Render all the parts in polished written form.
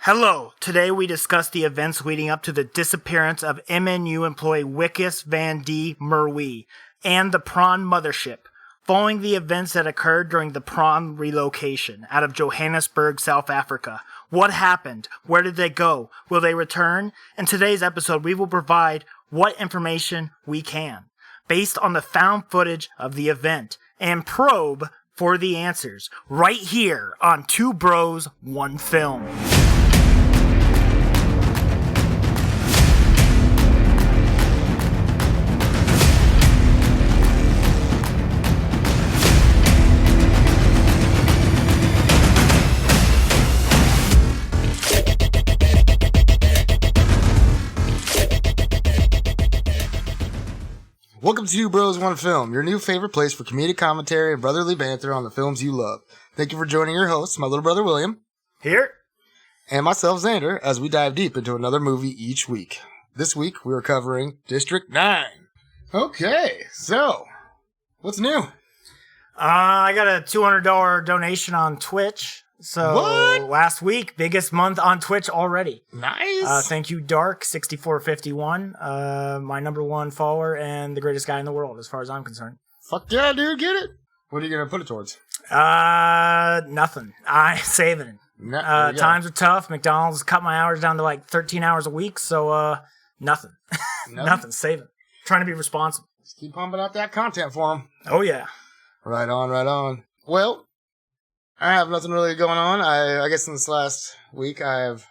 Hello, today we discuss the events leading up to the disappearance of MNU employee Wikus Van De Merwe and the prawn mothership, following the events that occurred during the prawn relocation out of Johannesburg, South Africa. What happened? Where did they go? Will they return? In today's episode, we will provide what information we can, based on the found footage of the event, and probe for the answers, right here on Two Bros, One Film. Welcome to Two Bros, One Film, your new favorite place for comedic commentary and brotherly banter on the films you love. Thank you for joining your hosts, my little brother William. Here. And myself, Xander, as we dive deep into another movie each week. This week, we are covering District 9. Okay, so, what's new? I got a $200 donation on Twitch. So, What? Last week, biggest month on Twitch already. Nice. Thank you, Dark6451, my number one follower and the greatest guy in the world, as far as I'm concerned. Fuck yeah, dude, get it. What are you going to put it towards? Nothing. I'm saving. Times are tough. McDonald's cut my hours down to like 13 hours a week, so, nothing. Nothing. Saving. Trying to be responsible. Just keep pumping out that content for them. Oh, yeah. Right on, right on. Well, I have nothing really going on. I guess in this last week I have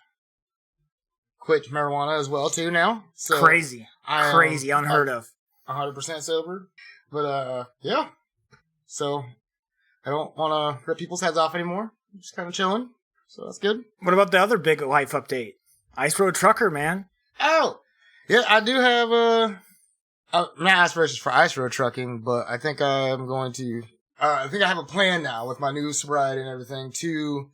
quit marijuana as well too now. So Crazy, unheard of. 100% sober. But yeah. So I don't want to rip people's heads off anymore. I'm just kind of chilling. So that's good. What about the other big life update? Ice Road Trucker, man. Oh! Yeah, I do have not aspirations for ice road trucking, but I think I'm going to... I think I have a plan now with my new sobriety and everything to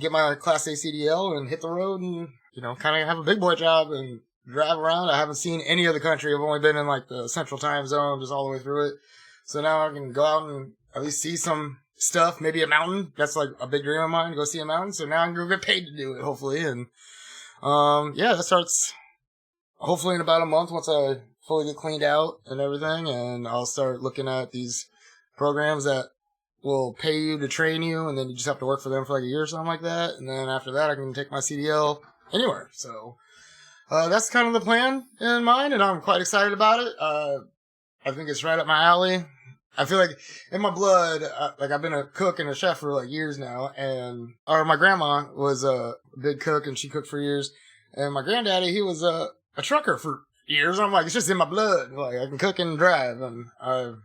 get my Class A CDL and hit the road and, kind of have a big boy job and drive around. I haven't seen any of the country. I've only been in, the central time zone, just all the way through it. So now I can go out and at least see some stuff, maybe a mountain. That's, a big dream of mine, to go see a mountain. So now I can go get paid to do it, hopefully. And, that starts hopefully in about a month once I fully get cleaned out and everything. And I'll start looking at these programs that will pay you to train you, and then you just have to work for them for a year or something like that. And then after that, I can take my CDL anywhere. So that's kind of the plan in mind, and I'm quite excited about it. I think it's right up my alley. I feel like in my blood, I've been a cook and a chef for years now, and my grandma was a big cook, and she cooked for years. And my granddaddy, he was a trucker for years. I'm it's just in my blood. I can cook and drive, and I've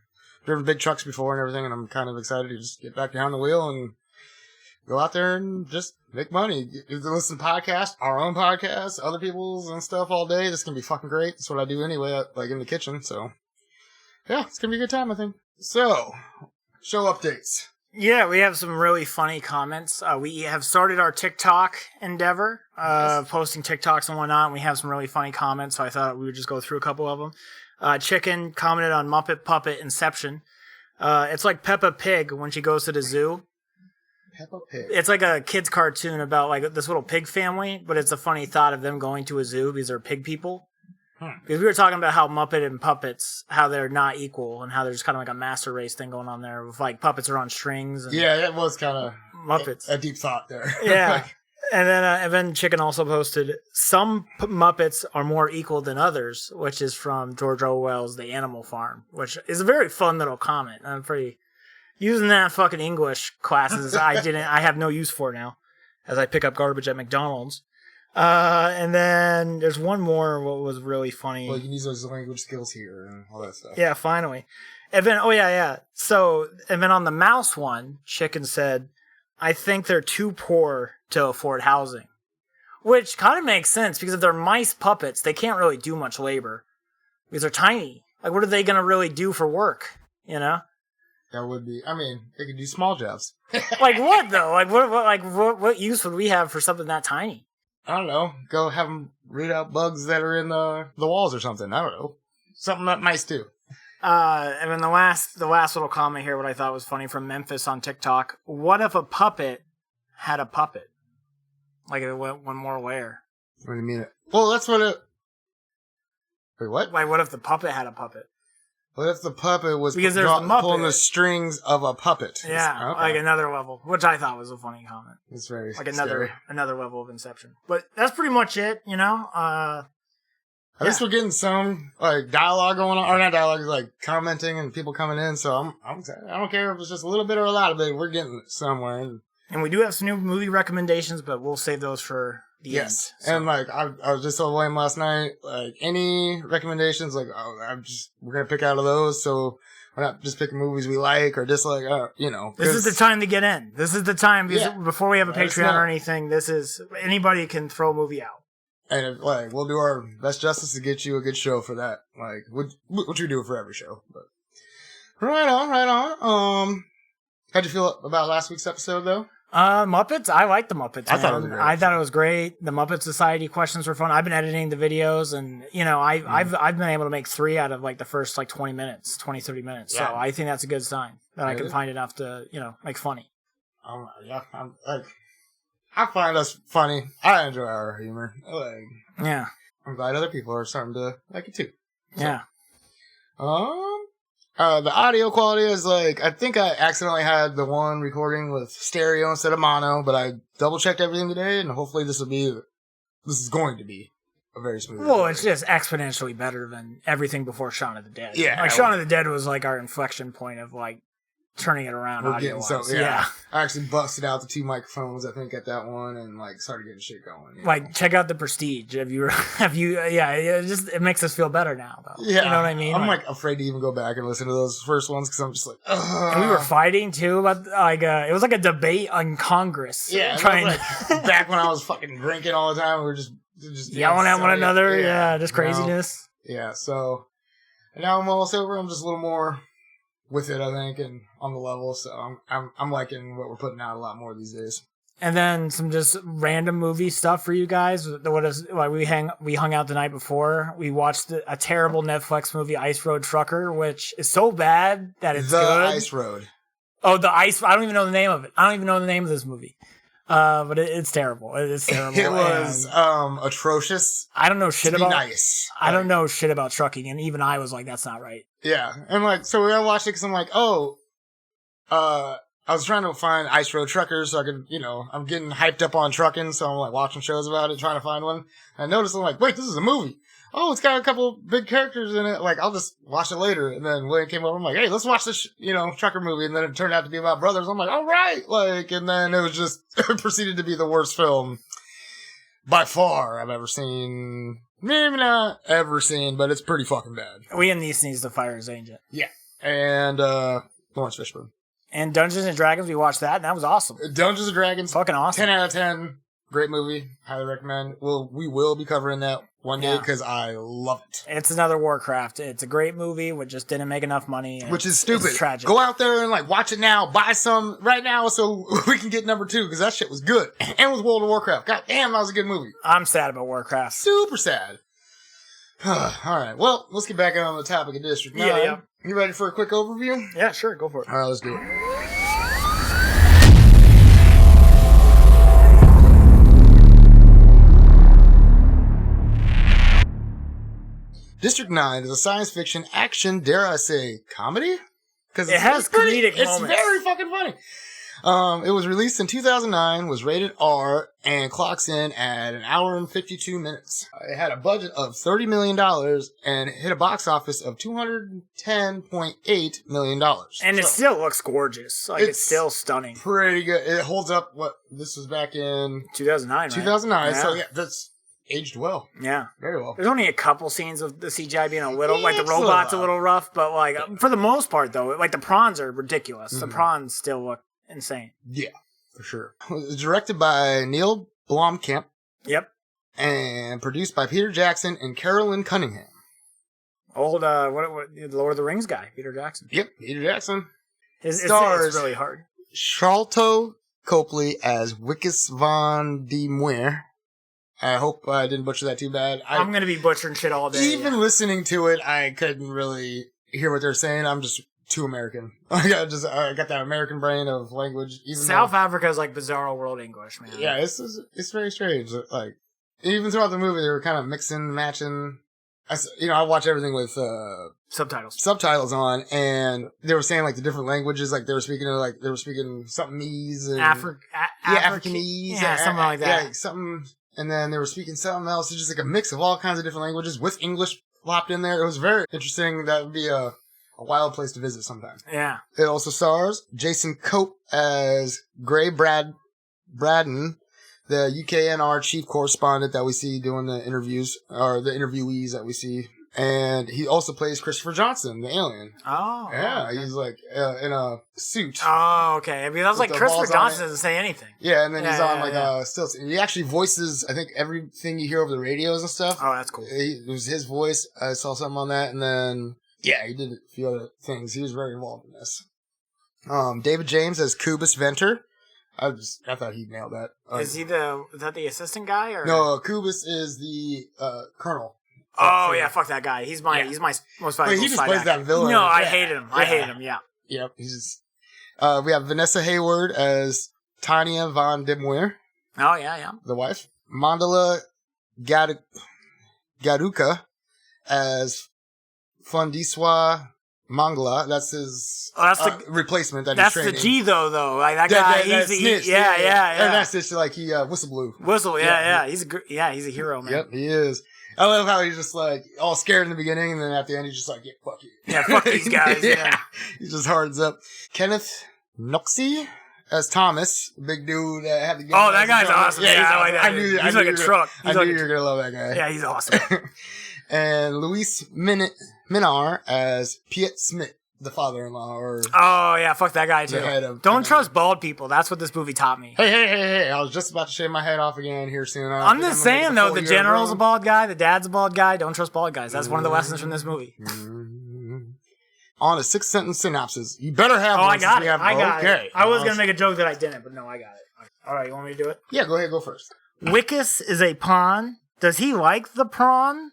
driven big trucks before and everything, and I'm kind of excited to just get back behind the wheel and go out there and just make money. Listen to podcasts, our own podcasts, other people's and stuff all day. This can be fucking great. That's what I do anyway, in the kitchen. So, yeah, it's going to be a good time, I think. So, show updates. Yeah, we have some really funny comments. We have started our TikTok endeavor, posting TikToks and whatnot, and we have some really funny comments, so I thought we would just go through a couple of them. Chicken commented on Muppet Puppet Inception. It's like Peppa Pig when she goes to the zoo. Peppa Pig. It's like a kid's cartoon about this little pig family, but it's a funny thought of them going to a zoo because they're pig people. Because we were talking about how Muppet and puppets, how they're not equal, and how there's kind of a master race thing going on there with puppets are on strings. And yeah, that was kind of Muppets. A deep thought there. Yeah. And then Chicken also posted, some Muppets are more equal than others, which is from George Orwell's The Animal Farm, which is a very fun little comment. I'm pretty using that fucking English classes. I have no use for now as I pick up garbage at McDonald's. And then there's one more, what was really funny. Well, you can use those language skills here and all that stuff. Yeah, finally. And then, So, and then on the mouse one, Chicken said, I think they're too poor to afford housing. Which kind of makes sense, because if they're mice puppets, they can't really do much labor. Because they're tiny. What are they going to really do for work? That would be, they could do small jobs. What, though? What use would we have for something that tiny? I don't know. Go have them root out bugs that are in the walls or something. I don't know. Something that mice do. And then the last little comment here, what I thought was funny from Memphis on TikTok. What if a puppet had a puppet? Like it went one more layer. What do you mean? Well, that's what it... Wait, what? Like, what if the puppet had a puppet? What if the puppet was Because there's the Muppet. pulling the strings of a puppet? Yeah, Okay. like another level, which I thought was a funny comment. It's very like scary. another level of Inception. But that's pretty much it, you know. At least we're getting some like dialogue going on, or not dialogue, like commenting and people coming in. So I'm I don't care if it's just a little bit or a lot of it. We're getting it somewhere. And we do have some new movie recommendations, but we'll save those for the end. So. And like I was just so lame last night. Like any recommendations, like we're gonna pick out of those. So we're not just picking movies we like or dislike. You know, this is the time to get in. This is the time before we have a Patreon or anything. This is anybody can throw a movie out. And like we'll do our best justice to get you a good show for that. Like what you do for every show. But right on. How'd you feel about last week's episode though? Muppets. I liked the Muppets. I thought it was great. I thought it was great. The Muppet Society questions were fun. I've been editing the videos, and you know, I've been able to make 3 out of like the first like 20, 30 minutes. Yeah. So I think that's a good sign that I can find enough to make funny. Yeah. I find us funny. I enjoy our humor. Yeah. I'm glad other people are starting to like it too. So, yeah. The audio quality is like, I think I accidentally had the one recording with stereo instead of mono, but I double checked everything today, and hopefully this is going to be a very smooth. Well, it's just exponentially better than everything before Shaun of the Dead. Yeah. Like Shaun of the Dead was like our inflection point of like turning it around audio-wise. Yeah. I actually busted out the 2 microphones, I think, at that one, and like started getting shit going. Like, check out the Prestige. Have you? It makes us feel better now, though. Yeah, you know what I mean. I'm like afraid to even go back and listen to those first ones because I'm just like, ugh. And we were fighting too about like it was like a debate on Congress. Yeah, back when I was fucking drinking all the time, we were just yelling at one another. Yeah, just craziness. Yeah, so and now I'm almost over. I'm just a little more with it, I think, and on the level. So I'm liking what we're putting out a lot more these days. And then some just random movie stuff for you guys. We hung out the night before. We watched a terrible Netflix movie, Ice Road Trucker, which is so bad that it's good. The Ice Road. Oh, the Ice. I don't even know the name of it. I don't even know the name of this movie. But it's terrible. It's terrible. It was atrocious. I don't know shit about. Nice. I don't know shit about trucking, and even I was like, "That's not right." Yeah, and like, so we watched it because I'm like, I was trying to find Ice Road Truckers so I could, I'm getting hyped up on trucking, so I'm like watching shows about it, trying to find one. And I noticed, I'm like, wait, this is a movie. Oh, it's got a couple big characters in it. Like, I'll just watch it later. And then William came over, I'm like, hey, let's watch this, trucker movie. And then it turned out to be about brothers. I'm like, all right. Like, and then it was just, it proceeded to be the worst film by far I've ever seen. Maybe not ever seen, but it's pretty fucking bad. Liam Neeson needs to fire his agent. Yeah. And, Lawrence Fishburne. And Dungeons and Dragons, we watched that, and that was awesome. Dungeons and Dragons. Fucking awesome. 10 out of 10. Great movie. Highly recommend. We will be covering that one day because I love it. It's another Warcraft. It's a great movie, which just didn't make enough money. Which is stupid. It's tragic. Go out there and watch it now. Buy some right now so we can get number 2 because that shit was good. And with World of Warcraft. God damn, that was a good movie. I'm sad about Warcraft. Super sad. All right. Well, let's get back on the topic of District 9. Yeah. You ready for a quick overview? Yeah, sure. Go for it. All right, let's do it. District 9 is a science fiction action, dare I say, comedy? Because it has comedic moments. It's very fucking funny. It was released in 2009, was rated R, and clocks in at 1 hour and 52 minutes. It had a budget of $30 million and it hit a box office of $210.8 million. And it still looks gorgeous. It's still stunning. Pretty good. It holds up. This was back in 2009, right? 2009. Yeah. So yeah, that's aged well. Yeah. Very well. There's only a couple scenes of the CGI being a little, the robot's a little rough, but for the most part though, the prawns are ridiculous. Mm-hmm. The prawns still look insane. Yeah, for sure. It was directed by Neil Blomkamp. Yep. And produced by Peter Jackson and Carolyn Cunningham. Old, the Lord of the Rings guy, Peter Jackson. Yep, Peter Jackson. His stars it's really hard. Sharlto Copley as Wikus Van De Merwe. I hope I didn't butcher that too bad. I'm going to be butchering shit all day. Even listening to it, I couldn't really hear what they're saying. I'm just too American. I got that American brain of language. Even South Africa is like bizarro world English, man. Yeah, it's very strange. Like, even throughout the movie, they were kind of mixing, matching. I watch everything with subtitles on, and they were saying like the different languages, like they were speaking somethingese and Africanese, something like that. Yeah, something, and then they were speaking something else. It's just like a mix of all kinds of different languages with English plopped in there. It was very interesting. That would be a wild place to visit sometime. Yeah. It also stars Jason Cope as Gray Braden, the UKNR chief correspondent that we see doing the interviews, or the interviewees that we see. And he also plays Christopher Johnson, the alien. Oh. Yeah, okay. he's like in a suit. Oh, okay. I mean, I was like, Christopher Johnson doesn't say anything. Yeah, and then he's on stilts. He actually voices, I think, everything you hear over the radios and stuff. Oh, that's cool. It was his voice. I saw something on that. And then, yeah, he did a few other things. He was very involved in this. David James as Wikus Venter. I thought he nailed that. Is that the assistant guy or no? Wikus is the colonel. Oh yeah, fuck that guy. He's my most valuable. He just plays that villain. No, I hate him. I hate him. Yeah. Yep. He's just. We have Vanessa Hayward as Tanya Van De Merwe. Oh yeah. The wife. Mandela Garuka as Fundiswa Mangla. That's his replacement that he's training. That's the G though. Like that guy, he's the snitch. Yeah. And that's just like he whistle blew. Yeah. He's a hero, man. Yep, he is. I love how he's just like all scared in the beginning, and then at the end he's just like, yeah, fuck you. Yeah, fuck these guys. Yeah. He just hardens up. Kenneth Noxie as Thomas, big dude that had the gun. Oh, that guy's awesome. Yeah, I like that. He's like a truck. I knew you were gonna love that guy. Yeah, he's awesome. And Luis Minar as Piet Smith, the father-in-law. Oh yeah, fuck that guy too. Don't trust bald people. That's what this movie taught me. Hey! I was just about to shave my head off again here soon. I'm just saying though, the general's a bald guy, the dad's a bald guy. Don't trust bald guys. That's one of the lessons from this movie. On a 6-sentence synopsis, you better have. Oh, I got it. Okay. I was gonna make a joke that I didn't, but no, I got it. All right, you want me to do it? Yeah, go ahead. Go first. Wikus is a pawn. Does he like the prawn?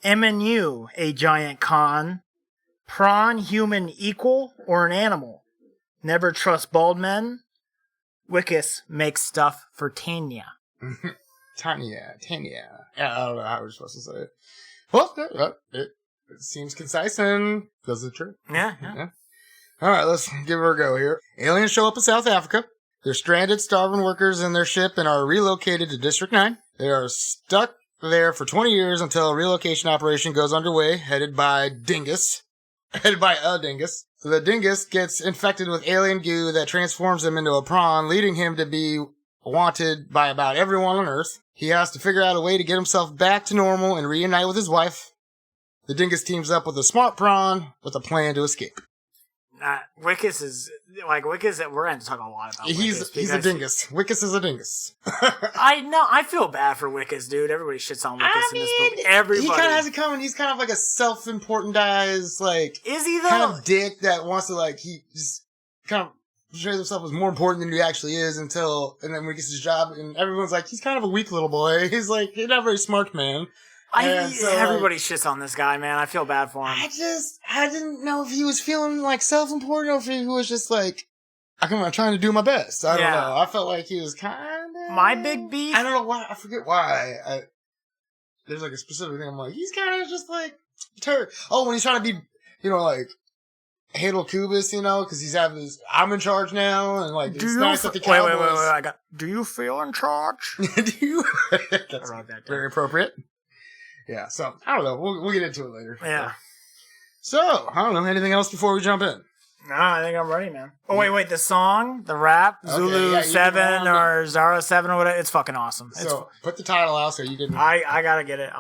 MNU, a giant con. Prawn human equal or an animal? Never trust bald men. Wikus makes stuff for Tanya. Tanya. Yeah, I don't know how we're supposed to say it. Well, it seems concise and does the trick. Yeah. All right, let's give her a go here. Aliens show up in South Africa. They're stranded, starving workers in their ship and are relocated to District 9. They are stuck there for 20 years until a relocation operation goes underway, headed by a dingus. So the dingus gets infected with alien goo that transforms him into a prawn, leading him to be wanted by about everyone on Earth. He has to figure out a way to get himself back to normal and reunite with his wife. The dingus teams up with a smart prawn with a plan to escape. Wikus is like Wikus. We're going to talk a lot about. He's a dingus. Wikus is a dingus. I know. I feel bad for Wikus, dude. Everybody shits on Wikus in this movie. Everybody. He kind of has it coming. He's kind of like a self-important guy's like. Is he though? Kind of dick that wants to like he just kind of portrays himself as more important than he actually is and then when he gets his job and everyone's like he's kind of a weak little boy. He's like he's not a very smart man. Everybody shits on this guy, man. I feel bad for him. I didn't know if he was feeling like self-important or if he was just like, I'm trying to do my best. I don't know. I felt like he was kind of... My big beef? I don't know why. I forget why. There's like a specific thing. I'm like, he's kind of just like... when he's trying to be, like, Hadel Kubis, because he's having his... I'm in charge now, and like, it's nice that the Cowboys... Wait. Do you feel in charge? Do you? That's I wrote that down. Very appropriate. Yeah, so, I don't know. We'll get into it later. Yeah. So, I don't know. Anything else before we jump in? No, I think I'm ready, man. Oh, wait. The song, the rap, okay, Zulu 7 or Zara 7 or whatever, it's fucking awesome. So, put the title out so you can... I gotta get it.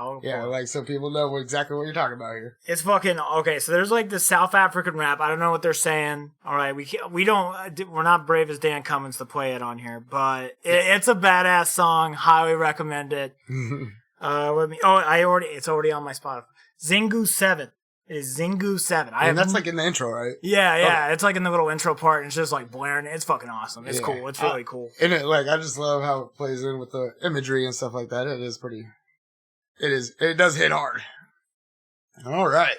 So people know exactly what you're talking about here. It's fucking... Okay, so there's like the South African rap. I don't know what they're saying. All right, we're not brave as Dan Cummins to play it on here, but it's a badass song. Highly recommend it. It's already on my Spotify. Zingu 7. It is Zingu 7. And that's like in the intro, right? Yeah. Okay. It's like in the little intro part, and it's just like blaring. It's fucking awesome. It's cool. It's really cool. And I just love how it plays in with the imagery and stuff like that. It does hit hard. All right.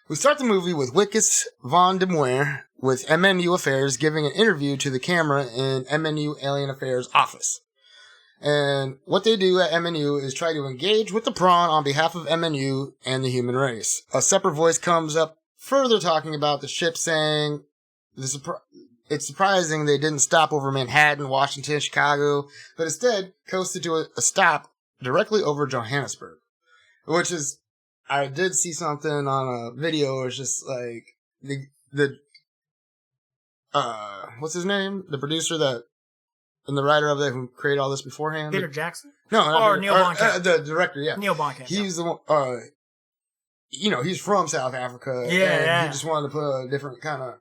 We start the movie with Wikus Van De Merwe with MNU Affairs giving an interview to the camera in MNU Alien Affairs office. And what they do at MNU is try to engage with the prawn on behalf of MNU and the human race. A separate voice comes up further talking about the ship, saying it's surprising they didn't stop over Manhattan, Washington, Chicago, but instead coasted to a stop directly over Johannesburg. Which is, I did see something on a video. It's just like what's his name? The producer that and the writer of it who created all this beforehand. Peter Jackson? No, Neil Blomkamp. The director, yeah. Neil Blomkamp. He's the one. He's from South Africa. Yeah. He just wanted to put a different kind of.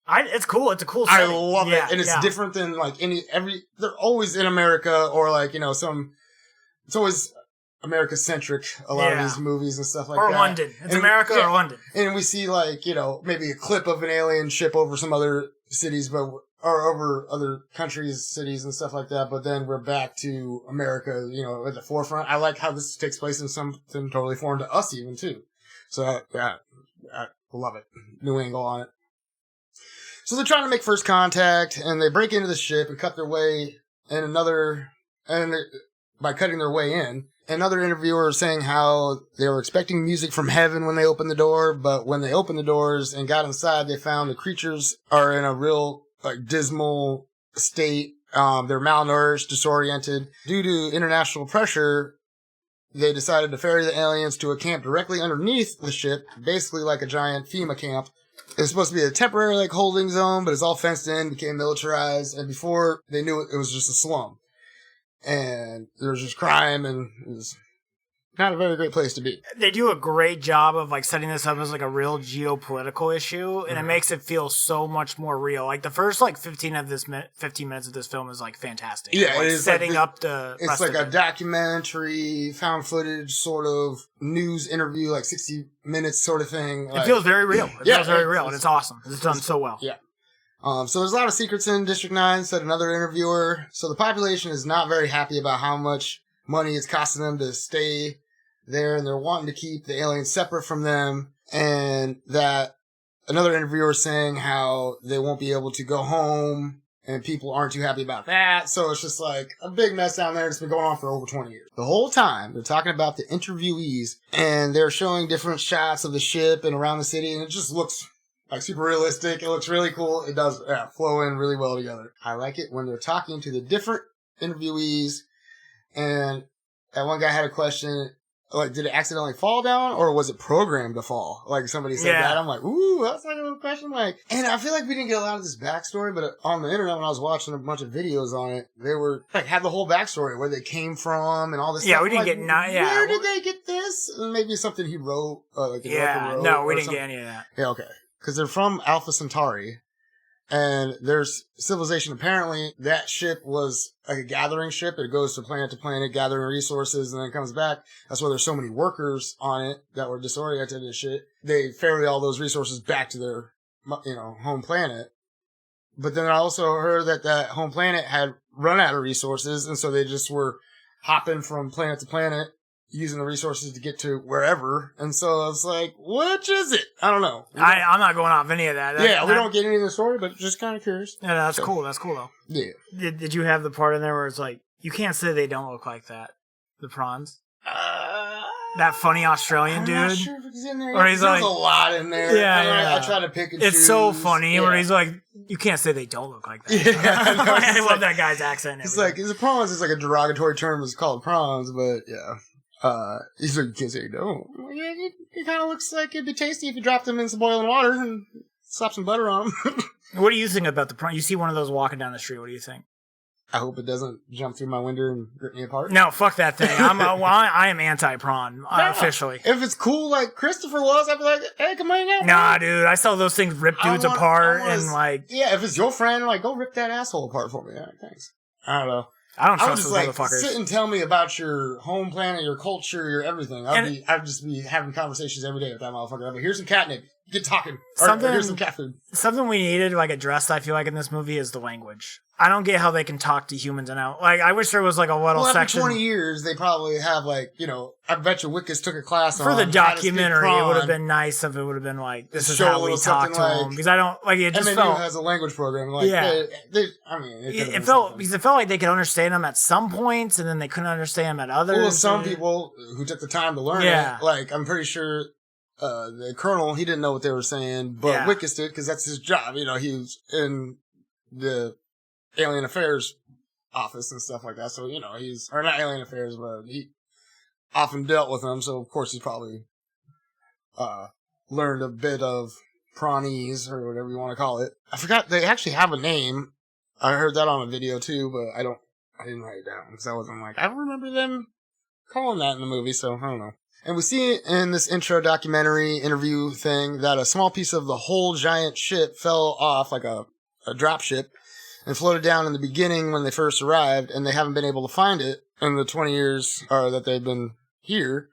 It's cool. It's a cool I setting. love it, and it's different than like they're always in America or like it's always America centric. A lot of these movies and stuff like that. Or London. It's America or London. And we see like maybe a clip of an alien ship over some other cities, or over other countries, cities and stuff like that. But then we're back to America, at the forefront. I like how this takes place in something totally foreign to us even too. So I love it. New angle on it. So they're trying to make first contact, and they break into the ship and cut their way by cutting their way in. Another interviewer is saying how they were expecting music from heaven when they opened the door, but when they opened the doors and got inside, they found the creatures are in a real dismal state. They're malnourished, disoriented. Due to international pressure, they decided to ferry the aliens to a camp directly underneath the ship, basically like a giant FEMA camp. It was supposed to be a temporary holding zone, but it's all fenced in, became militarized, and before they knew it was just a slum. And there was just crime, and it was not a very great place to be. They do a great job of setting this up as a real geopolitical issue, and it makes it feel so much more real. The first 15 minutes of this film is fantastic. Yeah, it's setting up the. It's like a documentary, found footage sort of news interview, 60 minutes sort of thing. It feels very real. It feels very real, and it's awesome. It's done so well. Yeah. So there's a lot of secrets in District 9, said another interviewer. So the population is not very happy about how much money it's costing them to stay there, and they're wanting to keep the aliens separate from them. And that another interviewer is saying how they won't be able to go home, and people aren't too happy about that. So it's just a big mess down there. It's been going on for over 20 years. The whole time, they're talking about the interviewees, and they're showing different shots of the ship and around the city, and it just looks super realistic. It looks really cool. It does flow in really well together. I like it when they're talking to the different interviewees, and that one guy had a question, did it accidentally fall down, or was it programmed to fall? Somebody said that. I'm like, ooh, that's a little question. And I feel like we didn't get a lot of this backstory, but on the internet when I was watching a bunch of videos on it, they were, had the whole backstory, where they came from and all this stuff. Yeah, we didn't get, where did they get this? Maybe something he wrote, we didn't get any of that. Yeah, okay. Because they're from Alpha Centauri, and there's civilization. Apparently, that ship was a gathering ship. It goes from planet to planet, gathering resources, and then comes back. That's why there's so many workers on it that were disoriented and shit. They ferry all those resources back to their, home planet. But then I also heard that home planet had run out of resources, and so they just were hopping from planet to planet, using the resources to get to wherever. And so I was like, which is it? I don't know. I'm not going off any of that. We don't get any of the story, but just kind of curious. Yeah, that's cool. That's cool, though. Yeah. Did you have the part in there where it's you can't say they don't look like that, the prawns? That funny Australian dude? I'm not sure if it's in there. Or he's There's a lot in there. Yeah. I try to pick and choose. It's so funny where he's you can't say they don't look like that. Yeah, I love that guy's accent. It's it's prawns is a derogatory term. It's called prawns, but yeah. He's like, you can't say no. Yeah, it kind of looks like it'd be tasty if you dropped them in some boiling water and slap some butter on them. What do you think about the prawn? You see one of those walking down the street. What do you think? I hope it doesn't jump through my window and rip me apart. No, fuck that thing. I am anti-prawn, officially. If it's cool like Christopher was, I'd be like, hey, come hang out. Nah, dude. I saw those things rip dudes apart and Yeah, if it's your friend, go rip that asshole apart for me. Yeah, thanks. I don't know. I don't trust those motherfuckers. Sit and tell me about your home planet, your culture, your everything. I'd just be having conversations every day with that motherfucker. I'd be, here's some catnip. Get talking. Or here's some cat food. Something we needed, addressed, I feel in this movie is the language. I don't get how they can talk to humans and out. Like, I wish there was like a little after section. 20 years, they probably have like, I bet you Wikus took a class for on the how to documentary. speak It would have prawn. been nice if it would have been like, this is Show a how we little talk to something them. like- Because I don't, like, it just MNU felt. has a language program. Like, Yeah. it could've It been felt something. because it felt like they could understand them at some points, and then they couldn't understand them at others. Well, some people who took the time to learn Yeah. it, like, I'm pretty sure the colonel, he didn't know what they were saying, but Yeah. Wikus did, because that's his job. He was in the Alien Affairs office and stuff like that. So, or not Alien Affairs, but he often dealt with them. So, of course, he's probably learned a bit of prawnese or whatever you want to call it. I forgot they actually have a name. I heard that on a video too, but I didn't write it down because I wasn't like, I remember them calling that in the movie, so I don't know. And we see in this intro documentary interview thing that a small piece of the whole giant ship fell off like a drop ship and floated down in the beginning when they first arrived, and they haven't been able to find it in the 20 years that they've been here.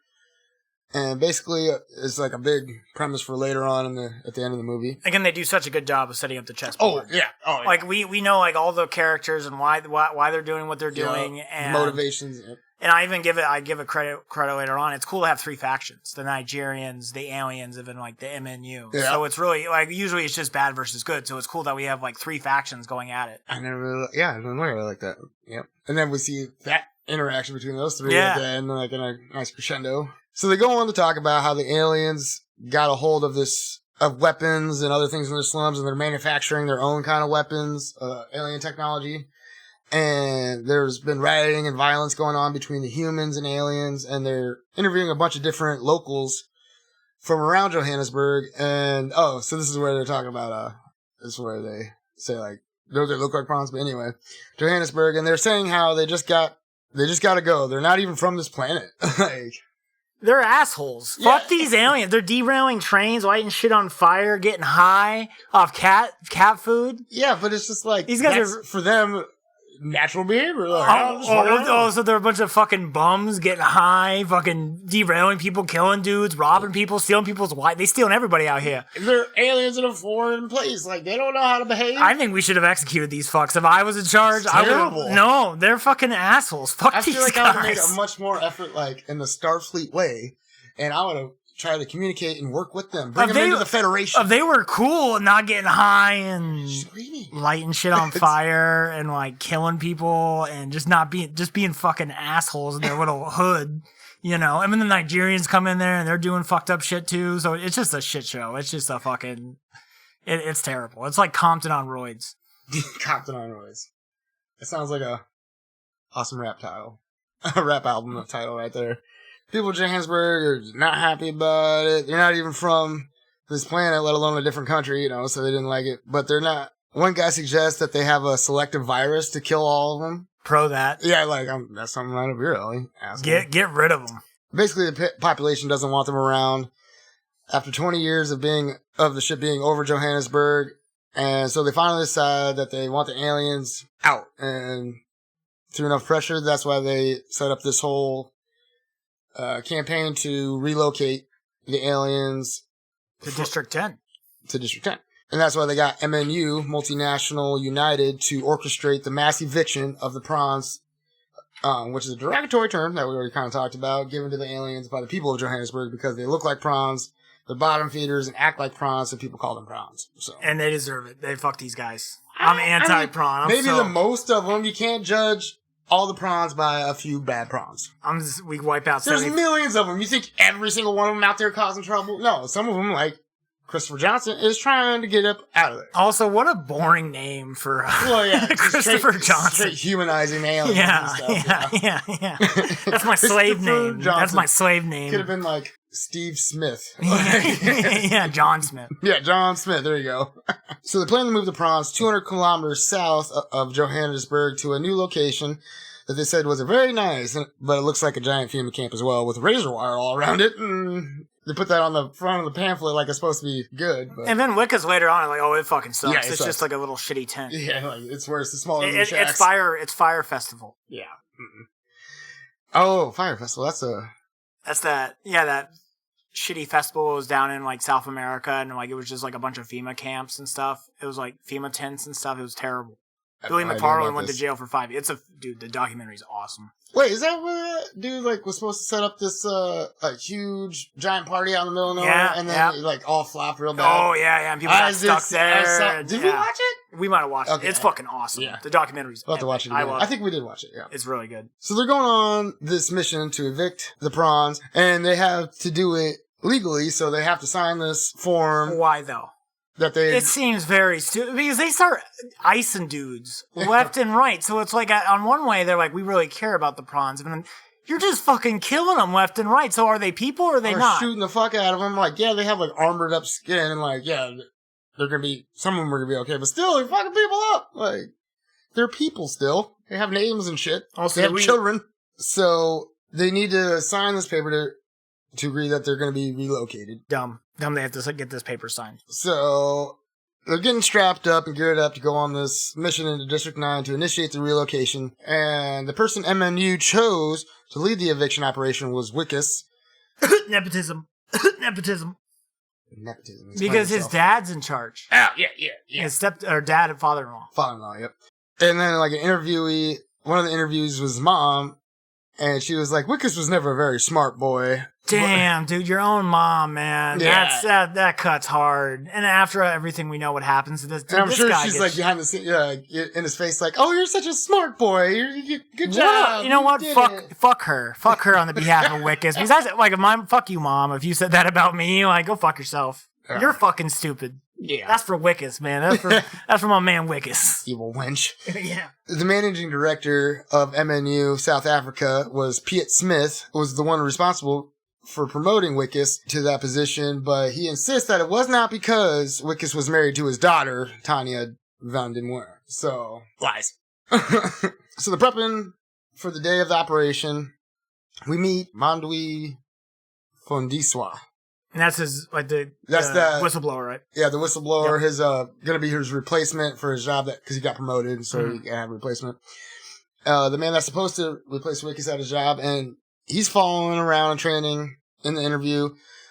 And basically, it's like a big premise for later on at the end of the movie. Again, they do such a good job of setting up the chessboard. Oh yeah. Like we know like all the characters and why they're doing what they're doing, and motivations. And I even give a credit later on. It's cool to have three factions: the Nigerians, the aliens, and then like the MNU. Yeah. So it's really like usually it's just bad versus good. So it's cool that we have like three factions going at it. I didn't really like that. Yep. And then we see that interaction between those three at the end, like in a nice crescendo. So they go on to talk about how the aliens got a hold of weapons and other things in their slums, and they're manufacturing their own kind of weapons, alien technology. And there's been rioting and violence going on between the humans and aliens, and they're interviewing a bunch of different locals from around Johannesburg. And so this is where they're talking about this is where they say like those look like prawns, but anyway, Johannesburg, and they're saying how they just got to go. They're not even from this planet. Like, they're assholes. Yeah. Fuck these aliens. They're derailing trains, lighting shit on fire, getting high off cat food. yeah, but it's just like These guys that's are for them natural behavior. Like, So they're a bunch of fucking bums getting high, fucking derailing people, killing dudes, robbing people, stealing people's wife. They stealing everybody out here. they're aliens in a foreign place. Like, they don't know how to behave. I think we should have executed these fucks. If I was in charge, It's I terrible. would. No, they're fucking assholes. Fuck I these feel like I would have made guys. a much more effort, like, in the Starfleet way, and I would have tried to communicate and work with them. Bring them into the Federation. If they were cool and not getting high and Screaming. lighting shit on fire and like killing people and just being fucking assholes in their little hood, and then the Nigerians come in there and they're doing fucked up shit too. So it's just a shit show. It's just a fucking, it's terrible. It's like Compton on roids. Compton on Royce. It sounds like a awesome rap title. A rap album title right there. People in Johannesburg are not happy about it. They're not even from this planet, let alone a different country, so they didn't like it. But they're not. One guy suggests that they have a selective virus to kill all of them. Pro that. Yeah, like, that's something right up your alley. Asshole. Get rid of them. Basically, the population doesn't want them around after 20 years of the ship being over Johannesburg. And so they finally decide that they want the aliens out. And through enough pressure, that's why they set up this whole campaign to relocate the aliens To District 10. to District 10. And that's why they got MNU, Multinational United, to orchestrate the mass eviction of the prawns, which is a derogatory term that we already kind of talked about, given to the aliens by the people of Johannesburg because they look like prawns, they're bottom feeders, and act like prawns, so people call them prawns. So. And they deserve it. They fuck these guys. I'm anti-prawn. Maybe the most of them. You can't judge all the prawns by a few bad prawns. We wipe out There's millions of them. You think every single one of them out there causing trouble? No, some of them, like Christopher Johnson, is trying to get up out of there. Also, what a boring name for Christopher Johnson. Straight humanizing aliens and stuff. Yeah. That's my slave name. Johnson. That's my slave name. Could have been like Steve Smith. Yeah, John Smith. Yeah, John Smith. There you go. So they plan to move the prawns 200 kilometers south of Johannesburg to a new location that they said was very nice, but it looks like a giant FEMA camp as well, with razor wire all around it. And they put that on the front of the pamphlet like it's supposed to be good. But And then Wikus later on, like, oh, it fucking sucks. Yeah, it it's sucks. just like a little shitty tent. yeah, like it's worse. The smaller It's shacks. Fire Festival. Yeah. Oh, Fire Festival. That's that shitty festival. It was down in like South America, and like it was just like a bunch of FEMA camps and stuff. It was like FEMA tents and stuff. It was terrible. Billy McFarland went to jail for 5 years. Dude, the documentary's awesome. Wait, is that where that dude was supposed to set up this huge giant party out in the middle of nowhere, and then it all flopped real bad? Oh yeah, and people got stuck there. Did we watch it? We might have watched it. It's fucking awesome. Yeah. The documentary's we'll have to watch it again. I think we did watch it, yeah. It's really good. So they're going on this mission to evict the prawns, and they have to do it legally, so they have to sign this form. Why though? It seems very stupid because they start icing dudes left and right. So it's like, on one way, they're like, we really care about the prawns. And then you're just fucking killing them left and right. So are they people or are they not? Shooting the fuck out of them. Like, yeah, they have armored up skin and they're going to be, some of them are going to be okay, but still, they're fucking people up. Like, they're people still. They have names and shit. Also, they have children. So they need to sign this paper to agree that they're going to be relocated. Dumb. They have to get this paper signed. So they're getting strapped up and geared up to go on this mission into District 9 to initiate the relocation. And the person MNU chose to lead the eviction operation was Wikus. Nepotism. Nepotism. Nepotism. Because his dad's in charge. Oh, yeah. His dad and father-in-law. Father-in-law, yep. And then an interviewee, one of the interviews was mom. And she was like, Wikus was never a very smart boy. Damn, dude, your own mom, man. Yeah. That cuts hard. And after everything we know what happens to this dude, I'm sure she's behind the scene, in his face, oh, you're such a smart boy. Good job. You know what? Fuck her. Fuck her on the behalf of Wikus. Because fuck you, mom. If you said that about me, go fuck yourself. You're fucking stupid. Yeah. That's for Wikus, man. That's for my man Wikus. Evil wench. Yeah. The managing director of MNU South Africa was Piet Smith, was the one responsible for promoting Wikus to that position, but he insists that it was not because Wikus was married to his daughter, Tanya Van De Merwe. So, lies. So they're prepping for the day of the operation. We meet Mandwi Fondiswa. And that's his, the whistleblower, right? Yeah, the whistleblower. Yep. His, gonna be his replacement for his job because he got promoted, so he can have a replacement. The man that's supposed to replace Wikus at his job, and he's following around and training in the interview.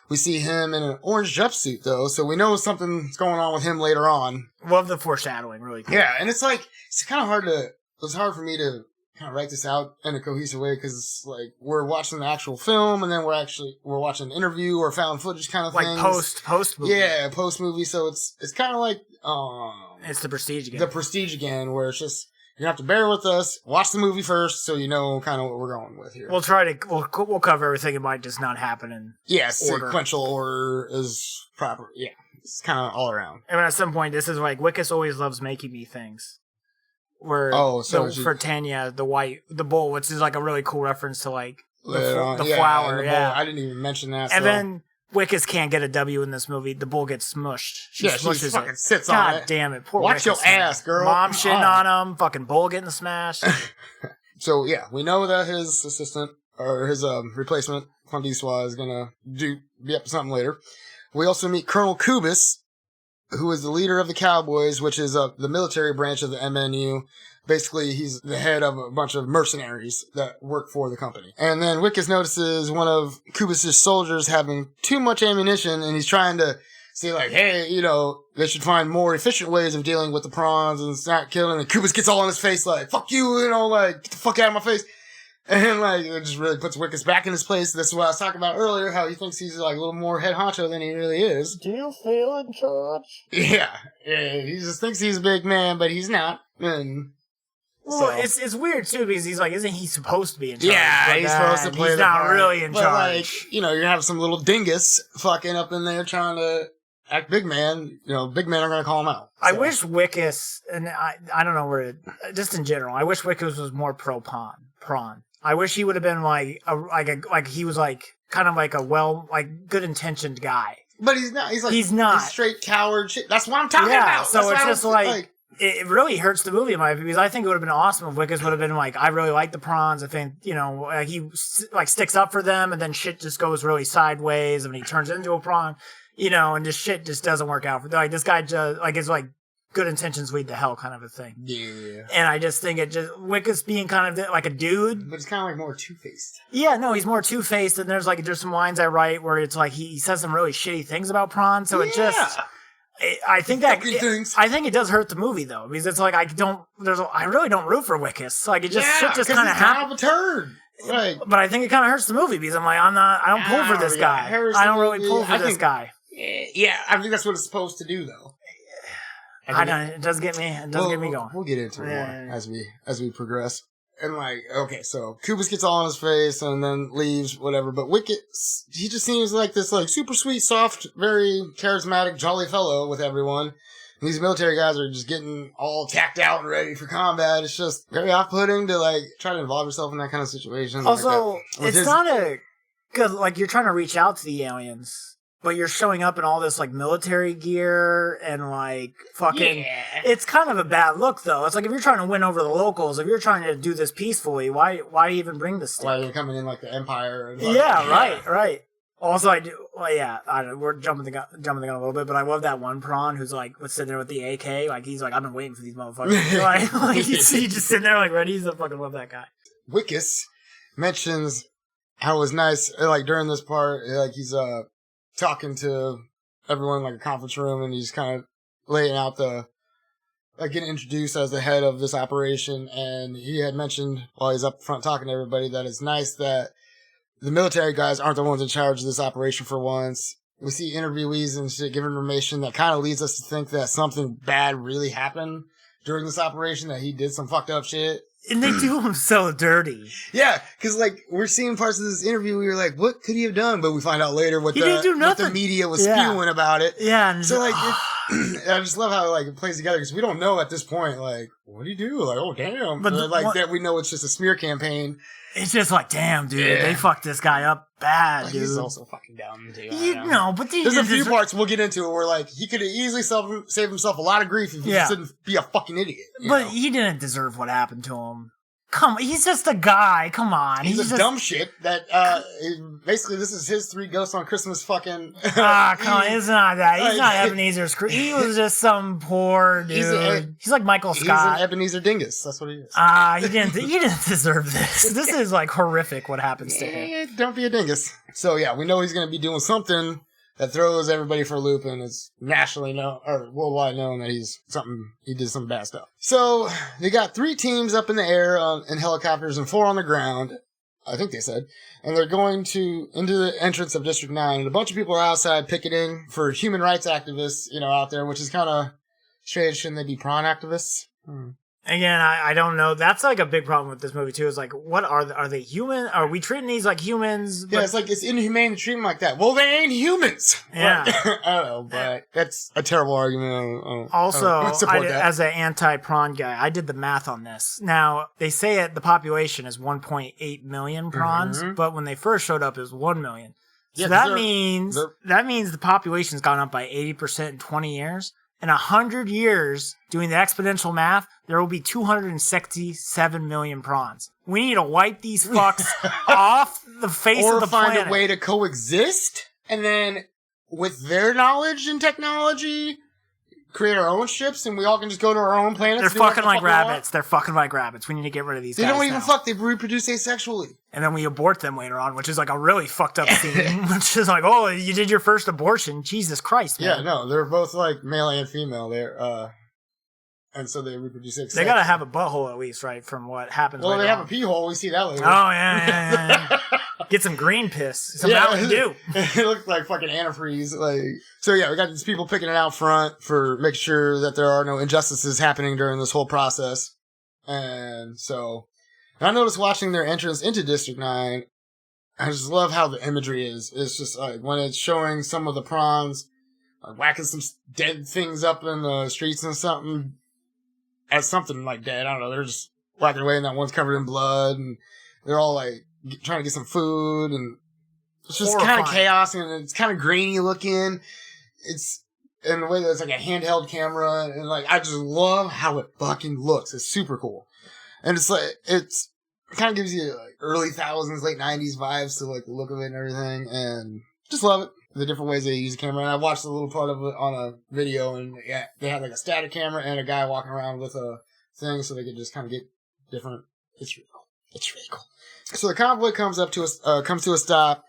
We see him in an orange jumpsuit, though, so we know something's going on with him later on. Love the foreshadowing, really cool. Yeah, and it's kind of hard it was hard for me to kind of write this out in a cohesive way because we're watching the actual film and then we're watching an interview or found footage kind of thing. Post movie. Yeah, post movie. So it's kind of it's the Prestige again. The Prestige again, where it's just you have to bear with us, watch the movie first, so you know kind of what we're going with here. We'll cover everything. It might just not happen in order. Sequential order is proper. Yeah, it's kind of all around. And at some point, this is Wikus always loves making me things. Where for Tanya, the bowl, which is a really cool reference to the flower. Yeah, I didn't even mention that. And then Wikus can't get a W in this movie. The bull gets smushed. She smushes fucking it. Sits on it. God damn it! Poor Watch Wikus, your ass, girl. Mom shitting on him. Fucking bull getting smashed. So yeah, we know that his assistant or his replacement, Fondiswa, is gonna be up to something later. We also meet Colonel Kubis, who is the leader of the Cowboys, which is the military branch of the MNU. Basically, he's the head of a bunch of mercenaries that work for the company. And then Wikus notices one of Kubis' soldiers having too much ammunition, and he's trying to say, hey, they should find more efficient ways of dealing with the prawns and not killing. And Kubis gets all on his face, fuck you, get the fuck out of my face. And, it just really puts Wikus back in his place. That's what I was talking about earlier, how he thinks he's, a little more head honcho than he really is. Do you feel in charge? Yeah. He just thinks he's a big man, but he's not. And it's weird, too, because he's isn't he supposed to be in charge? Yeah, he's supposed to play the part. He's not really in charge. You're going to have some little dingus fucking up in there trying to act big man. Big men are going to call him out. So. I wish Wikus, and I don't know where, just in general, I wish Wikus was more prawn. I wish he would have been he was kind of a good intentioned guy. But he's not. He's not. He's straight coward shit. That's what I'm talking about. So it's just it really hurts the movie in my opinion because I think it would have been awesome if Wikus would have been I really like the prawns. I think, he sticks up for them and then shit just goes really sideways and he turns into a prawn, and just shit just doesn't work out for this guy just it's good intentions lead to hell kind of a thing. Yeah. And I just think Wikus being kind of a dude. But it's kind of more two-faced. Yeah, no, he's more two-faced and there's some lines I write where it's he says some really shitty things about prawns. So it just, I think that things. I think it does hurt the movie though, because it's like I really don't root for Wikus. Like it just shit just kind of happens. A turd. Like, but I think it kind of hurts the movie because I'm like I don't pull for this guy. I don't really pull for this guy. Yeah, I think that's what it's supposed to do though. I know it does get me. It does get me going. We'll get into it more as we progress. And like, okay, so Kubus gets all on his face and then leaves, whatever. But Wikus, he just seems like this like super sweet, soft, very charismatic, jolly fellow with everyone. And these military guys are just getting all tacked out and ready for combat. It's just very off-putting to like try to involve yourself in that kind of situation. Also, it's not a good like you're trying to reach out to the aliens. But you're showing up in all this, like, military gear and, like, fucking... Yeah. It's kind of a bad look, though. It's like, if you're trying to win over the locals, if you're trying to do this peacefully, why even bring the stick? Why you're coming in like the Empire? And right. Also, we're jumping the gun a little bit, but I love that one prawn who's, like, was sitting there with the AK. Like, he's like, I've been waiting for these motherfuckers. like he's just sitting there, like, ready. I fucking love that guy. Wikus mentions how it was nice, like, during this part, like, he's, talking to everyone in like a conference room, and he's kind of laying out getting introduced as the head of this operation. And he had mentioned while he's up front talking to everybody that it's nice that the military guys aren't the ones in charge of this operation for once. We see interviewees and shit give information that kind of leads us to think that something bad really happened during this operation, that he did some fucked up shit. And they do him so dirty. Yeah, because like we're seeing parts of this interview, we were like, "What could he have done?" But we find out later what the media was spewing about it. Yeah, and so like, I just love how like it plays together because we don't know at this point, like, what do you do? Like, oh damn, but that we know it's just a smear campaign. It's just like, damn, dude, they fucked this guy up bad, dude. He's also fucking dumb, too. But there's a few parts we'll get into where, like, he could have easily saved himself a lot of grief if he just didn't be a fucking idiot. But he didn't deserve what happened to him. Come on, he's just a guy. Come on. He's a dumb shit that, basically this is his 3 Ghosts on Christmas fucking... come on, it's not that. He's not Ebenezer Scrooge. He was just some poor dude. He's like Michael Scott. He's an Ebenezer Dingus. That's what he is. He didn't deserve this. This is like horrific what happens to him. Don't be a dingus. So yeah, we know he's going to be doing something that throws everybody for a loop, and it's nationally known, or worldwide known, that he did some bad stuff. So, they got 3 teams up in the air in helicopters and 4 on the ground, I think they said, and they're going into the entrance of District 9, and a bunch of people are outside picketing for human rights activists, out there, which is kind of strange. Shouldn't they be prawn activists? Again, I don't know. That's like a big problem with this movie too. Is like, what are they human? Are we treating these like humans? Yeah, it's like it's inhumane to treat them like that. Well, they ain't humans. Yeah, I don't know, but that's a terrible argument. Also, as an anti-prawn guy, I did the math on this. Now they say the population is 1.8 million prawns, but when they first showed up, it was 1 million. So yeah, that means the population's gone up by 80% in 20 years. In 100 years, doing the exponential math, there will be 267 million prawns. We need to wipe these fucks off the face of the planet. Or find a way to coexist, and then, with their knowledge and technology, create our own ships, and we all can just go to our own planets. They're fucking like rabbits. They're fucking like rabbits. We need to get rid of these guys. They don't even fuck. They reproduce asexually. And then we abort them later on, which is like a really fucked up scene. Which is like, oh, you did your first abortion. Jesus Christ, man. Yeah, no, they're both like male and female. And so they reproduce asexually. They gotta have a butthole at least, right? From what happens. Well, they have a pee hole. We see that later. Oh yeah. Get some green piss. Some Mountain Dew. It looked like fucking antifreeze. So yeah, we got these people picking it out front for making sure that there are no injustices happening during this whole process. And I noticed watching their entrance into District 9, I just love how the imagery is. It's just like when it's showing some of the prawns whacking some dead things up in the streets and something. As something like dead. I don't know. They're just whacking away and that one's covered in blood and they're all like trying to get some food and it's just kind of chaos and it's kind of grainy looking. It's in the way that it's like a handheld camera and like I just love how it fucking looks. It's super cool. And it's like it kind of gives you like early thousands, late 90s vibes to like the look of it and everything and just love it. The different ways they use the camera. And I watched a little part of it on a video and they had like a static camera and a guy walking around with a thing so they could just kind of get different. It's really cool. It's really cool. So the convoy comes to a stop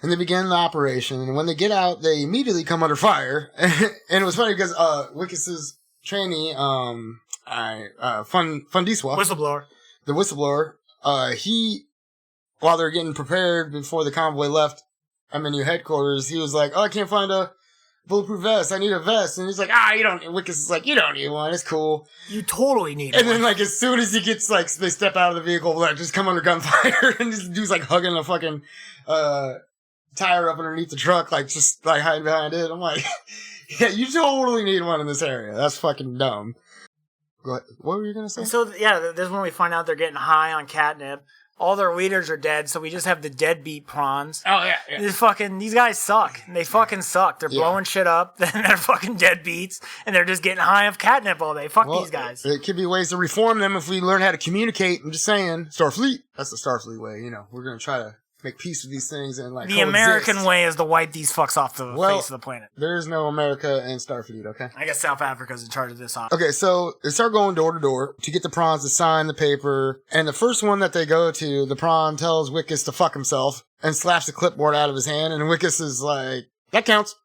And they begin the operation. And when they get out, they immediately come under fire. And it was funny because Wikus's trainee, Fundiswa, Whistleblower. the whistleblower, he, while they're getting prepared before the convoy left MNU headquarters, he was like, "Oh, I can't find a bulletproof vest. I need a vest." And he's like, you don't. Wikus is like, "You don't need one. It's cool." You totally need And one. then, like, as soon as he gets, like, they step out of the vehicle, like, just come under gunfire, and this dude's, like, hugging a fucking, tire up underneath the truck, like, just, like, hiding behind it. I'm like, yeah, you totally need one in this area. That's fucking dumb. Go ahead. What were you gonna say? So, yeah, this is when we find out they're getting high on catnip. All their leaders are dead, so we just have the deadbeat prawns. Oh, yeah. These guys suck. They fucking suck. They're blowing shit up, and they're fucking deadbeats, and they're just getting high of catnip all day. Fuck these guys. It could be ways to reform them if we learn how to communicate. I'm just saying. Starfleet. That's the Starfleet way, you know. We're gonna try to make peace with these things and, like, The coexist. American way is to wipe these fucks off the face of the planet. There is no America in Starfleet, okay? I guess South Africa's in charge of this op. Okay, so they start going door to door to get the prawns to sign the paper. And the first one that they go to, the prawn tells Wikus to fuck himself and slaps the clipboard out of his hand. And Wikus is like, "That counts."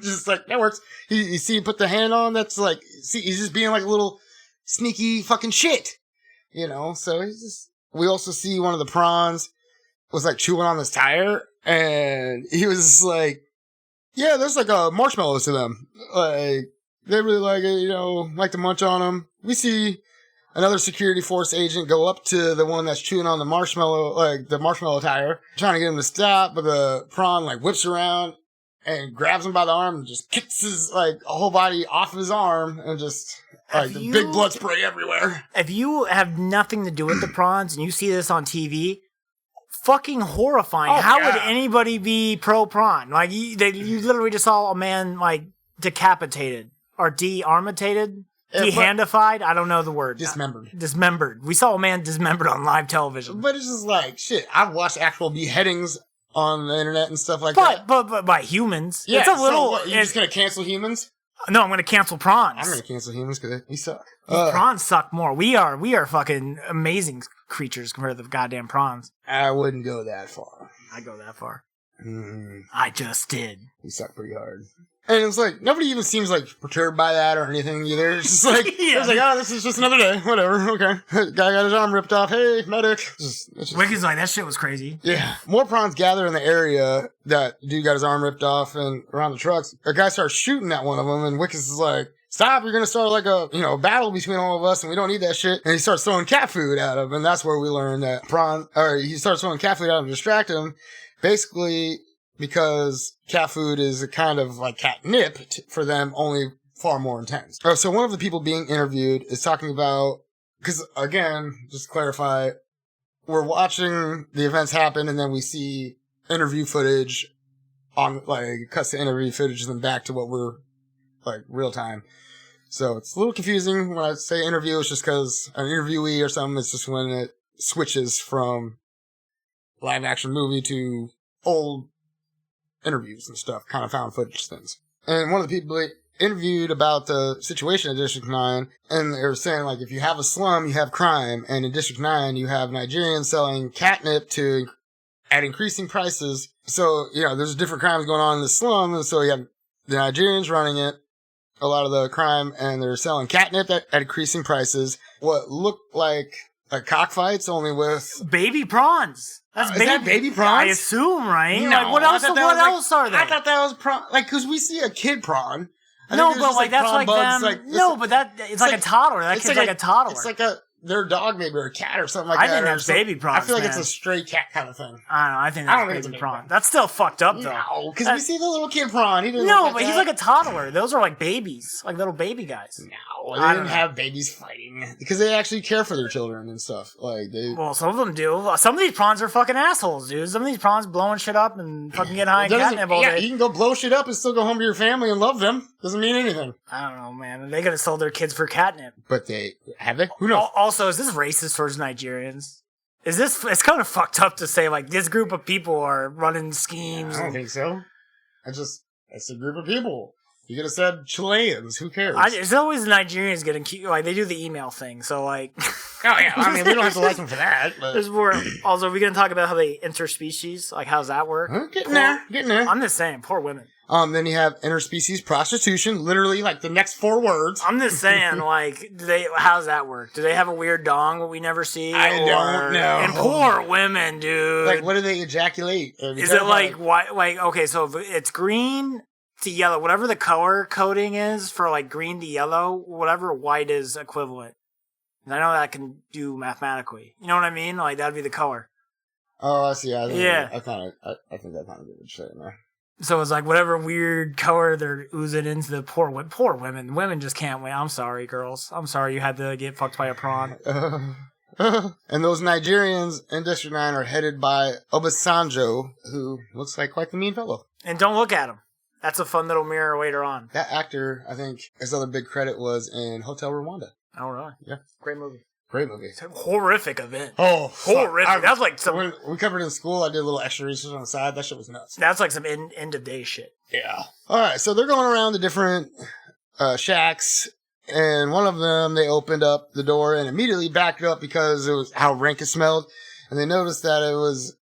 Just like, that works. You see him put the hand on, that's like, see, he's just being like a little sneaky fucking shit. You know, so we also see one of the prawns was like chewing on this tire, and he was just like, "Yeah, there's like a marshmallows to them. Like, they really like it, you know, like to munch on them." We see another security force agent go up to the one that's chewing on the marshmallow tire, trying to get him to stop, but the prawn, like, whips around and grabs him by the arm and just kicks his, like, whole body off of his arm, and just, like, the big blood spray everywhere. If you have nothing to do with the prawns and you see this on TV, fucking horrifying. How would anybody be pro prawn? Like, you literally just saw a man, like, decapitated or de-armitated, dehandified. I don't know the word. Dismembered. We saw a man dismembered on live television. But it's just like, shit, I've watched actual beheadings on the internet and stuff like that. But by humans. Yeah, it's a little... So what, you're just going to cancel humans? No, I'm going to cancel prawns. I'm going to cancel humans because they suck. Prawns suck more. We are fucking amazing creatures compared to the goddamn prawns. I wouldn't go that far. I'd go that far. Mm. I just did. You suck pretty hard. And it's like, nobody even seems like perturbed by that or anything either. It's just like, it's like, oh, this is just another day. Whatever. Okay. Guy got his arm ripped off. Hey, medic. Wicked's like, that shit was crazy. Yeah. More prawns gather in the area that dude got his arm ripped off and around the trucks. A guy starts shooting at one of them, and Wikus is like, "Stop, you're gonna start like a, battle between all of us, and we don't need that shit." And he starts throwing cat food at him, and that's where we learn that he starts throwing cat food at him to distract him. Basically, because cat food is a kind of like catnip for them, only far more intense. So one of the people being interviewed is talking about, because again, just to clarify, we're watching the events happen and then we see interview footage on, like, cuts to interview footage and then back to what we're, like, real time. So it's a little confusing when I say interview. It's just because an interviewee or something, it's just when it switches from live action movie to old interviews and stuff, kind of found footage things. And one of the people interviewed about the situation in District 9, and they were saying, like, if you have a slum, you have crime, and in District 9, you have Nigerians selling catnip at increasing prices. So, there's different crimes going on in the slum, and so you have the Nigerians running it, a lot of the crime, and they're selling catnip at increasing prices. What looked like cockfights, only with baby prawns. That's is that baby prawns? I assume, right? No, like, what else? What else are they? I thought that was prawn. Like, because we see a kid prawn. No, but like that's like them. No, but it's like a toddler. That kid's like a toddler. It's like their dog, maybe, or a cat or something like that. I think that's baby prawns. I feel like it's a stray cat kind of thing. I don't know. I think that's baby prawn. That's still fucked up, though. No, because we see the little kid prawn. He no, but he's like a toddler. Those are like babies, like little baby guys. No, they didn't have babies fighting because they actually care for their children and stuff. Well, some of them do. Some of these prawns are fucking assholes, dude. Some of these prawns blowing shit up and fucking getting high and catnip all day. Yeah, you can go blow shit up and still go home to your family and love them. Doesn't mean anything. I don't know, man. They could have sold their kids for catnip. But have they? Who knows? Also, is this racist towards Nigerians? It's kind of fucked up to say, like, this group of people are running schemes. I don't think so. It's a group of people. You could have said Chileans. Who cares? It's always the Nigerians getting cute. Like, they do the email thing, so, like... Oh, yeah. I mean, we don't have to like them for that, but... There's more... Also, are we going to talk about how they interspecies? Like, how's that work? Getting there. I'm just saying, poor women. Then you have interspecies prostitution, literally, like, the next 4 words. I'm just saying, like, how's that work? Do they have a weird dong that we never see? I don't know. And poor women, dude. Like, what do they ejaculate? Is it like white? Like, okay, so if it's green to yellow, whatever the color coding is for like green to yellow, whatever white is equivalent. And I know that I can do mathematically. You know what I mean? Like, that'd be the color. Oh, I see. I think that kind of good shit in there. So it's like whatever weird color they're oozing into the poor women. Women just can't win. I'm sorry, girls. I'm sorry you had to get fucked by a prawn. And those Nigerians in District 9 are headed by Obasanjo, who looks like quite the mean fellow. And don't look at him. That's a fun little mirror later on. That actor, I think, his other big credit was in Hotel Rwanda. Oh, really? Yeah. Great movie. Great movie. It's a horrific event. Oh, horrific. That's like some... When we covered it in school, I did a little extra research on the side. That shit was nuts. That's like some end of day shit. Yeah. All right, so they're going around the different shacks, and one of them, they opened up the door and immediately backed up because it was how rank it smelled, and they noticed that it was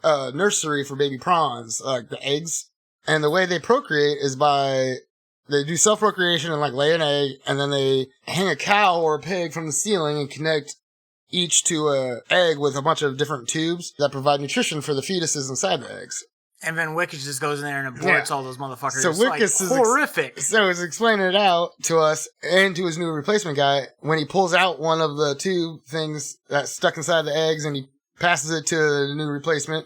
a nursery for baby prawns, like the eggs. And the way they procreate is by... They do self-procreation and, like, lay an egg, and then they hang a cow or a pig from the ceiling and connect each to a egg with a bunch of different tubes that provide nutrition for the fetuses inside the eggs. And then Wikus just goes in there and aborts all those motherfuckers. So Wikus is horrific. So he's explaining it out to us and to his new replacement guy when he pulls out one of the tube things that's stuck inside the eggs and he passes it to the new replacement.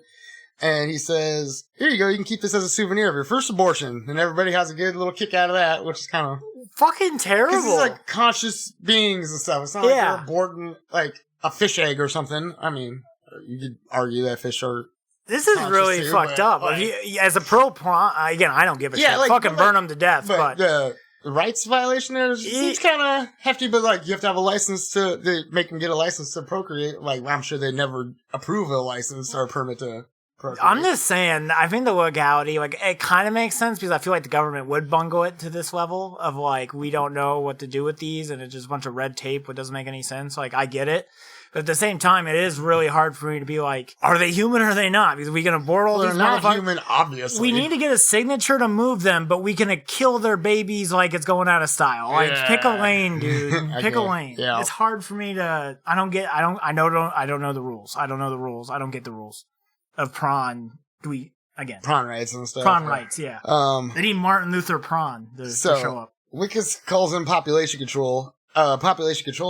And he says, here you go, you can keep this as a souvenir of your first abortion. And everybody has a good little kick out of that, which is kind of... Fucking terrible. Because it's like conscious beings and stuff. It's not like you're aborting, like, a fish egg or something. I mean, you could argue that fish are... This is really fucked up. Like, as a pro-prawn, again, I don't give a shit. Like, fucking burn them to death. But the rights violation there seems kind of hefty, but, like, you have to have a license they make them get a license to procreate. Like, I'm sure they never approve a license or a permit to... I'm just saying, I think the legality, like, it kind of makes sense because I feel like the government would bungle it to this level of, like, we don't know what to do with these and it's just a bunch of red tape, which doesn't make any sense. Like, I get it. But at the same time, it is really hard for me to be like, are they human or are they not? Because we can abort all these motherfuckers. They're not human, obviously. We need to get a signature to move them, but we can kill their babies like it's going out of style. Like, pick a lane, dude. Pick a lane. Yeah. It's hard for me to, I don't know the rules. I don't know the rules. I don't get the rules of prawn. Prawn rights and stuff. Prawn rights, yeah. They need Martin Luther Prawn to show up. Wikus calls in population control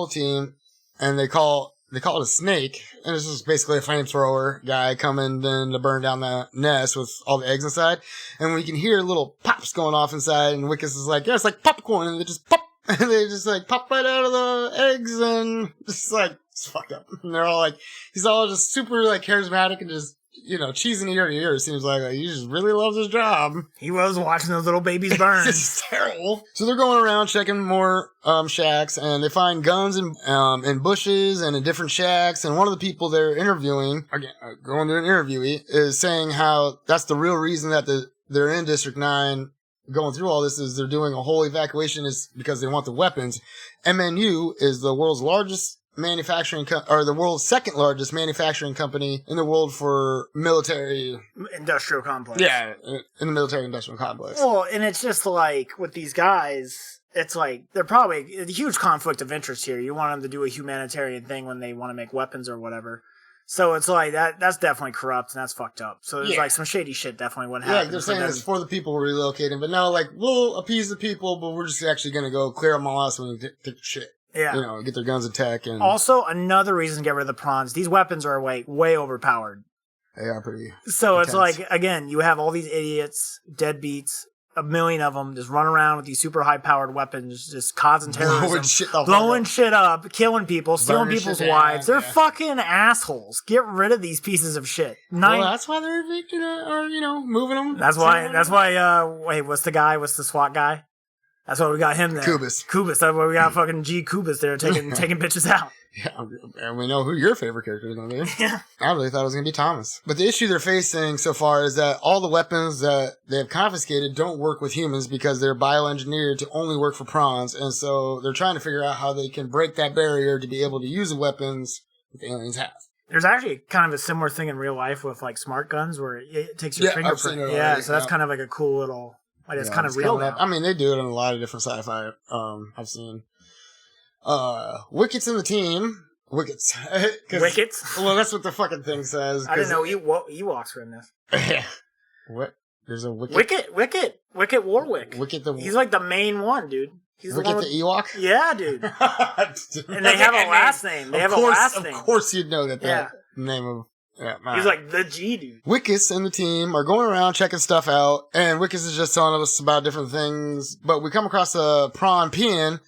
team, and they call it a snake, and it's just basically a flamethrower guy coming in to burn down the nest with all the eggs inside. And we can hear little pops going off inside, and Wikus is like, yeah, it's like popcorn, and they just pop, and they just like pop right out of the eggs, and just like, it's fucked up. And they're all like, he's all just super like charismatic and just, cheesing ear to ear. It seems like he just really loves his job. He loves watching those little babies burn. It's terrible. So they're going around checking more shacks, and they find guns in bushes and in different shacks. And one of the people they're interviewing, again, going to an interviewee, is saying how that's the real reason that they're in District 9 going through all this is they're doing a whole evacuation is because they want the weapons. MNU is the world's largest or the world's second largest manufacturing company in the world for military industrial complex. Yeah, in the military industrial complex. Well, and it's just like with these guys, it's like they're probably a huge conflict of interest here. You want them to do a humanitarian thing when they want to make weapons or whatever. So it's like that's definitely corrupt and that's fucked up. So there's like some shady shit definitely wouldn't happen. Yeah, they're saying it's for the people relocating, but no, like we'll appease the people, but we're just actually going to go clear them all out so we can take the shit. Yeah. Get their guns and tech. And also, another reason to get rid of the prawns, these weapons are way overpowered. They are pretty So intense. It's like, again, you have all these idiots, deadbeats, a million of them, just run around with these super high-powered weapons, just causing terrorism, blowing shit up, killing people, stealing people's wives. They're fucking assholes. Get rid of these pieces of shit. Well, that's why they're evicting or moving them. That's why, wait, what's the SWAT guy? That's why we got him there. Kubis. That's why we got fucking G. Kubis there taking bitches out. Yeah, and we know who your favorite character is going to be. Yeah. I really thought it was going to be Thomas. But the issue they're facing so far is that all the weapons that they have confiscated don't work with humans because they're bioengineered to only work for prawns. And so they're trying to figure out how they can break that barrier to be able to use the weapons that the aliens have. There's actually kind of a similar thing in real life with like smart guns where it takes your fingerprint. Yeah, so that's kind of like a cool little, like it's kind of real now. I mean, they do it in a lot of different sci-fi I've seen. Wickets in the team. Wickets. Wickets? Well, that's what the fucking thing says. I didn't know Ewoks were in this. What? There's a Wicket? Wicket Warwick. He's like the main one, dude. He's Wicket the Ewok? Yeah, dude. And they have a last name. Of course you'd know that name of... Yeah, he's like the G dude. Wikus and the team are going around checking stuff out, and Wikus is just telling us about different things, but we come across a prawn peeing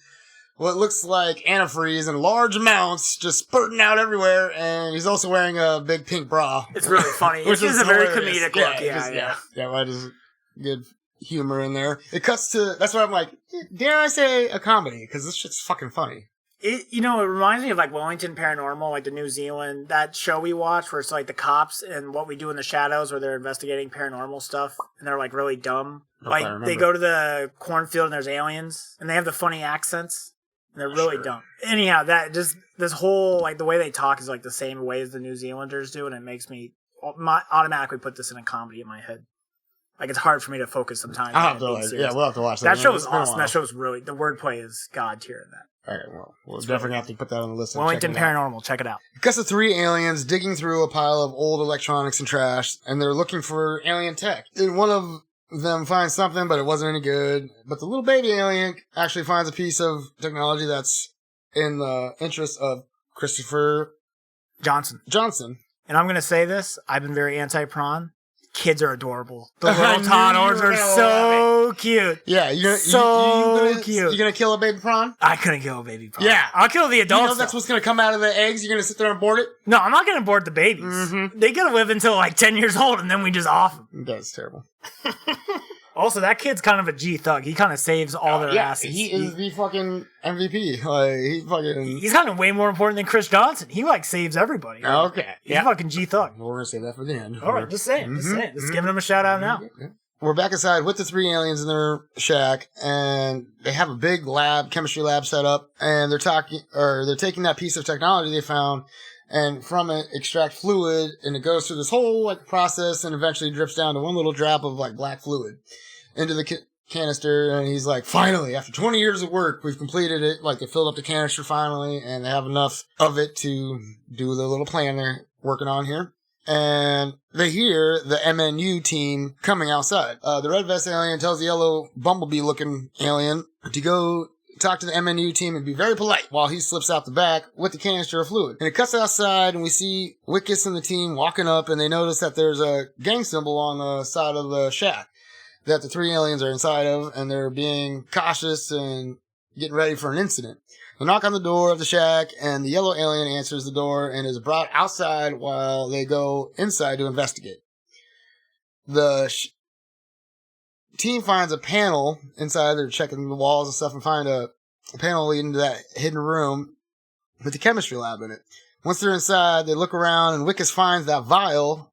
what looks like antifreeze in large amounts, just spurting out everywhere, and he's also wearing a big pink bra. It's really funny. Which is a very comedic look. Yeah, well, there's good humor in there. It cuts to, that's why I'm like, dare I say a comedy, because this shit's fucking funny. It reminds me of like Wellington Paranormal, like the New Zealand, that show we watch where it's like the cops and What We Do in the Shadows where they're investigating paranormal stuff and they're like really dumb. Like they go to the cornfield and there's aliens and they have the funny accents and they're really dumb. Anyhow, that just, this whole, like the way they talk is like the same way as the New Zealanders do and it makes me automatically put this in a comedy in my head. Like, it's hard for me to focus sometimes. I'll have to, we'll have to watch that. That show is awesome. That show is really, the wordplay is god tier in that. All right, well, we'll definitely have to put that on the list. Wellington Paranormal, check it out. Because of 3 aliens digging through a pile of old electronics and trash, and they're looking for alien tech. And one of them finds something, but it wasn't any good. But the little baby alien actually finds a piece of technology that's in the interest of Christopher Johnson. And I'm going to say this, I've been very anti-prawn. Kids are adorable. The little toddlers are so cute. Yeah, you're cute. You're gonna kill a baby prawn? I couldn't kill a baby prawn. Yeah, I'll kill the adults. You know that's what's gonna come out of the eggs. You're gonna sit there and board it? No, I'm not gonna board the babies. Mm-hmm. They gotta live until like 10 years old, and then we just off them. That's terrible. Also, that kid's kind of a G thug. He kind of saves all their asses. He is the fucking MVP. Like he's kind of way more important than Chris Johnson. He like saves everybody. Right? Okay, he's a fucking G thug. We're gonna say that for the end. All right, just saying. Just giving him a shout out now. We're back inside with the 3 aliens in their shack, and they have a big chemistry lab set up, and they're taking that piece of technology they found, and from it extract fluid, and it goes through this whole like process, and eventually drips down to one little drop of like black fluid into the canister, and he's like, finally, after 20 years of work, we've completed it. Like, they filled up the canister finally, and they have enough of it to do the little plan they're working on here. And they hear the MNU team coming outside. The red vest alien tells the yellow bumblebee-looking alien to go talk to the MNU team and be very polite while he slips out the back with the canister of fluid. And it cuts outside, and we see Wikus and the team walking up, and they notice that there's a gang symbol on the side of the shack that the 3 aliens are inside of, and they're being cautious and getting ready for an incident. They knock on the door of the shack, and the yellow alien answers the door and is brought outside while they go inside to investigate. The team finds a panel inside. They're checking the walls and stuff and find a panel leading to that hidden room with the chemistry lab in it. Once they're inside, they look around, and Wikus finds that vial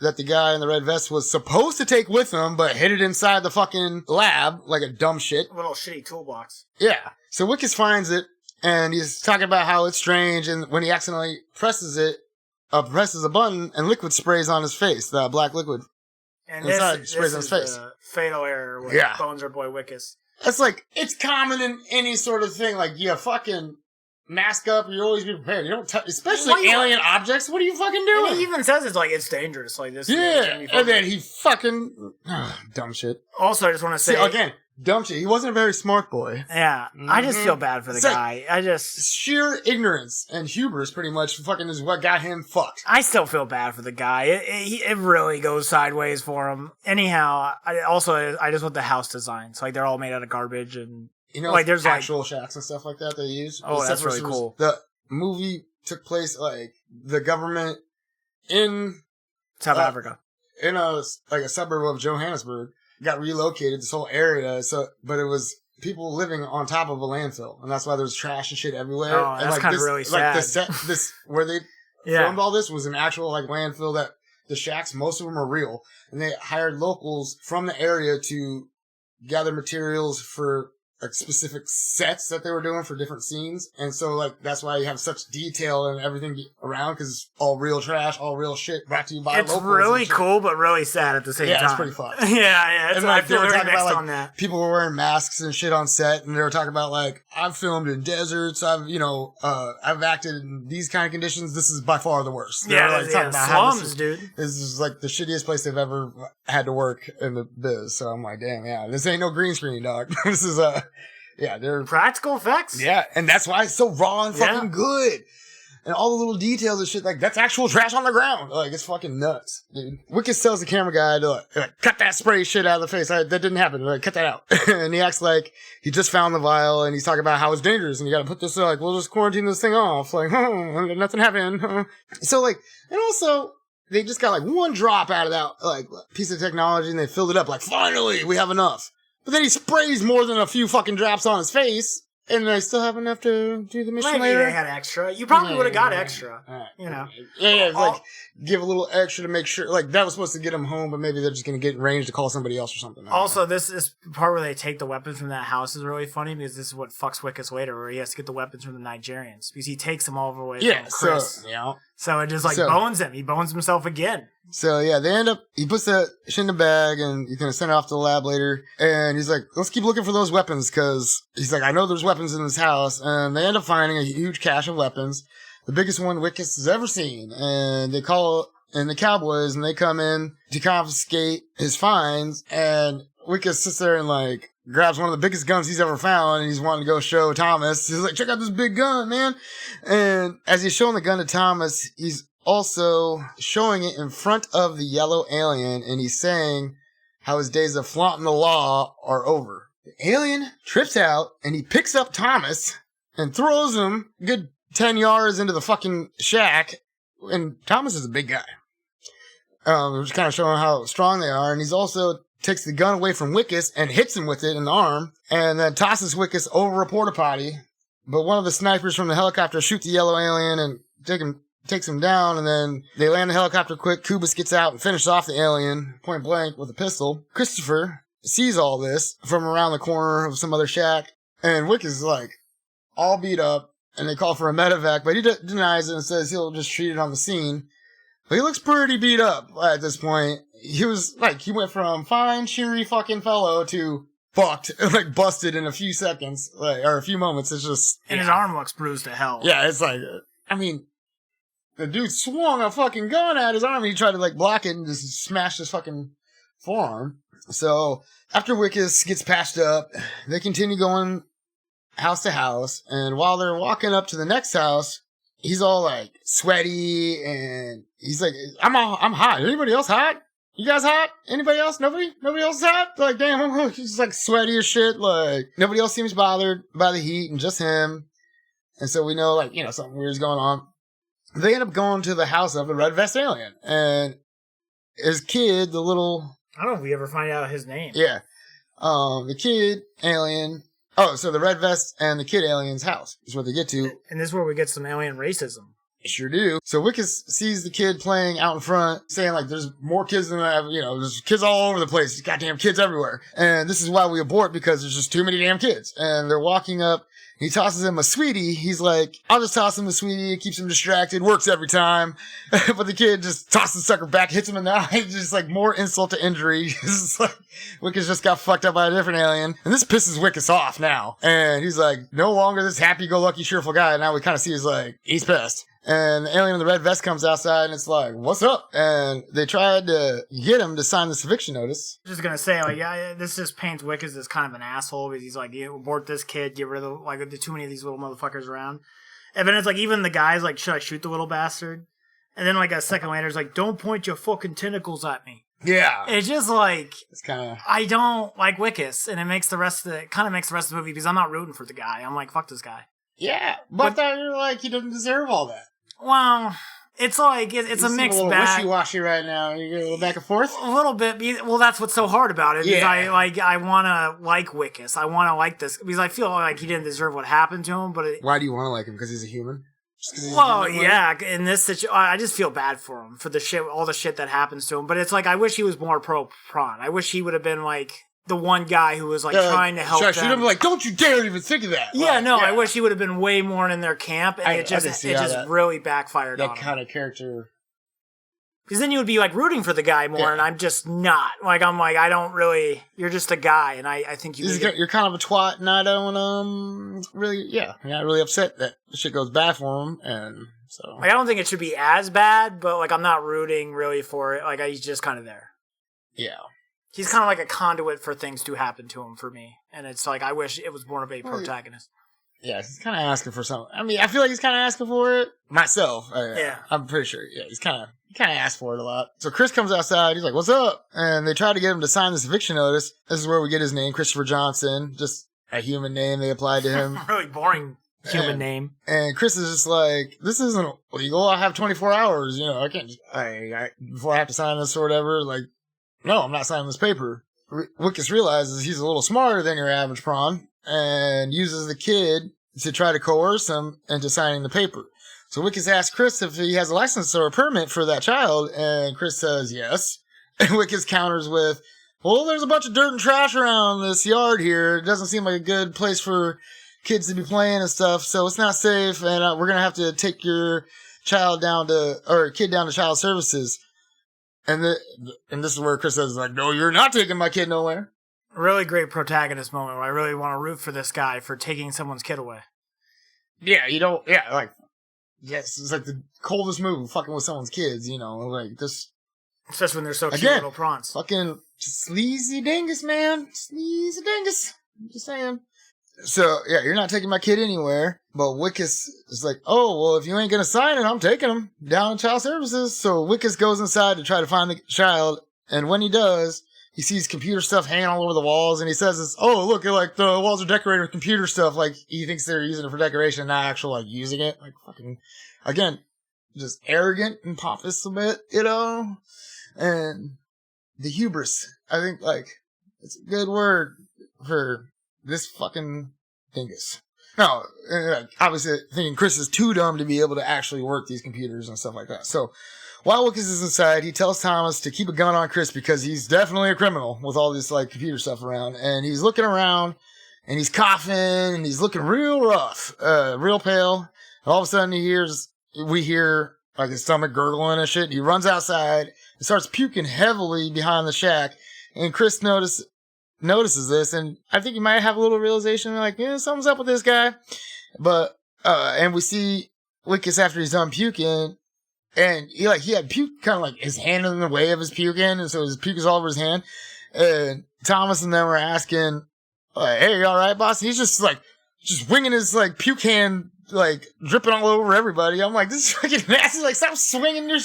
that the guy in the red vest was supposed to take with him, but hid it inside the fucking lab like a dumb shit. A little shitty toolbox. Yeah. So Wikus finds it, and he's talking about how it's strange, and when he accidentally presses a button, and liquid sprays on his face, the black liquid. And this sprays on his face. Fatal error with Bones or Boy Wikus. It's like, it's common in any sort of thing, like, you fucking mask up, you always be prepared. You don't touch, especially alien objects. What are you fucking doing? And he even says it's like, it's dangerous. Like this. Yeah. And then he fucking, dumb shit. Also, I just want to say. Again, dumb shit. He wasn't a very smart boy. Yeah. Mm-hmm. I just feel bad for the guy. Sheer ignorance and hubris pretty much fucking is what got him fucked. I still feel bad for the guy. It really goes sideways for him. Anyhow, I just want the house designs. Like, they're all made out of garbage and. You know, like there's actual shacks and stuff like that they use. Oh, that's really cool. The movie took place like the government in South Africa, in a suburb of Johannesburg, got relocated this whole area. But it was people living on top of a landfill, and that's why there's trash and shit everywhere. Oh, and that's kind of really sad. Like this where they filmed all this was an actual like landfill that the shacks, most of them are real, and they hired locals from the area to gather materials for like specific sets that they were doing for different scenes. And so like that's why you have such detail and everything around, because it's all real trash, all real shit brought to you by locals. It's really cool but really sad at the same time. Yeah, it's pretty fun. yeah it's, and like, I feel they were very talking mixed about, like, on that. People were wearing masks and shit on set, and they were talking about like, I've filmed in deserts, I've acted in these kind of conditions, this is by far the worst. They were, like, talking about slums, dude. This is like the shittiest place they've ever had to work in the biz. So I'm like, damn, yeah, this ain't no green screen, dog. This is yeah, they're practical effects. Yeah, and that's why it's so raw and fucking good. And all the little details and shit, like, that's actual trash on the ground. Like, it's fucking nuts, dude. Wikus tells the camera guy to, like, cut that spray shit out of the face. That didn't happen. Like, cut that out. And he acts like he just found the vial, and he's talking about how it's dangerous, and you gotta put this, like, we'll just quarantine this thing off. Like, nothing happened. So, like, and also, they just got, like, one drop out of that, like, piece of technology, and they filled it up. Like, finally, we have enough. But then he sprays more than a few fucking drops on his face, and I still have enough to do the mission later. Maybe they had extra. You probably would have got extra. You know. Yeah, it's like, give a little extra to make sure, like, that was supposed to get him home, but maybe they're just going to get in range to call somebody else or something. Also, this part where they take the weapons from that house is really funny, because this is what fucks Wikus later, where he has to get the weapons from the Nigerians, because he takes them all the way from Chris. So it just, like, bones him. He bones himself again. So, yeah, he puts that shit in the bag, and he's going to send it off to the lab later. And he's like, let's keep looking for those weapons, because he's like, I know there's weapons in this house. And they end up finding a huge cache of weapons, the biggest one Wikus has ever seen. And they call in the cowboys, and they come in to confiscate his finds. And Wikus sits there and, like, grabs one of the biggest guns he's ever found, and he's wanting to go show Thomas. He's like, check out this big gun, man. And as he's showing the gun to Thomas, he's also showing it in front of the yellow alien, and he's saying how his days of flaunting the law are over. The alien trips out, and he picks up Thomas and throws him a good 10 yards into the fucking shack, and Thomas is a big guy. Just kind of showing how strong they are, and he's also takes the gun away from Wikus and hits him with it in the arm, and then tosses Wikus over a porta potty. But one of the snipers from the helicopter shoots the yellow alien and takes him down, and then they land the helicopter quick. Kubis gets out and finishes off the alien point blank with a pistol. Christopher sees all this from around the corner of some other shack, and Wikus is like all beat up, and they call for a medevac, but he denies it and says he'll just treat it on the scene. But he looks pretty beat up at this point. He was like, he went from fine, cheery fucking fellow to fucked, like busted in a few seconds, like, or a few moments. It's just, and his arm looks bruised to hell. Yeah, it's like, I mean, the dude swung a fucking gun at his arm, and he tried to like block it and just smashed his fucking forearm. So after Wikus gets patched up, they continue going house to house, and while they're walking up to the next house, he's all like sweaty, and he's like, I'm hot. Anybody else hot? You guys hot? Anybody else? Nobody else is hot? Like, damn, he's just like sweaty as shit. Like, nobody else seems bothered by the heat, and just him. And so we know, like, you know, something weird's going on. They end up going to the house of the red vest alien, and his kid, the little, I don't know if we ever find out his name. Yeah. The kid alien. Oh, so the red vest and the kid alien's house is what they get to. And this is where we get some alien racism. Sure do. So Wikus sees the kid playing out in front, saying like, there's more kids than I have, you know, there's kids all over the place. There's goddamn kids everywhere. And this is why we abort, because there's just too many damn kids. And they're walking up. He tosses him a sweetie. He's like, I'll just toss him a sweetie. It keeps him distracted. Works every time. But the kid just tosses the sucker back, hits him in the eye. Just like more insult to injury. It's like, Wikus just got fucked up by a different alien. And this pisses Wikus off now. And he's like, no longer this happy-go-lucky, cheerful guy. And now we kind of see he's like, he's pissed. And the alien in the red vest comes outside, and it's like, what's up? And they tried to get him to sign this eviction notice. I'm just gonna say, like, yeah, this just paints Wikus as kind of an asshole, because he's like, abort this kid, get rid of, like, too many of these little motherfuckers around. And then it's like, even the guy's like, should I shoot the little bastard? And then, like, a second later, it's like, don't point your fucking tentacles at me. Yeah. It's just like, it's kind of, I don't like Wikus, and it makes the rest of the, kind of makes the rest of the movie, because I'm not rooting for the guy. I'm like, fuck this guy. Yeah. But then you're like, he doesn't deserve all that. Well, It's like it's a mixed a little bag. wishy-washy right now. You get a little back and forth. A little bit. Well, that's what's so hard about it. Yeah. I want to like Wikus. I want to like this because I feel like he didn't deserve what happened to him. But why do you want to like him? Because he's a human. Well, yeah. In this situation, I just feel bad for him for the shit, all the shit that happens to him. But it's like I wish he was more pro prawn. I wish he would have been like the one guy who was like trying to help them. Should have been like, don't you dare even think of that. Yeah, no, I wish he would have been way more in their camp, and it just really backfired on him. That kind of character. Because then you would be like rooting for the guy more, and I'm just not. Like I'm like I don't really. You're just a guy, and I think you're kind of a twat, and I don't really. Yeah, I'm not really upset that shit goes bad for him, and so. Like I don't think it should be as bad, but like I'm not rooting really for it. Like he's just kind of there. Yeah. He's kind of like a conduit for things to happen to him for me. And it's like, I wish it was more of a protagonist. Yeah, he's kind of asking for something. I mean, I feel like he's kind of asking for it myself. Yeah. I'm pretty sure. Yeah, he kind of asked for it a lot. So Chris comes outside. He's like, what's up? And they try to get him to sign this eviction notice. This is where we get his name, Christopher Johnson. Just a human name they applied to him. Really boring human name. And Chris is just like, this isn't legal. I have 24 hours. You know, I can't just, before I have to sign this or whatever, like, no, I'm not signing this paper. Wikus realizes he's a little smarter than your average prawn and uses the kid to try to coerce him into signing the paper. So Wikus asks Chris if he has a license or a permit for that child, and Chris says yes. And Wikus counters with, well, there's a bunch of dirt and trash around this yard here. It doesn't seem like a good place for kids to be playing and stuff, so it's not safe, and we're going to have to take your kid down to child services. And this is where Chris says, like, no, you're not taking my kid nowhere. Really great protagonist moment where I really want to root for this guy for taking someone's kid away. Yeah, yes, it's like the coldest move, fucking with someone's kids, you know, like this. Especially when they're so cute little prawns. Fucking sleazy dingus, man. Sleazy dingus. I'm just saying. So, yeah, you're not taking my kid anywhere. But Wikus is like, oh, well, if you ain't going to sign it, I'm taking him down to child services. So Wikus goes inside to try to find the child. And when he does, he sees computer stuff hanging all over the walls. And he says, this, oh, look, like the walls are decorated with computer stuff. Like he thinks they're using it for decoration, not actually like using it. Like fucking, again, just arrogant and pompous a bit, you know? And the hubris, I think, like, it's a good word for this fucking dingus. No, obviously thinking Chris is too dumb to be able to actually work these computers and stuff like that. So while Wikus is inside, he tells Thomas to keep a gun on Chris because he's definitely a criminal with all this like computer stuff around. And he's looking around and he's coughing and he's looking real rough, real pale. And all of a sudden we hear like his stomach gurgling and shit. He runs outside and starts puking heavily behind the shack. And Chris notices this, and I think he might have a little realization, like, yeah, something's up with this guy. But, and we see Wikus after he's done puking, and he had puke, kind of like his hand in the way of his puking, and so his puke is all over his hand. And Thomas and them were asking, like, hey, you alright, boss? And he's just winging his, like, puke hand, like, dripping all over everybody. I'm like, this is fucking nasty. Like, stop swinging your...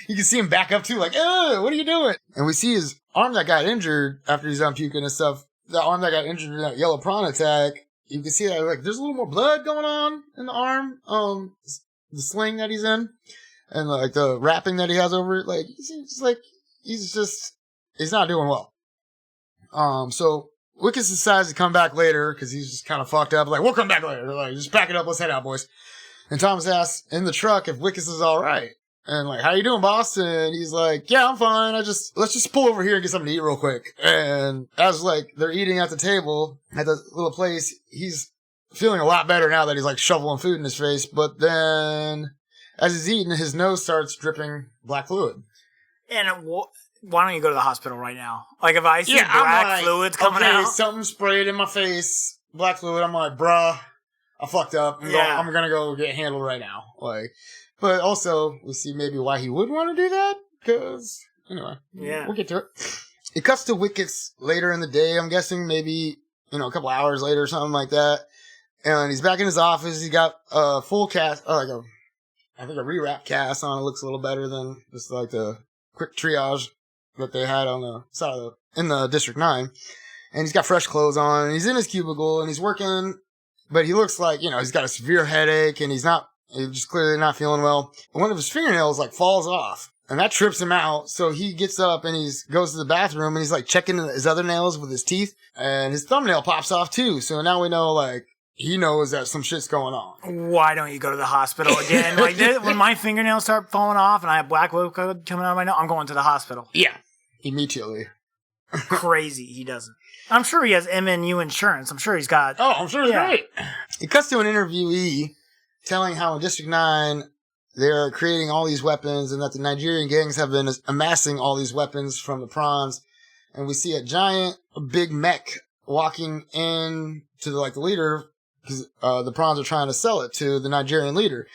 You can see him back up, too, like, what are you doing? And we see his arm that got injured after he's done puking and stuff. The arm that got injured in that yellow prawn attack. You can see that, like, there's a little more blood going on in the arm. The sling that he's in. And, like, the wrapping that he has over it. Like, he's not doing well. So... Wikus decides to come back later because he's just kind of fucked up. Like, we'll come back later. Like, just pack it up. Let's head out, boys. And Thomas asks in the truck if Wikus is all right. And like, how you doing, boss? And he's like, yeah, I'm fine. Let's just pull over here and get something to eat real quick. And as like they're eating at the table at the little place, he's feeling a lot better now that he's like shoveling food in his face. But then as he's eating, his nose starts dripping black fluid. And why don't you go to the hospital right now? Like, if I see black fluids coming out. Something sprayed in my face, black fluid, I'm like, bruh, I fucked up. I'm gonna go get handled right now. Like, but also, we see maybe why he would want to do that, because, anyway, we'll get to it. It cuts to Wikus later in the day, I'm guessing, maybe, a couple hours later or something like that. And he's back in his office, he got a full cast, I think a rewrap cast on. It looks a little better than just like the quick triage that they had on the side in the District 9. And he's got fresh clothes on, and he's in his cubicle, and he's working, but he looks like, he's got a severe headache, and he's not He's just clearly not feeling well. One of his fingernails like falls off. And that trips him out. So he gets up and he goes to the bathroom and he's like checking his other nails with his teeth. And his thumbnail pops off too. So now we know like he knows that some shit's going on. Why don't you go to the hospital again? Like when my fingernails start falling off and I have black liquid coming out of my nose, I'm going to the hospital. Yeah. Immediately. Crazy. He doesn't. I'm sure he has MNU insurance. I'm sure he's got. Oh, I'm sure he's great. It cuts to an interviewee telling how in District 9 they're creating all these weapons and that the Nigerian gangs have been amassing all these weapons from the prawns. And we see a big mech walking in to the leader because the prawns are trying to sell it to the Nigerian leader.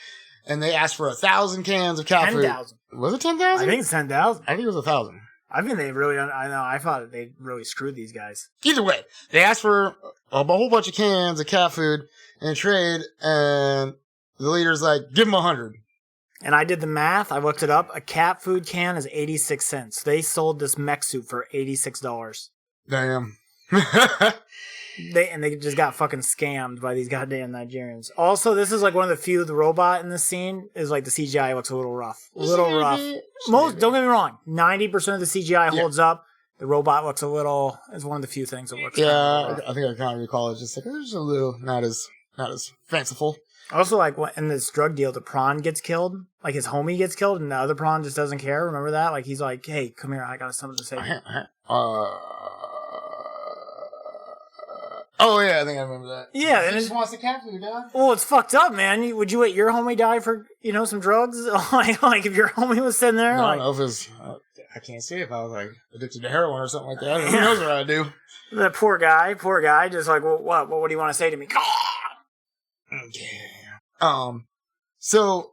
And they asked for 1,000 cans of cat food. 10,000. Was it 10,000? I think it's 10,000. I think it was 1,000. I think they really, I thought they really screwed these guys. Either way, they asked for a whole bunch of cans of cat food in trade, and the leader's like, give them 100. And I did the math. I looked it up. A cat food can is 86 cents. They sold this mech suit for $86. Damn. They just got fucking scammed by these goddamn Nigerians. Also, this is like one of the few, the robot in this scene is like the CGI looks a little rough. Don't get me wrong, 90% of the CGI holds up. The robot looks is one of the few things that looks I think I kind of recall it. Just like, it's a little, not as fanciful. Also, like, in this drug deal, the prawn gets killed. Like, his homie gets killed, and the other prawn just doesn't care. Remember that? Like, he's like, hey, come here, I got something to say. Oh, yeah, I think I remember that. Yeah. He just wants to capture the guy. Well, it's fucked up, man. Would you let your homie die for, some drugs? like, if your homie was sitting there? No, I don't know if it was... I can't say if I was, like, addicted to heroin or something like that. Who knows what I'd do? That poor guy, just like, well, what do you want to say to me? Yeah. So,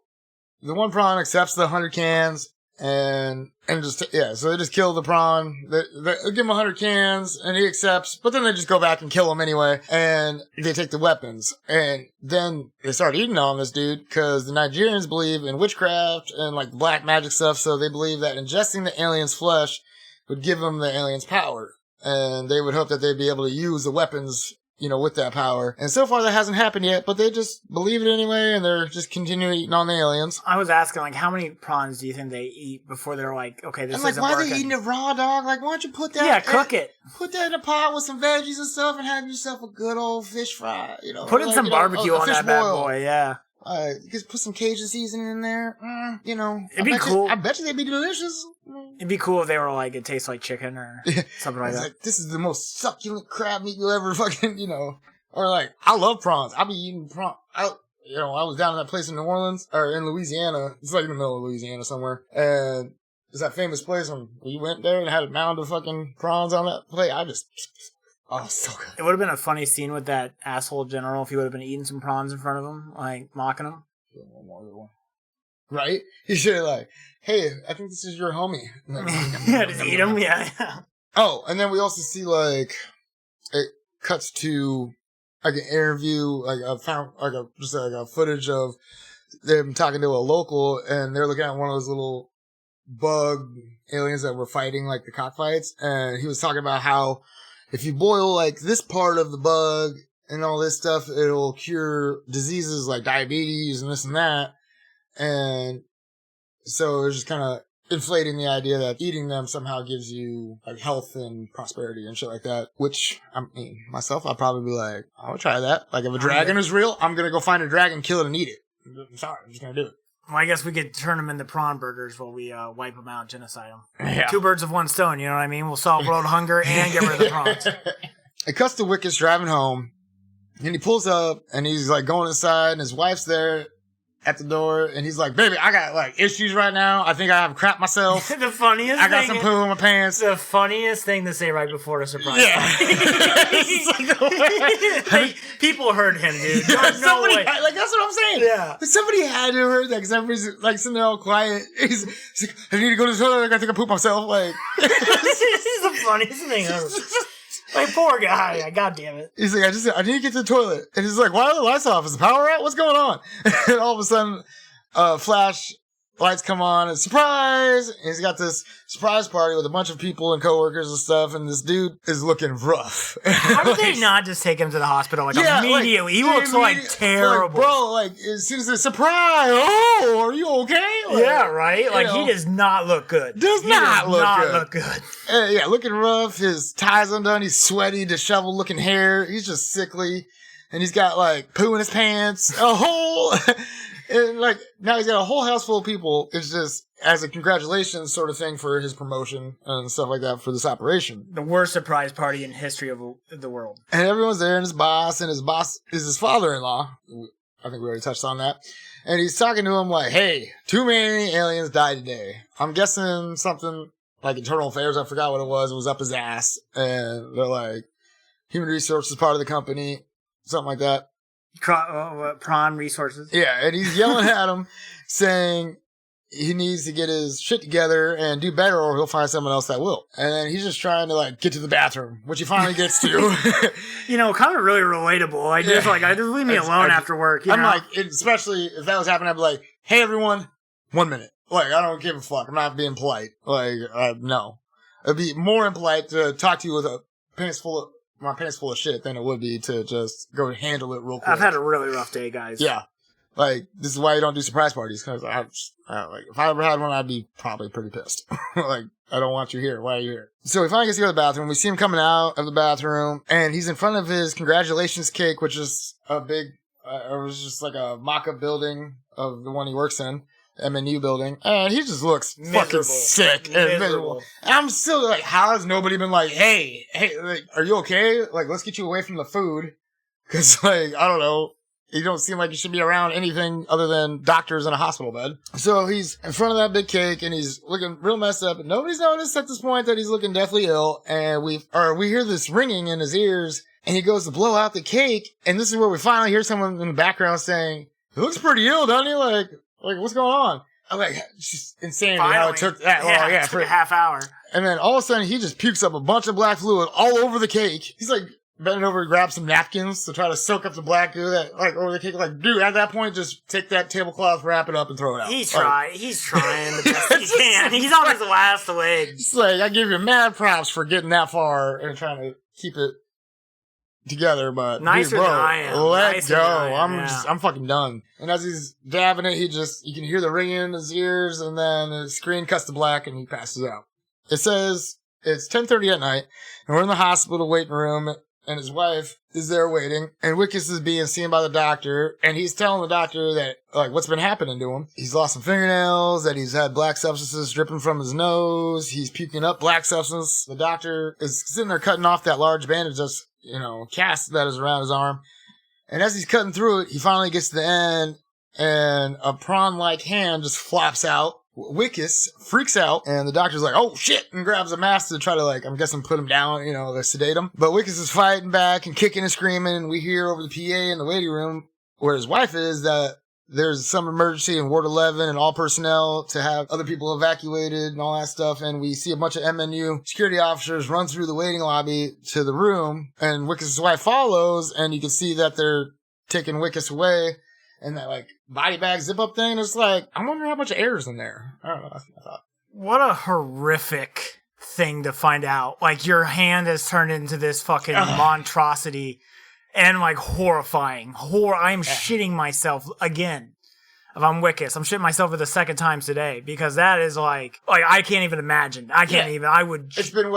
the one prawn accepts the 100 cans, and so they just kill the prawn. They give him 100 cans, and he accepts, but then they just go back and kill him anyway, and they take the weapons. And then they start eating on this dude, because the Nigerians believe in witchcraft and, like, black magic stuff, so they believe that ingesting the alien's flesh would give them the alien's power. And they would hope that they'd be able to use the weapons with that power. And so far that hasn't happened yet, but they just believe it anyway, and they're just continuing eating on the aliens. I was asking, like, how many prawns do you think they eat before they're like, okay, this isn't working? Why are they eating it raw, dog? Like, why don't you put that... Yeah, cook it. Put that in a pot with some veggies and stuff and have yourself a good old fish fry, Put in some barbecue on that bad boy, yeah. Just put some Cajun seasoning in there, It'd be cool. I bet you they'd be delicious. It'd be cool if they were like, it tastes like chicken or something like that. Like, this is the most succulent crab meat you'll ever fucking, Or like, I love prawns. I'll be eating prawn. I was down in that place in New Orleans, or in Louisiana. It's like in the middle of Louisiana somewhere. And it's that famous place when we went there and had a mound of fucking prawns on that plate. So good. It would have been a funny scene with that asshole general if he would have been eating some prawns in front of him, like, mocking him. Right? He should have like, hey, I think this is your homie. Yeah, just eat him, yeah. Oh, and then we also see, like, it cuts to, like, an interview, like, a footage of them talking to a local, and they're looking at one of those little bug aliens that were fighting, like, the cockfights, and he was talking about how if you boil, like, this part of the bug and all this stuff, it'll cure diseases like diabetes and this and that. And so it's just kind of inflating the idea that eating them somehow gives you, like, health and prosperity and shit like that. Which, I mean, myself, I'd probably be like, I'll try that. Like, if a dragon is real, I'm gonna go find a dragon, kill it, and eat it. I'm sorry, I'm just gonna do it. Well, I guess we could turn them into prawn burgers while we wipe them out, genocide them. Yeah. 2 birds with 1 stone, you know what I mean? We'll solve world hunger and get rid of the prawns. It cuts to Wikus driving home, and he pulls up, and he's, like, going inside, and his wife's there at the door, and he's like, baby, I got, like, issues right now. I think I have crap myself. The funniest I got some poo in my pants. The funniest thing to say right before a surprise. Yeah. Like, people heard him, dude. Yeah, somebody that's what I'm saying. Yeah. Somebody had to have heard that, because everybody's, like, sitting there all quiet. He's like, I need to go to the toilet. I think I pooped myself. Like, this is the funniest thing ever. Like, poor guy. God damn it. He's like, I need to get to the toilet. And he's like, why are the lights off? Is the power out? What's going on? And all of a sudden, Flash lights come on, and surprise! And he's got this surprise party with a bunch of people and coworkers and stuff, and this dude is looking rough. How did they not just take him to the hospital immediately? He looks terrible. Bro, as soon as the surprise, oh, are you okay? Yeah, right? He does not look good. Does not look good. Yeah, looking rough. His tie's undone. He's sweaty, disheveled looking hair. He's just sickly. And he's got, poo in his pants. A whole... And now he's got a whole house full of people. It's just as a congratulations sort of thing for his promotion and stuff like that for this operation. The worst surprise party in history of the world. And everyone's there, and his boss is his father-in-law. I think we already touched on that. And he's talking to him hey, too many aliens died today. I'm guessing something like internal affairs. I forgot what it was. It was up his ass. And they're human resources part of the company, something like that. Prawn resources. Yeah, and he's yelling at him, saying he needs to get his shit together and do better, or he'll find someone else that will. And then he's just trying to get to the bathroom, which he finally gets to. Kind of really relatable. Just leave me alone after work. I'm especially if that was happening, I'd be like, hey everyone, 1 minute. I don't give a fuck. I'm not being polite. No. It'd be more impolite to talk to you with my pants full of shit than it would be to just go handle it real quick. I've had a really rough day, guys. Yeah. This is why you don't do surprise parties, because if I ever had one, I'd be probably pretty pissed. I don't want you here. Why are you here? So he finally gets to go to the bathroom. We see him coming out of the bathroom, and he's in front of his congratulations cake, which is a big, it was just a mock-up building of the one he works in. MNU building, and he just looks fucking sick and miserable. And I'm still how has nobody been hey, are you okay? Let's get you away from the food. Cause I don't know. You don't seem like you should be around anything other than doctors in a hospital bed. So he's in front of that big cake and he's looking real messed up, and nobody's noticed at this point that he's looking deathly ill. And we hear this ringing in his ears, and he goes to blow out the cake. And this is where we finally hear someone in the background saying, he looks pretty ill, doesn't he? What's going on? I'm it's just insane how it took that long. Yeah, it took a half hour. And then all of a sudden, he just pukes up a bunch of black fluid all over the cake. He's bending over to grab some napkins to try to soak up the black goo that over the cake. Dude, at that point, just take that tablecloth, wrap it up, and throw it out. He's trying the best he can. He's on his last legs. It's I give you mad props for getting that far and trying to keep it together, but nicer than I am. Let go. I'm fucking done. And as he's dabbing it, you can hear the ringing in his ears, and then the screen cuts to black, and he passes out. It says it's 10:30 at night, and we're in the hospital waiting room, and his wife is there waiting, and Wikus is being seen by the doctor, and he's telling the doctor that what's been happening to him. He's lost some fingernails, that he's had black substances dripping from his nose, he's puking up black substance. The doctor is sitting there cutting off that large bandage that's cast that is around his arm. And as he's cutting through it, he finally gets to the end, and a prawn-like hand just flops out. Wikus freaks out, and the doctor's oh shit, and grabs a mask to try to I'm guessing put him down, to sedate him. But Wikus is fighting back and kicking and screaming, and we hear over the PA in the waiting room where his wife is that there's some emergency in Ward 11 and all personnel to have other people evacuated and all that stuff. And we see a bunch of MNU security officers run through the waiting lobby to the room, and Wikus' wife follows, and you can see that they're taking Wikus away, and that body bag zip up thing is I wonder how much air is in there. I don't know. That's what I thought. What a horrific thing to find out. Your hand has turned into this fucking monstrosity. And horrifying. I'm shitting myself again. If I'm Wikus, I'm shitting myself for the second time today, because that is I can't even imagine. I can't even. I would. It's been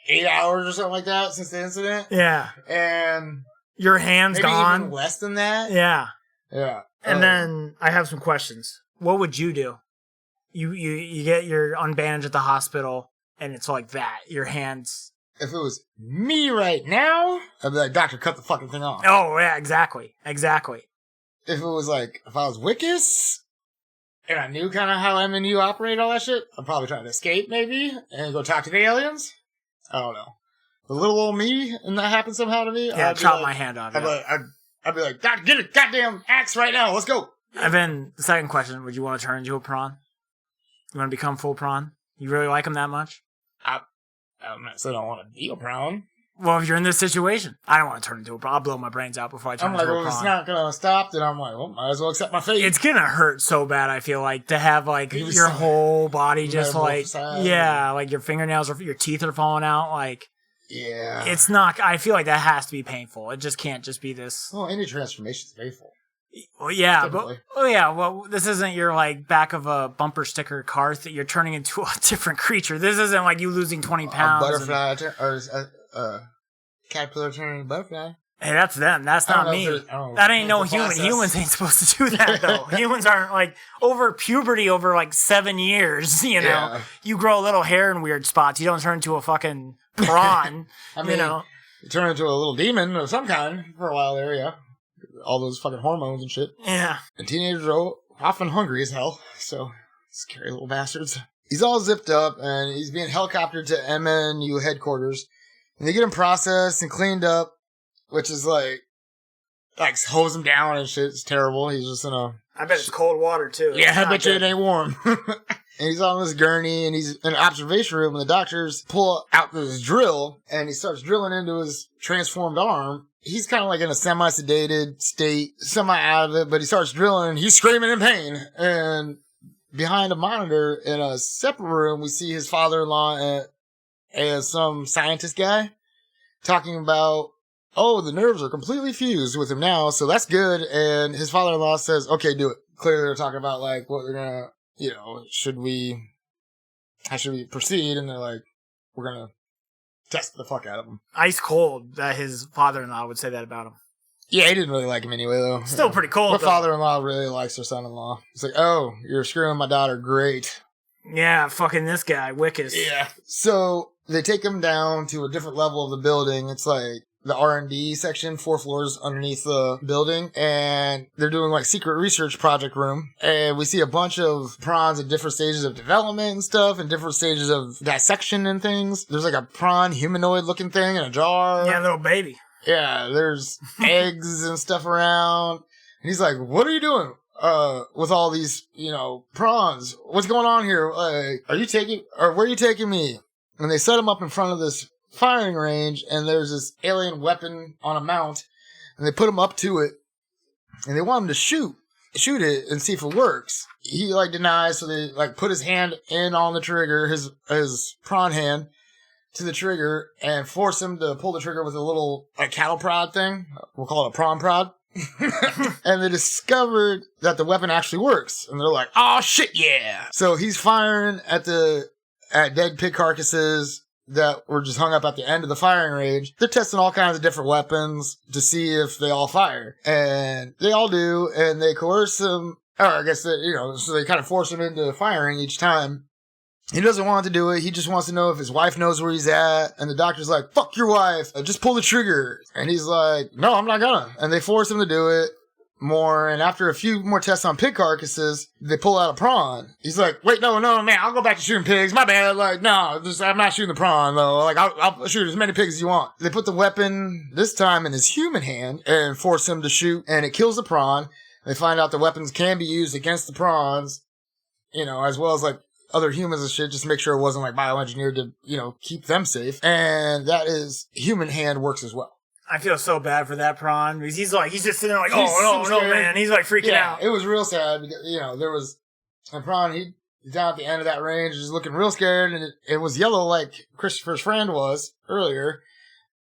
8 hours or something like that since the incident. Yeah. And your hand's maybe gone. Even less than that. Yeah. Yeah. And then I have some questions. What would you do? You get your unbandaged at the hospital, and it's that. Your hands. If it was me right now, I'd be doctor, cut the fucking thing off. Oh, yeah, exactly. Exactly. If it was if I was Wikus, and I knew kind of how MNU operate all that shit, I'd probably try to escape, maybe, and go talk to the aliens. I don't know. The little old me, and that happened somehow to me, yeah, I'd chop my hand off. I'd be Doc, get a goddamn axe right now, let's go. And then, the second question, would you want to turn into a prawn? You want to become full prawn? You really like him that much? I don't want to be a prawn. Well, if you're in this situation, I don't want to turn into a prawn. I'll blow my brains out before I turn into a prawn. I'm like, well, it's not going to stop, then I'm like, well, might as well accept my fate. It's going to hurt so bad, I feel like, to have, like, your whole body just, like, yeah, like, your fingernails or your teeth are falling out, like... Yeah. It's not... I feel like that has to be painful. It just can't just be this... Well, any transformation is painful. Well, yeah, well, this isn't your, like, back of a bumper sticker car that you're turning into a different creature. This isn't like you losing 20 pounds. A butterfly, or a caterpillar turning a butterfly. Hey, that's them. That's not me. That ain't no human. Humans ain't supposed to do that, though. Humans aren't, like, over puberty over, like, 7 years, you know? Yeah. You grow a little hair in weird spots. You don't turn into a fucking prawn, I mean, you know? You turn into a little demon of some kind for a while there, yeah. All those fucking hormones and shit. Yeah. And teenagers are often hungry as hell, so scary little bastards. He's all zipped up, and he's being helicoptered to MNU headquarters. And they get him processed and cleaned up, which is like hose him down and shit. It's terrible. He's just in a... I bet it's cold water, too. Yeah, I bet you it ain't warm. And he's on this gurney, and he's in an observation room, and the doctors pull out this drill, and he starts drilling into his transformed arm. He's kind of like in a semi-sedated state, semi out of it, but he starts drilling, and he's screaming in pain. And behind a monitor in a separate room, we see his father-in-law and some scientist guy talking about, oh, the nerves are completely fused with him now, so that's good. And his father-in-law says, okay, do it. Clearly they're talking about, like, what they're gonna, you know, how should we proceed? And they're like, we're gonna test the fuck out of him. Ice cold that his father-in-law would say that about him. Yeah, he didn't really like him anyway, though. Still pretty cold, What father-in-law really likes their son-in-law? It's like, oh, you're screwing my daughter, great. Yeah, fucking this guy, Wikus. Yeah. So they take him down to a different level of the building. It's like the R&D section, 4 floors underneath the building, and they're doing like secret research project room. And we see a bunch of prawns at different stages of development and stuff, and different stages of dissection and things. There's like a prawn humanoid looking thing in a jar. Yeah, little baby. Yeah, there's eggs and stuff around. And he's like, what are you doing? With all these, you know, prawns? What's going on here? Where are you taking me? And they set him up in front of this firing range, and there's this alien weapon on a mount, and they put him up to it, and they want him to shoot it and see if it works. He like denies, so they like put his hand in on the trigger, his prawn hand to the trigger, and force him to pull the trigger with a little like cattle prod thing. We'll call it a prawn prod. And they discovered that the weapon actually works, and they're like, oh shit, yeah. So he's firing at dead pig carcasses that were just hung up at the end of the firing range. They're testing all kinds of different weapons to see if they all fire. And they all do, and they coerce him, or I guess that, you know, so they kind of force him into firing each time. He doesn't want to do it. He just wants to know if his wife knows where he's at. And the doctor's like, fuck your wife. Just pull the trigger. And he's like, no, I'm not gonna. And they force him to do it more. And after a few more tests on pig carcasses, they pull out a prawn. He's like, wait, no, man, I'll go back to shooting pigs. My bad. Like, no, I'm not shooting the prawn, though. Like, I'll shoot as many pigs as you want. They put the weapon, this time in his human hand, and force him to shoot. And it kills the prawn. They find out the weapons can be used against the prawns, you know, as well as, like, other humans and shit, just to make sure it wasn't, like, bioengineered to, you know, keep them safe. And that is, human hand works as well. I feel so bad for that prawn, because he's just sitting there like, oh, no, man. He's, like, freaking out. It was real sad, because, you know, there was a prawn, he's down at the end of that range, just looking real scared, and it was yellow like Christopher's friend was earlier.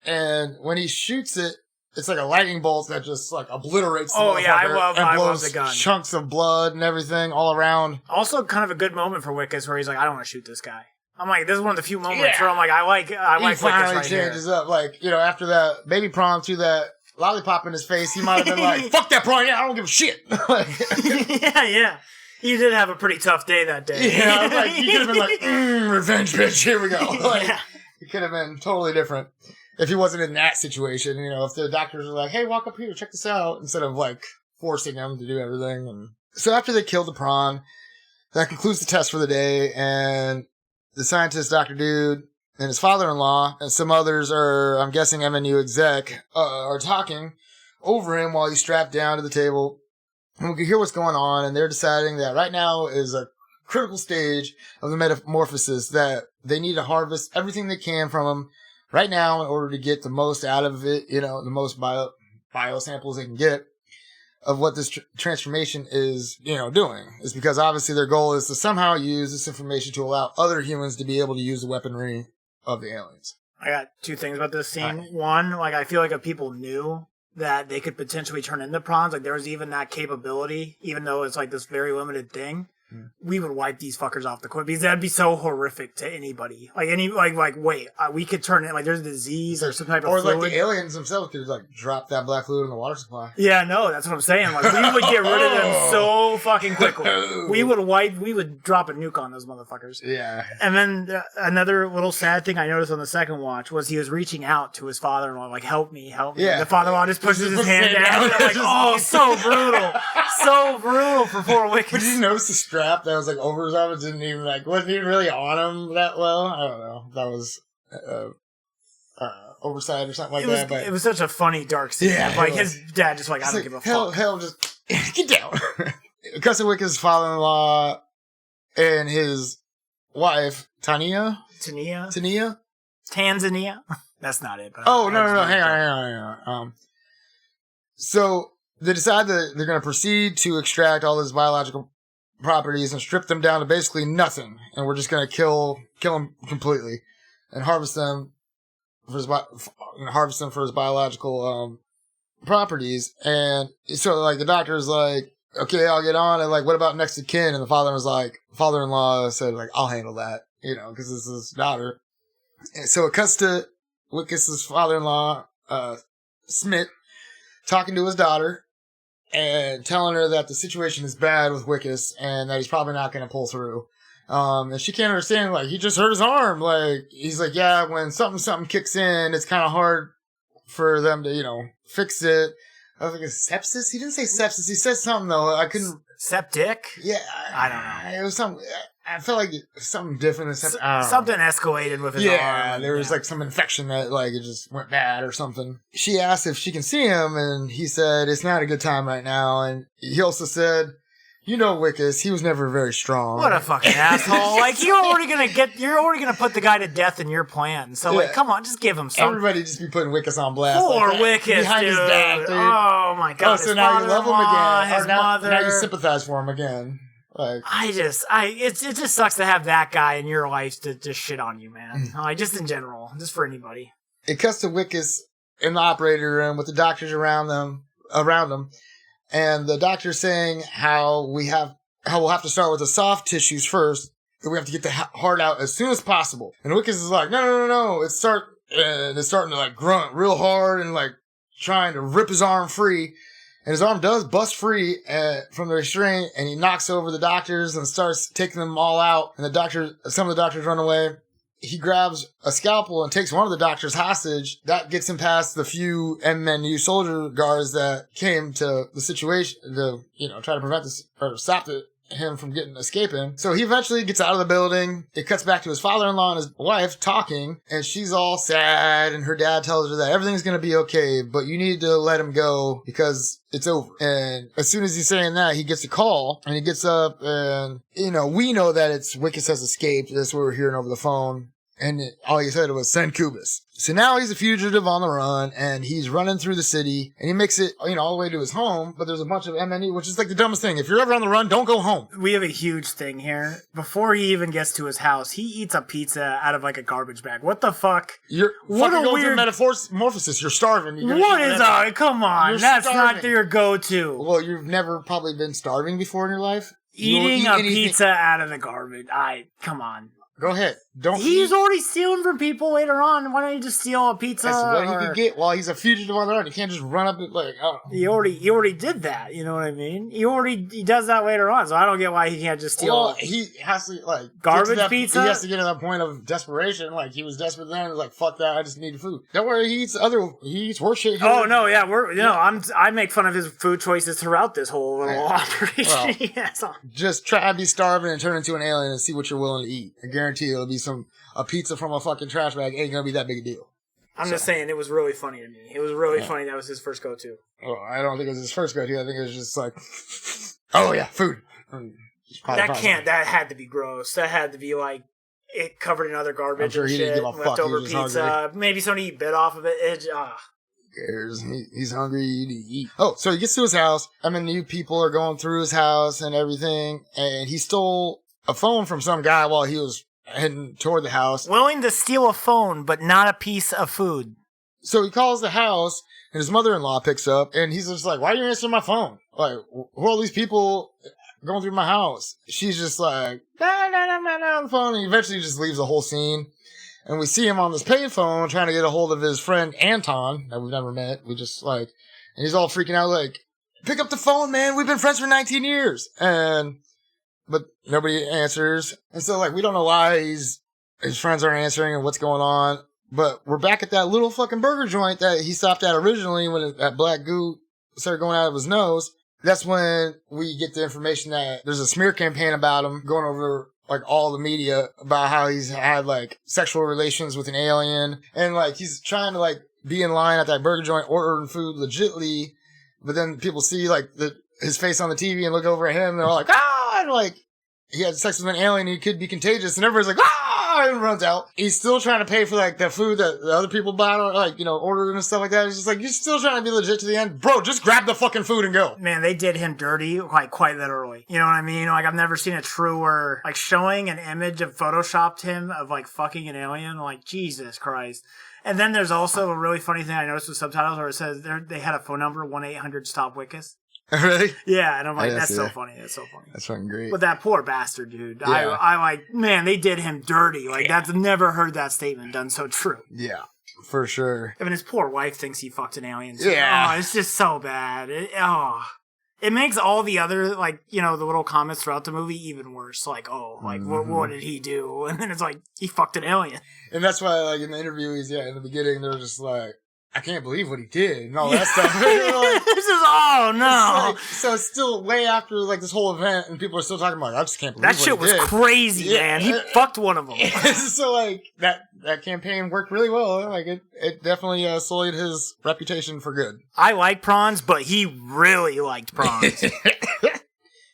And when he shoots it, it's like a lightning bolt that just, like, obliterates the motherfucker. I love the gun. Chunks of blood and everything all around. Also, kind of a good moment for Wikus, where he's like, I don't want to shoot this guy. I'm like, this is one of the few moments where I'm like, I like Wikus right here. He changes up. Like, you know, after that baby prawn threw that lollipop in his face, he might have been like, fuck that prawn, I don't give a shit. Yeah. He did have a pretty tough day that day. Yeah, like, he could have been like, revenge, bitch, here we go. Like, it could have been totally different if he wasn't in that situation. You know, if the doctors were like, hey, walk up here, check this out, instead of, like, forcing him to do everything. And so after they killed the prawn, that concludes the test for the day, and the scientist, Dr. Dude, and his father-in-law, and some others are, I'm guessing, MNU exec, are talking over him while he's strapped down to the table. And we can hear what's going on, and they're deciding that right now is a critical stage of the metamorphosis, that they need to harvest everything they can from him right now, in order to get the most out of it, the most bio samples they can get of what this transformation is, doing, is because obviously their goal is to somehow use this information to allow other humans to be able to use the weaponry of the aliens. I got two things about this scene. One, I feel like if people knew that they could potentially turn into prawns, there was even that capability, even though it's this very limited thing, we would wipe these fuckers off the court because that'd be so horrific to anybody. Wait, we could turn it there's a disease or some type of fluid. Or the aliens themselves could drop that black fluid in the water supply. Yeah, no, that's what I'm saying. We would get rid of them so fucking quickly. We would drop a nuke on those motherfuckers. Yeah. And then another little sad thing I noticed on the second watch was he was reaching out to his father-in-law, help me. Yeah. The father-in-law just pushes his hand down. Oh, so brutal. So brutal for poor Wikus. But did you notice the strap that was over his arm? It didn't even wasn't even really on him that well. I don't know. That was oversight or something like that. But it was such a funny dark scene. Yeah, his dad just I don't give a fuck. Hell, just get down. Wikus' father-in-law and his wife Tanzania. That's not it. But no. Hang on. So they decide that they're going to proceed to extract all his biological properties and strip them down to basically nothing, and we're just going to kill him completely and harvest them for his biological properties. And so the doctor's okay, I'll get on, and what about next of kin? And the father-in-law said I'll handle that, because this is his daughter. And so it cuts to Wikus' father-in-law, Smith, talking to his daughter and telling her that the situation is bad with Wikus and that he's probably not going to pull through. And she can't understand, he just hurt his arm. He's yeah, when something kicks in, it's kind of hard for them to, fix it. I was it's sepsis? He didn't say sepsis. He said something, though. I couldn't... Septic? Yeah. I don't know. It was something... I felt like something different than septic. Something escalated with his arm. Yeah, there was some infection that it just went bad or something. She asked if she can see him, and he said it's not a good time right now. And he also said, Wikus, he was never very strong. What a fucking asshole! You're already gonna put the guy to death in your plan. So come on, just give him something. Everybody just be putting Wikus on blast. Poor Wikus, behind his back, dude. Oh my god! Oh, so now you love him again. His mother. Now you sympathize for him again. It just sucks to have that guy in your life to just shit on you, man. Just in general, just for anybody. It cuts to Wikus in the operator room with the doctors around him, and the doctor's saying how we'll have to start with the soft tissues first, and we have to get the heart out as soon as possible. And Wikus is no, it's starting to grunt real hard and trying to rip his arm free. And his arm does bust free from the restraint, and he knocks over the doctors and starts taking them all out. And some of the doctors run away. He grabs a scalpel and takes one of the doctors hostage. That gets him past the few MNU soldier guards that came to the situation to, try to prevent this or stop him from escaping. So he eventually gets out of the building. It cuts back to his father-in-law and his wife talking, and she's all sad, and her dad tells her that everything's going to be okay, but you need to let him go because it's over. And as soon as he's saying that, he gets a call, and he gets up, and, we know that Wikus has escaped. That's what we're hearing over the phone. And all he said was, send Kubis. So now he's a fugitive on the run, and he's running through the city, and he makes it, all the way to his home, but there's a bunch of MNE, which is the dumbest thing. If you're ever on the run, don't go home. We have a huge thing here. Before he even gets to his house, he eats a pizza out of a garbage bag. What the fuck? What a weird metamorphosis. You're starving. Come on. That's starving. Not your go-to. Well, you've never probably been starving before in your life? Eating a pizza out of the garbage. Come on. Go ahead. He's already stealing from people later on. Why don't you just steal a pizza? That's what he could get while he's a fugitive on the run. He can't just run up and He already did that. You know what I mean? He does that later on. So I don't get why he can't just steal. Well, he has to garbage pizza. He has to get to that point of desperation. He was desperate then. He was fuck that. I just need food. Don't worry. He eats worse shit. Oh no, yeah, I make fun of his food choices throughout this whole little operation. Well, just try to be starving and turn into an alien and see what you're willing to eat. I guarantee it'll be a pizza from a fucking trash bag ain't gonna be that big a deal. I'm just saying, it was really funny to me. It was really funny. That was his first go-to. Well, I don't think it was his first go-to. I think it was just oh yeah, food. That had to be gross. That had to be it covered in other garbage I'm sure and he shit. didn't give a fuck. Leftover He was just pizza. Maybe somebody bit off of it. Cares. He's hungry to eat. Oh, so he gets to his house. New people are going through his house and everything, and he stole a phone from some guy while he was heading toward the house. Willing to steal a phone, but not a piece of food. So he calls the house, and his mother-in-law picks up, and he's just like, "Why are you answering my phone? Like, who are all these people going through my house?" She's just like, "Nah, on the phone," and he eventually just leaves the whole scene. And we see him on this payphone trying to get a hold of his friend Anton that we've never met. We just and he's all freaking out like, "Pick up the phone, man. We've been friends for 19 years." But nobody answers. And so we don't know why his friends aren't answering and what's going on. But we're back at that little fucking burger joint that he stopped at originally when that black goo started going out of his nose. That's when we get the information that there's a smear campaign about him going over all the media about how he's had sexual relations with an alien, and he's trying to be in line at that burger joint ordering food legitly, but then people see his face on the TV and look over at him and they're all like, "Ah!" and he had sex with an alien, he could be contagious, and everybody's like, "Ah!" and runs out. He's still trying to pay for the food that the other people bought or ordered and stuff like that. It's just you're still trying to be legit to the end. Bro, just grab the fucking food and go. Man, they did him dirty quite literally. You know what I mean? I've never seen a truer showing an image of photoshopped him of fucking an alien. Jesus Christ. And then there's also a really funny thing I noticed with subtitles where it says they had a phone number, 1-800-STOP-WIKUS. Really? Yeah, and I'm that's so funny. That's so funny. That's fucking great. But that poor bastard, dude. Yeah. Man, they did him dirty. That's never heard that statement done so true. Yeah, for sure. I mean, his poor wife thinks he fucked an alien. Yeah. Oh, it's just so bad. It makes all the other, the little comments throughout the movie even worse. What did he do? And then it's he fucked an alien. And that's why, in the interview, in the beginning, they were just "I can't believe what he did," and all that stuff. This is, oh no. So it's still way after this whole event, and people are still talking about, "I just can't believe that shit was did." crazy, man. He fucked one of them. So that campaign worked really well. It definitely sullied his reputation for good. I like prawns, but he really liked prawns.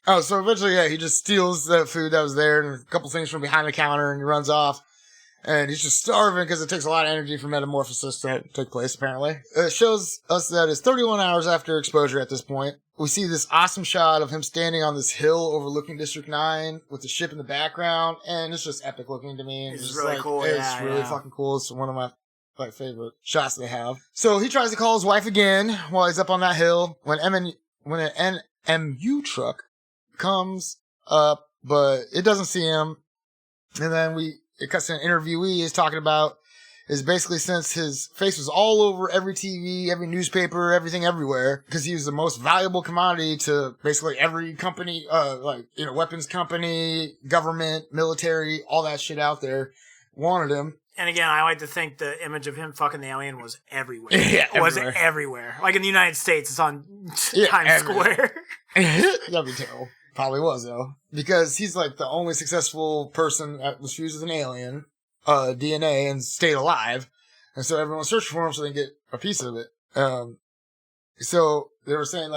Oh, so eventually, he just steals the food that was there and a couple things from behind the counter, and he runs off. And he's just starving because it takes a lot of energy for metamorphosis to take place, apparently. It shows us that it's 31 hours after exposure at this point. We see this awesome shot of him standing on this hill overlooking District 9 with the ship in the background, and it's just epic looking to me. It's really cool. It's really fucking cool. It's one of my favorite shots they have. So he tries to call his wife again while he's up on that hill when an NMU truck comes up, but it doesn't see him. And then it cuts to an interviewee is talking about is basically since his face was all over every TV, every newspaper, everything everywhere, because he was the most valuable commodity to basically every company, weapons company, government, military, all that shit out there wanted him. And again, I like to think the image of him fucking the alien was everywhere. Yeah, it was everywhere. In the United States, it's on Times Square. That'd be terrible. Probably was, though. Because he's the only successful person that was fused with an alien, DNA, and stayed alive. And so everyone searched for him so they can get a piece of it. So they were saying,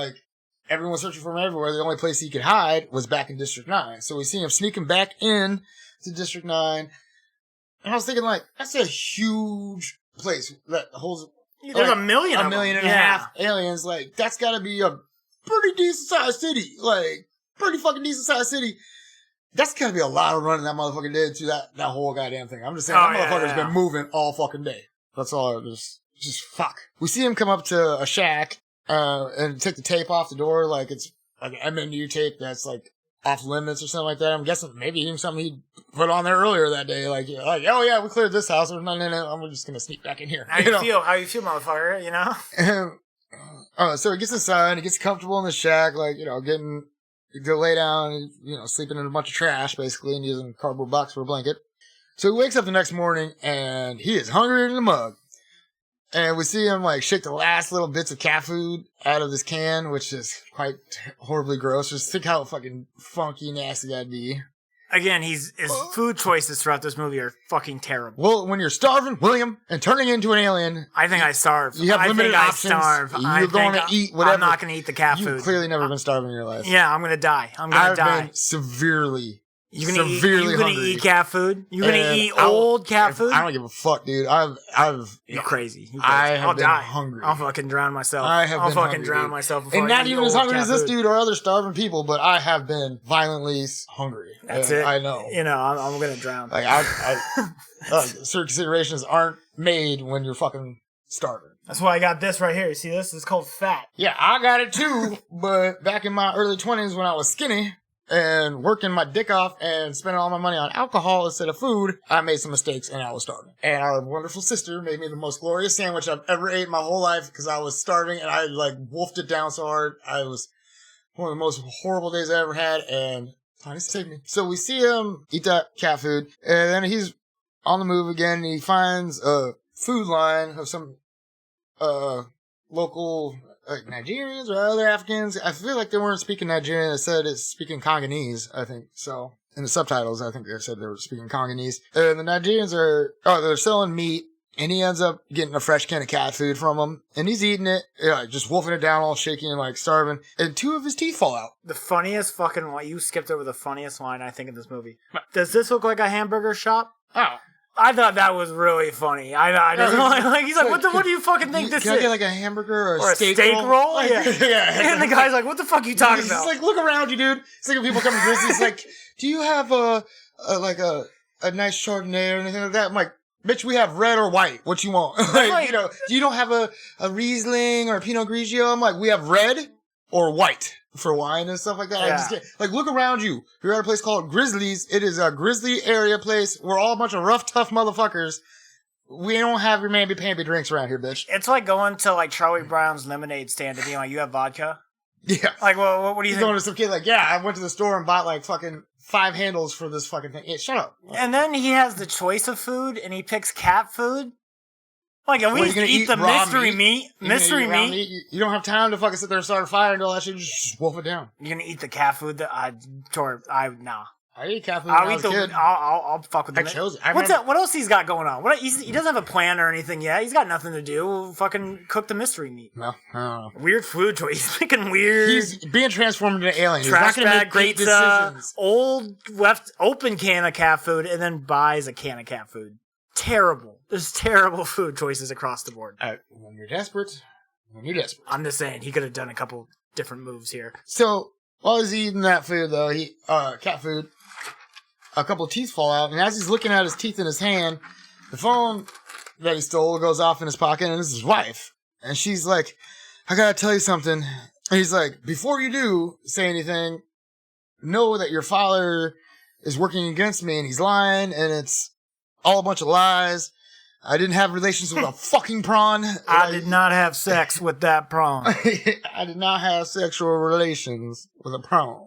everyone was searching for him everywhere. The only place he could hide was back in District 9. So we see him sneaking back in to District 9. And I was thinking, that's a huge place that holds... There's a million and a half aliens. That's gotta be a pretty decent-sized city. Pretty fucking decent-sized city. That's gotta be a lot of running that motherfucker did to that whole goddamn thing. I'm just saying, that motherfucker's been moving all fucking day. That's all. Just fuck. We see him come up to a shack, and take the tape off the door, it's an MNU tape that's off limits or something like that. I'm guessing maybe even something he put on there earlier that day. Oh yeah, we cleared this house. There's nothing in it. I'm just gonna sneak back in here. How you feel, motherfucker? You know? So he gets inside, he gets comfortable in the shack, getting to lay down, sleeping in a bunch of trash, basically, and using a cardboard box for a blanket. So he wakes up the next morning, and he is hungrier than a mug. And we see him, shake the last little bits of cat food out of this can, which is quite horribly gross. Just think how fucking funky, nasty that'd be. Again, his food choices throughout this movie are fucking terrible. Well, when you're starving, William, and turning into an alien... I think I starve. You have limited options. You're going to eat whatever. I'm not going to eat the cat food. You've clearly never been starving in your life. Yeah, I'm going to die. I've been severely You gonna hungry. eat cat food? You gonna eat old cat food? I don't give a fuck, dude. You're crazy. I'll been hungry. I'll fucking drown myself. I'll fucking drown myself. And not even as hungry as this dude or other starving people, but I have been violently hungry. That's it. I know. You know, I'm gonna drown. Like certain considerations aren't made when you're fucking starving. That's why I got this right here. You see this? It's called fat. Yeah, I got it too. But back in my early 20s when I was skinny and working my dick off and spending all my money on alcohol instead of food, I made some mistakes and I was starving. And our wonderful sister made me the most glorious sandwich I've ever ate in my whole life because I was starving and I wolfed it down so hard. I was one of the most horrible days I ever had and finally saved me. So we see him eat that cat food and then he's on the move again and he finds a food line of some local Nigerians or other Africans. I feel like they weren't speaking Nigerian. It said it's speaking Congolese, I think. So in the subtitles, I think they said they were speaking Congolese. And the Nigerians they're selling meat, and he ends up getting a fresh can of cat food from them, and he's eating it, just wolfing it down, all shaky and starving. And 2 of his teeth fall out. The funniest fucking line, you skipped over the funniest line I think in this movie. Does this look like a hamburger shop? Oh. I thought that was really funny. He's like, what do you fucking think this is? Can I get like a hamburger or a steak roll? Like, yeah. And the guy's like, what the fuck are you talking about? He's like, look around you, dude. It's like when people come to Grizzlies, he's like, do you have a nice Chardonnay or anything like that? I'm like, bitch, we have red or white. What you want? You don't have a Riesling or a Pinot Grigio? I'm like, we have red or white for wine and stuff like that. Yeah. I just can't. Look around you. You're at a place called Grizzlies. It is a grizzly area place. We're all a bunch of rough, tough motherfuckers. We don't have your mamby-pamby drinks around here, bitch. It's like going to Charlie Brown's lemonade stand and being like, you have vodka? Yeah. What do you think? Going to some kid I went to the store and bought fucking 5 handles for this fucking thing. Yeah, shut up. And then he has the choice of food and he picks cat food. At least eat the mystery meat. Mystery meat. You don't have time to fucking sit there and start a fire and all that shit. Just wolf it down. You're gonna eat the cat food that nah. I eat cat food when I was a kid. I'll fuck with I chose it. What else he's got going on? He doesn't have a plan or anything yet. He's got nothing to do. Fucking cook the mystery meat. No, I don't know. Weird food choice. He's picking weird. He's being transformed into an alien. He's Trash not going to make great decisions. Old left open can of cat food and then buys a can of cat food. Terrible. There's terrible food choices across the board. When you're desperate. I'm just saying, he could have done a couple different moves here. So, while he's eating that food, though, cat food, a couple of teeth fall out, and as he's looking at his teeth in his hand, the phone that he stole goes off in his pocket, and it's his wife. And she's like, I gotta tell you something. And he's like, before you do say anything, know that your father is working against me, and he's lying, and it's all a bunch of lies. I didn't have relations with a fucking prawn. I did not have sex with that prawn. I did not have sexual relations with a prawn.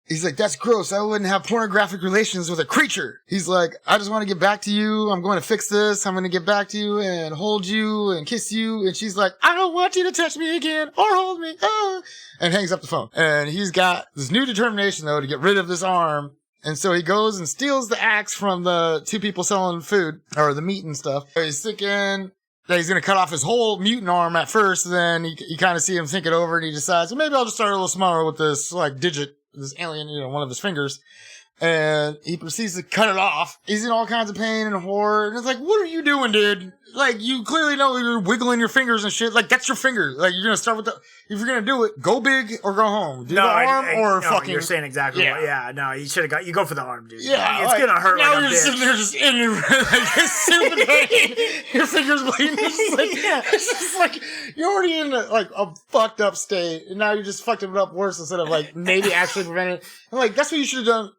He's like, that's gross. I wouldn't have pornographic relations with a creature. He's like, I just want to get back to you. I'm going to fix this. I'm going to get back to you and hold you and kiss you. And she's like, I don't want you to touch me again or hold me. And hangs up the phone. And he's got this new determination, though, to get rid of this arm. And so he goes and steals the axe from the 2 people selling food, or the meat and stuff. He's thinking that he's going to cut off his whole mutant arm at first. Then you kind of see him think it over and he decides, well, maybe I'll just start a little smaller with this, digit, this alien, one of his fingers. And he proceeds to cut it off. He's in all kinds of pain and horror. And it's like, what are you doing, dude? You clearly know you're wiggling your fingers and shit. That's your finger. You're going to start with if you're going to do it, go big or go home. Do the arm or fucking. You're saying exactly what, no, you should have you go for the arm, dude. Yeah. It's going to hurt now like a you're just sitting there just in super pain. Your fingers bleeding. It's just you're already in a fucked up state. And now you're just fucked it up worse instead of maybe actually preventing it. And that's what you should have done.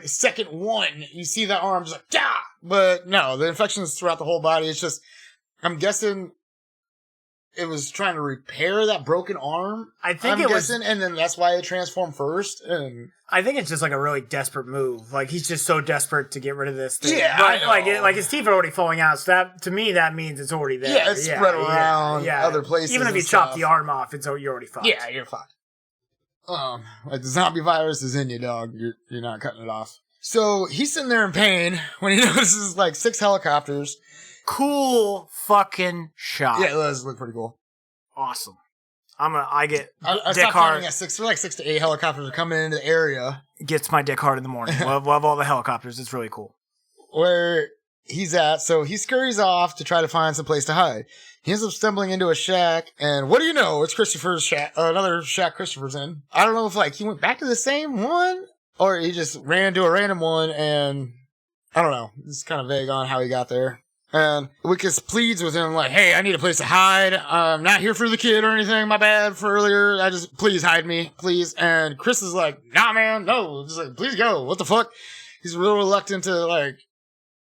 Second one, you see that arm just yeah! But no, the infection is throughout the whole body. It's just, I'm guessing it was trying to repair that broken arm. I think and then that's why it transformed first. And I think it's just a really desperate move. He's just so desperate to get rid of this thing. Yeah, but his teeth are already falling out. So that, to me, that means it's already there. Yeah, it's spread around other places. Even if you chop the arm off, you're already fucked. Yeah, you're fucked. The zombie virus is in you, dog. You're not cutting it off. So he's sitting there in pain when he notices 6 helicopters. Cool fucking shot. Yeah, it does look pretty cool. Awesome. I get I dick stopped hard. counting at 6. There were like 6 to 8 helicopters are coming into the area. Gets my dick hard in the morning. Love all the helicopters. It's really cool. Where he's at, so he scurries off to try to find some place to hide. He ends up stumbling into a shack, and what do you know? It's Christopher's shack, another shack Christopher's in. I don't know if like he went back to the same one, or he just ran into a random one, and I don't know. It's kind of vague on how he got there. And Wikus pleads with him like, hey, I need a place to hide. I'm not here for the kid or anything. My bad for earlier. Please hide me, please. And Chris is like, nah, man, no. Just like, please go. What the fuck? He's real reluctant to like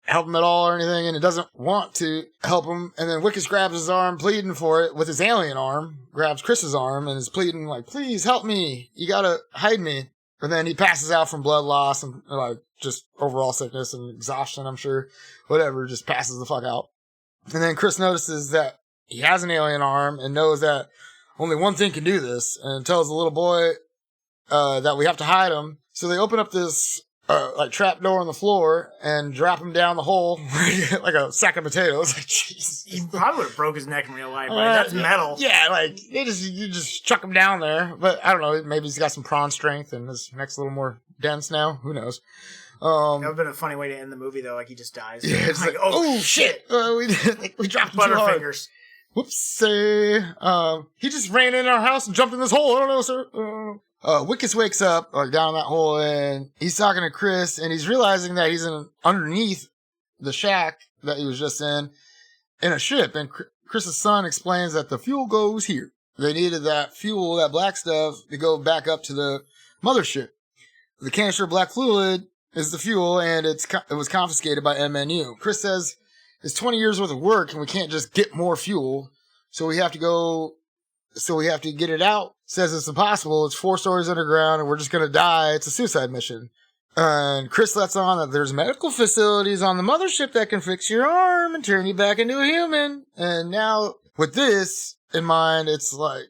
help him at all or anything, and it doesn't want to help him. And then Wikus grabs his arm, pleading for it with his alien arm, grabs Chris's arm, and is pleading like, please help me. You gotta hide me. And then he passes out from blood loss and like just overall sickness and exhaustion, I'm sure. Whatever, just passes the fuck out. And then Chris notices that he has an alien arm and knows that only one thing can do this, and tells the little boy that we have to hide him. So they open up this like trap door on the floor and drop him down the hole like a sack of potatoes. Like, jeez. He probably would have broke his neck in real life, right? That's metal. Yeah, like you just chuck him down there. But I don't know, maybe he's got some prawn strength and his neck's a little more dense now. Who knows? That would have been a funny way to end the movie, though. Like he just dies. Yeah, it's like oh shit, we dropped him too hard. Butterfingers. Whoopsie. He just ran in our house and jumped in this hole. I don't know, sir. Wikus wakes up like down that hole, and he's talking to Chris, and he's realizing that he's underneath the shack that he was just in a ship. And Chris's son explains that the fuel goes here. They needed that fuel, that black stuff, to go back up to the mothership. The canister of black fluid is the fuel, and it was confiscated by MNU. Chris says it's 20 years worth of work, and we can't just get more fuel, so we have to get it out. Says it's impossible. It's 4 stories underground, and we're just going to die. It's a suicide mission. And Chris lets on that there's medical facilities on the mothership that can fix your arm and turn you back into a human. And now, with this in mind, it's like,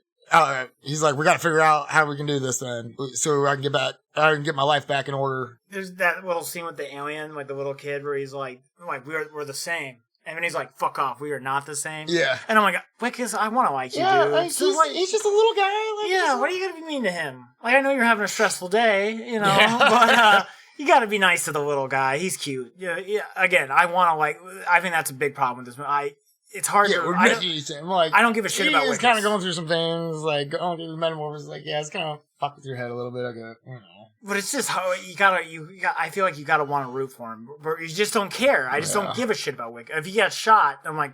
he's like, we got to figure out how we can do this then, so I can get my life back in order. There's that little scene with the alien, like the little kid, where he's like we're the same. And then he's like, fuck off, we are not the same. Yeah. And I'm like, Wikus, I want to like you, dude. Like, he's just a little guy. Like, yeah, what are you going to be mean to him? Like, I know you're having a stressful day, you know, but you got to be nice to the little guy. He's cute. Yeah. Again, I want to I think that's a big problem with this movie. It's hard to... I don't give a shit about Wikus. He's kind of going through some things, like, going through the metamorphosis, like, yeah, it's kind of fuck with your head a little bit, I get it. You know. But it's just how I feel like you gotta want to root for him. But you just don't care. I just don't give a shit about Wikus. If he gets shot, I'm like,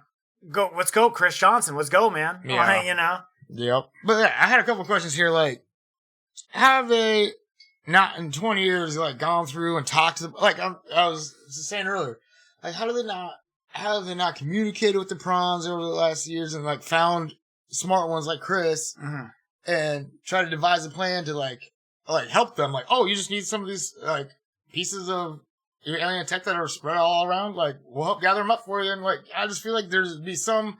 let's go, Chris Johnson. Let's go, man. Yeah. Like, you know? Yep. But yeah, I had a couple of questions here, like, have they not in 20 years, like, gone through and talked to them? Like, I was saying earlier, like, how have they not communicated with the prawns over the last years and, like, found smart ones like Chris and try to devise a plan to, like help them? Like, oh, you just need some of these, like, pieces of your alien tech that are spread all around? Like, we'll help gather them up for you. And, like, I just feel like there'd be some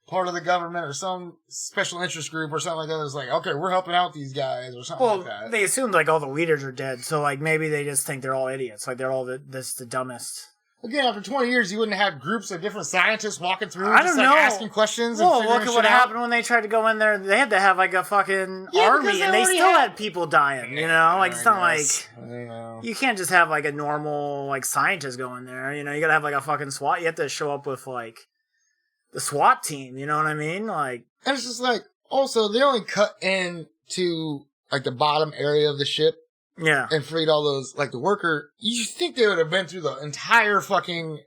part of the government or some special interest group or something like that that's like, okay, we're helping out these guys or something like that. Well, they assumed, like, all the leaders are dead. So, like, maybe they just think they're all idiots. Like, they're all the dumbest. Again, after 20 years, you wouldn't have groups of different scientists walking through asking questions and figuring look at what happened when they tried to go in there. They had to have, like, a fucking army, and they still had people dying, you know? Like, it's not like... You can't just have, like, a normal, like, scientist go in there, you know? You gotta have, like, a fucking SWAT. You have to show up with, like, the SWAT team, you know what I mean? Like... And it's just, like, also, they only cut into, like, the bottom area of the ship. Yeah. And freed all those, like, the worker. You think they would have been through the entire fucking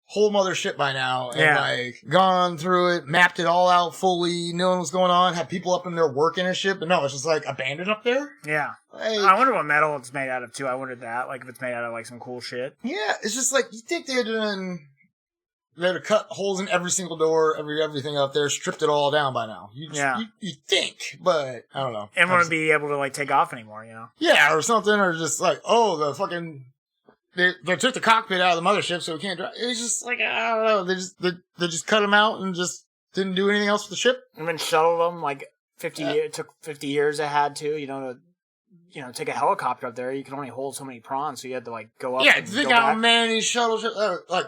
whole mothership by now and, like, gone through it, mapped it all out fully, knowing what's going on, had people up in there working a ship, but no, it's just, like, abandoned up there? Yeah. Like, I wonder what metal it's made out of, too. I wondered that. Like, if it's made out of, like, some cool shit. Yeah, it's just, like, you think they'd have cut holes in every single door, everything up there, stripped it all down by now. You think, but I don't know. And wouldn't be able to, like, take off anymore, you know? Yeah, or something, or just like, oh, the fucking... They took the cockpit out of the mothership, so we can't drive. It's just like, I don't know, they just cut them out and just didn't do anything else with the ship. And then shuttled them, like, 50 years, it took 50 years it had to, you know, take a helicopter up there. You can only hold so many prawns, so you had to, like, go up and think go how back. many shuttles, like...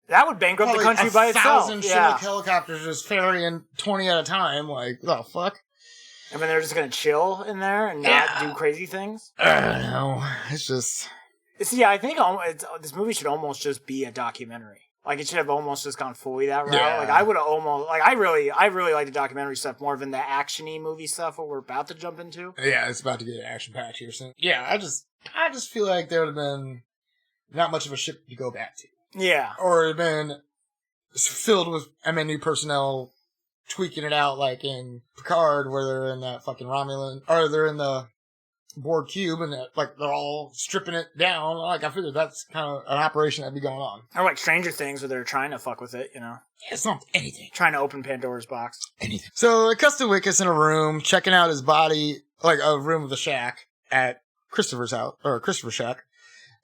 That would bankrupt the country by itself. 1,000 Chinook helicopters just ferrying 20 at a time. Like, the fuck? I mean, they're just gonna chill in there and not do crazy things. I don't know. It's just. See, I think this movie should almost just be a documentary. Like, it should have almost just gone fully that route. Yeah. Like, I would have almost... Like, I really like the documentary stuff more than the action-y movie stuff, what we're about to jump into. Yeah, it's about to get action-packed here soon. Yeah, I just feel like there would have been not much of a ship to go back to. Yeah. Or it would have been filled with MNU personnel tweaking it out, like in Picard, where they're in that fucking Romulan... Or they're in the Borg cube, and they're all stripping it down. Like, I figured that's kind of an operation that'd be going on. Or like Stranger Things, where they're trying to fuck with it, you know? Yeah, it's not anything. Trying to open Pandora's box. Anything. So it cuts to Wikus in a room, checking out his body, like a room of the shack at Christopher's house, or Christopher's shack.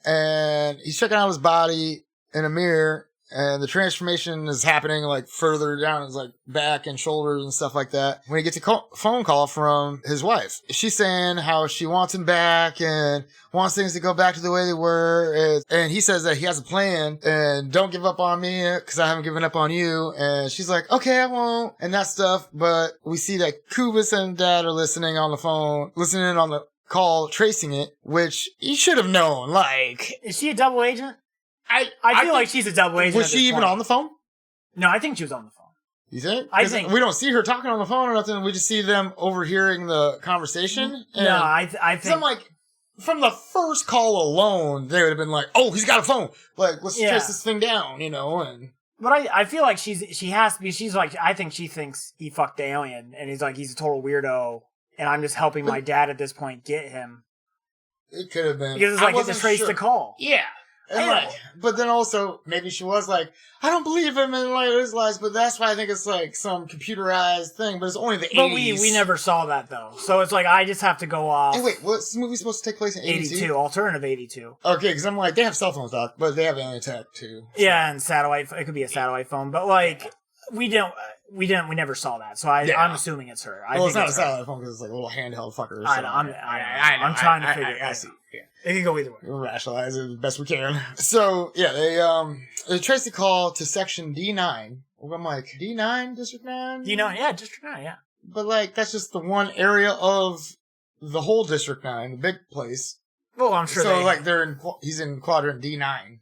And he's checking out his body in a mirror, and the transformation is happening like further down his like back and shoulders and stuff like that. When he gets a phone call from his wife, she's saying how she wants him back and wants things to go back to the way they were. And he says that he has a plan and don't give up on me because I haven't given up on you. And she's like, okay, I won't, and that stuff. But we see that Kubis and Dad are listening on the phone, listening on the call, tracing it, which he should have known. Like, is she a double agent? I feel like she's a double agent. Was she even on the phone? No, I think she was on the phone. You think? I think we don't see her talking on the phone or nothing. We just see them overhearing the conversation. And no, I think. I'm like, from the first call alone, they would have been like, "Oh, he's got a phone. Like, let's trace this thing down," you know. And but I feel like she has to be. She's like, I think she thinks he fucked the alien, and he's like, he's a total weirdo, and I'm just helping my dad at this point get him. It could have been because it's like it's trace the call. Yeah. And like, but then also, maybe she was like, I don't believe him in like his lies, but that's why I think it's like some computerized thing, but it's only the 80s. But we never saw that though. So it's like, I just have to go off. Hey, wait, what's the movie supposed to take place in 82? Alternative 82. Okay, because I'm like, they have cell phones, Doc, but they have alien tech too. So. Yeah, and satellite, it could be a satellite phone, but like, we never saw that, so I'm assuming it's her. Well, it's not a satellite phone because it's like a little handheld fucker. So I'm trying to figure it out. I see. Yeah. It can go either way. We'll rationalize it as best we can. So, yeah, they trace the call to section D9. I'm like, D9? District 9? D9, yeah, District 9, yeah. But, like, that's just the one area of the whole District 9, the big place. Well, I'm sure so, like, he's in quadrant D9.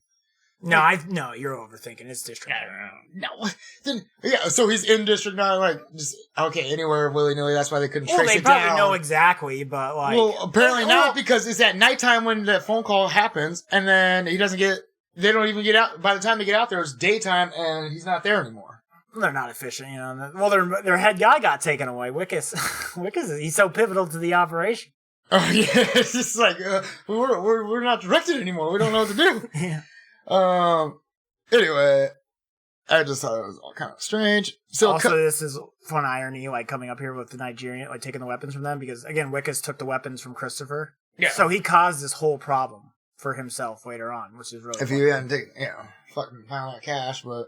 No, you're overthinking. It's District 9. No. Then, yeah, so he's in District 9, like, just, okay, anywhere willy-nilly. That's why they couldn't trace it down. Well, they probably know exactly, but, like... Well, apparently not, because it's at nighttime when that phone call happens, and then he doesn't get... They don't even get out... By the time they get out there, it's daytime, and he's not there anymore. They're not efficient, you know. Well, their head guy got taken away. Wikus, he's so pivotal to the operation. Oh, yeah, it's just like, we're not directed anymore. We don't know what to do. Yeah. Anyway, I just thought it was all kind of strange. So also, this is fun irony, like coming up here with the Nigerian, like taking the weapons from them, because again, Wikus took the weapons from Christopher. Yeah. So he caused this whole problem for himself later on, which is really. If you hadn't taken, fucking found that cash, but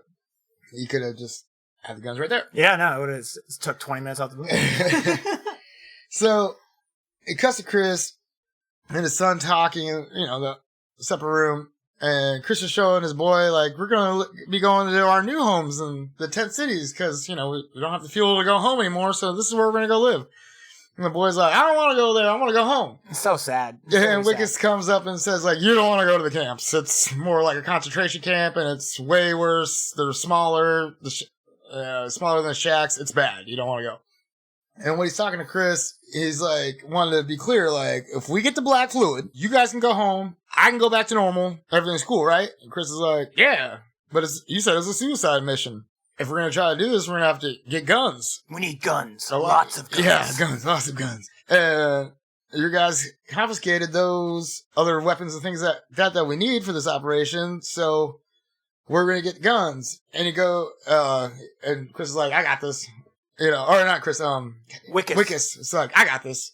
you could have just had the guns right there. Yeah, no, it took 20 minutes off the movie. So it cuts to Chris and his son talking, the separate room. And Chris is showing his boy, like, we're going to be going to our new homes in the tent cities because, we don't have the fuel to go home anymore, so this is where we're going to go live. And the boy's like, I don't want to go there. I want to go home. It's so sad. And Wikus comes up and says, like, you don't want to go to the camps. It's more like a concentration camp, and it's way worse. They're smaller, smaller than the shacks. It's bad. You don't want to go. And when he's talking to Chris, he's like, wanted to be clear, like, if we get the black fluid, you guys can go home. I can go back to normal. Everything's cool, right? And Chris is like, yeah. But you said it's a suicide mission. If we're going to try to do this, we're going to have to get guns. We need guns. Lots of guns. Yeah, guns. Lots of guns. And your guys confiscated those other weapons and things that we need for this operation. So we're going to get guns. And and Chris is like, I got this. Or not Chris, Wikus. It's like, I got this,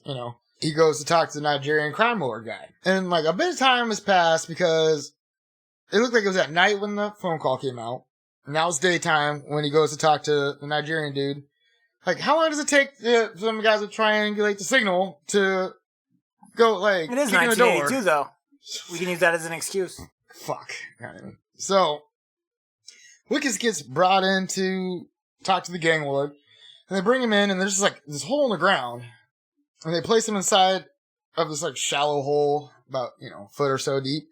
He goes to talk to the Nigerian crime lord guy. And, like, a bit of time has passed because it looked like it was at night when the phone call came out. And now it's daytime when he goes to talk to the Nigerian dude. Like, how long does it take for some guys to triangulate the signal to go, like, it is 1982, though. We can use that as an excuse. Fuck. So, Wikus gets brought in to talk to the gang lord. And they bring him in, and there's just like this hole in the ground. And they place him inside of this like shallow hole, about, a foot or so deep.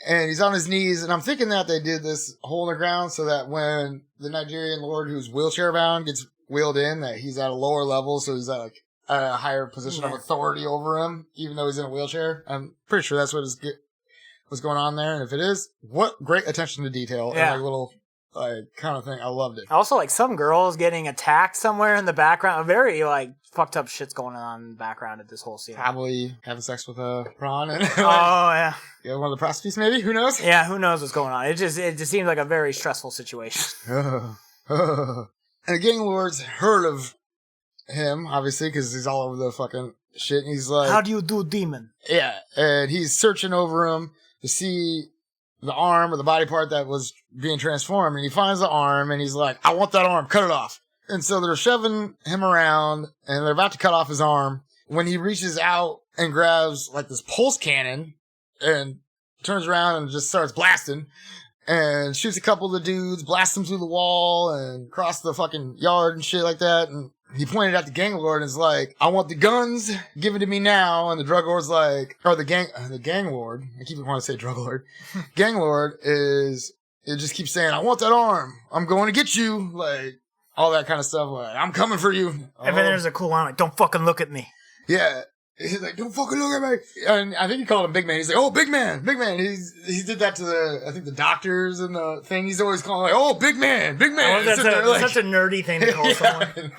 And he's on his knees, and I'm thinking that they did this hole in the ground so that when the Nigerian lord who's wheelchair bound gets wheeled in, that he's at a lower level, so he's at like a higher position of authority over him, even though he's in a wheelchair. I'm pretty sure that's what's going on there. And if it is, what great attention to detail and like little kind of thing. I loved it. Also, like some girls getting attacked somewhere in the background. Very like fucked up shit's going on in the background of this whole scene. Probably having sex with a prawn. And yeah, one of the prostitutes, maybe. Who knows? Yeah, who knows what's going on? It just seems like a very stressful situation. And the gang lord's heard of him, obviously, because he's all over the fucking shit. And he's like, "How do you do, demon?" Yeah, and he's searching over him to see the arm or the body part that was being transformed, and he finds the arm, and he's like, I want that arm, cut it off. And so they're shoving him around, and they're about to cut off his arm, when he reaches out and grabs, like, this pulse cannon, and turns around and just starts blasting, and shoots a couple of the dudes, blasts them through the wall, and across the fucking yard and shit like that, and he pointed at the gang lord and is like, I want the guns, give it to me now. And the drug lord's like, or the gang lord, I keep wanting to say drug lord. Gang lord it just keeps saying, I want that arm. I'm going to get you. Like, all that kind of stuff. Like, I'm coming for you. And then there's a cool line like, don't fucking look at me. Yeah. He's like, don't fucking look at me. And I think he called him Big Man. He's like, oh, Big Man, Big Man. He did that to the doctors and the thing. He's always calling like, oh, Big Man, Big Man. Oh, that's such a nerdy thing to call someone.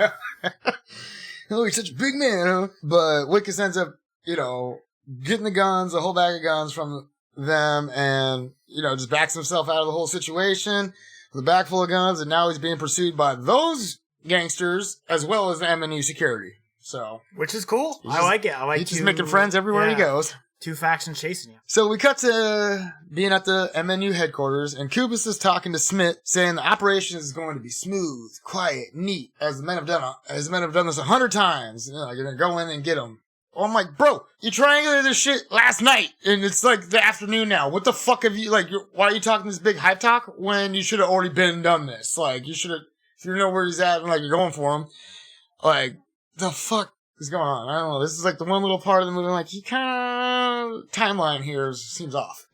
Oh, he's such a big man, huh? But Wikus ends up, getting the guns, a whole bag of guns from them, and, just backs himself out of the whole situation with a bag full of guns, and now he's being pursued by those gangsters as well as the MNU security. So, which is cool. I like it. He's just making friends everywhere he goes. Two factions chasing you. So we cut to being at the MNU headquarters, and Kubis is talking to Smith, saying the operation is going to be smooth, quiet, neat, as the men have done this 100 times. You're gonna go in and get them. Oh, I'm like, bro, you triangulated this shit last night, and it's like the afternoon now. What the fuck have you, why are you talking this big hype talk when you should have already been and done this? Like, you should have, if you know where he's at and you're going for him, the fuck is going on? I don't know. This is the one little part of the movie, he kind of, timeline here seems off.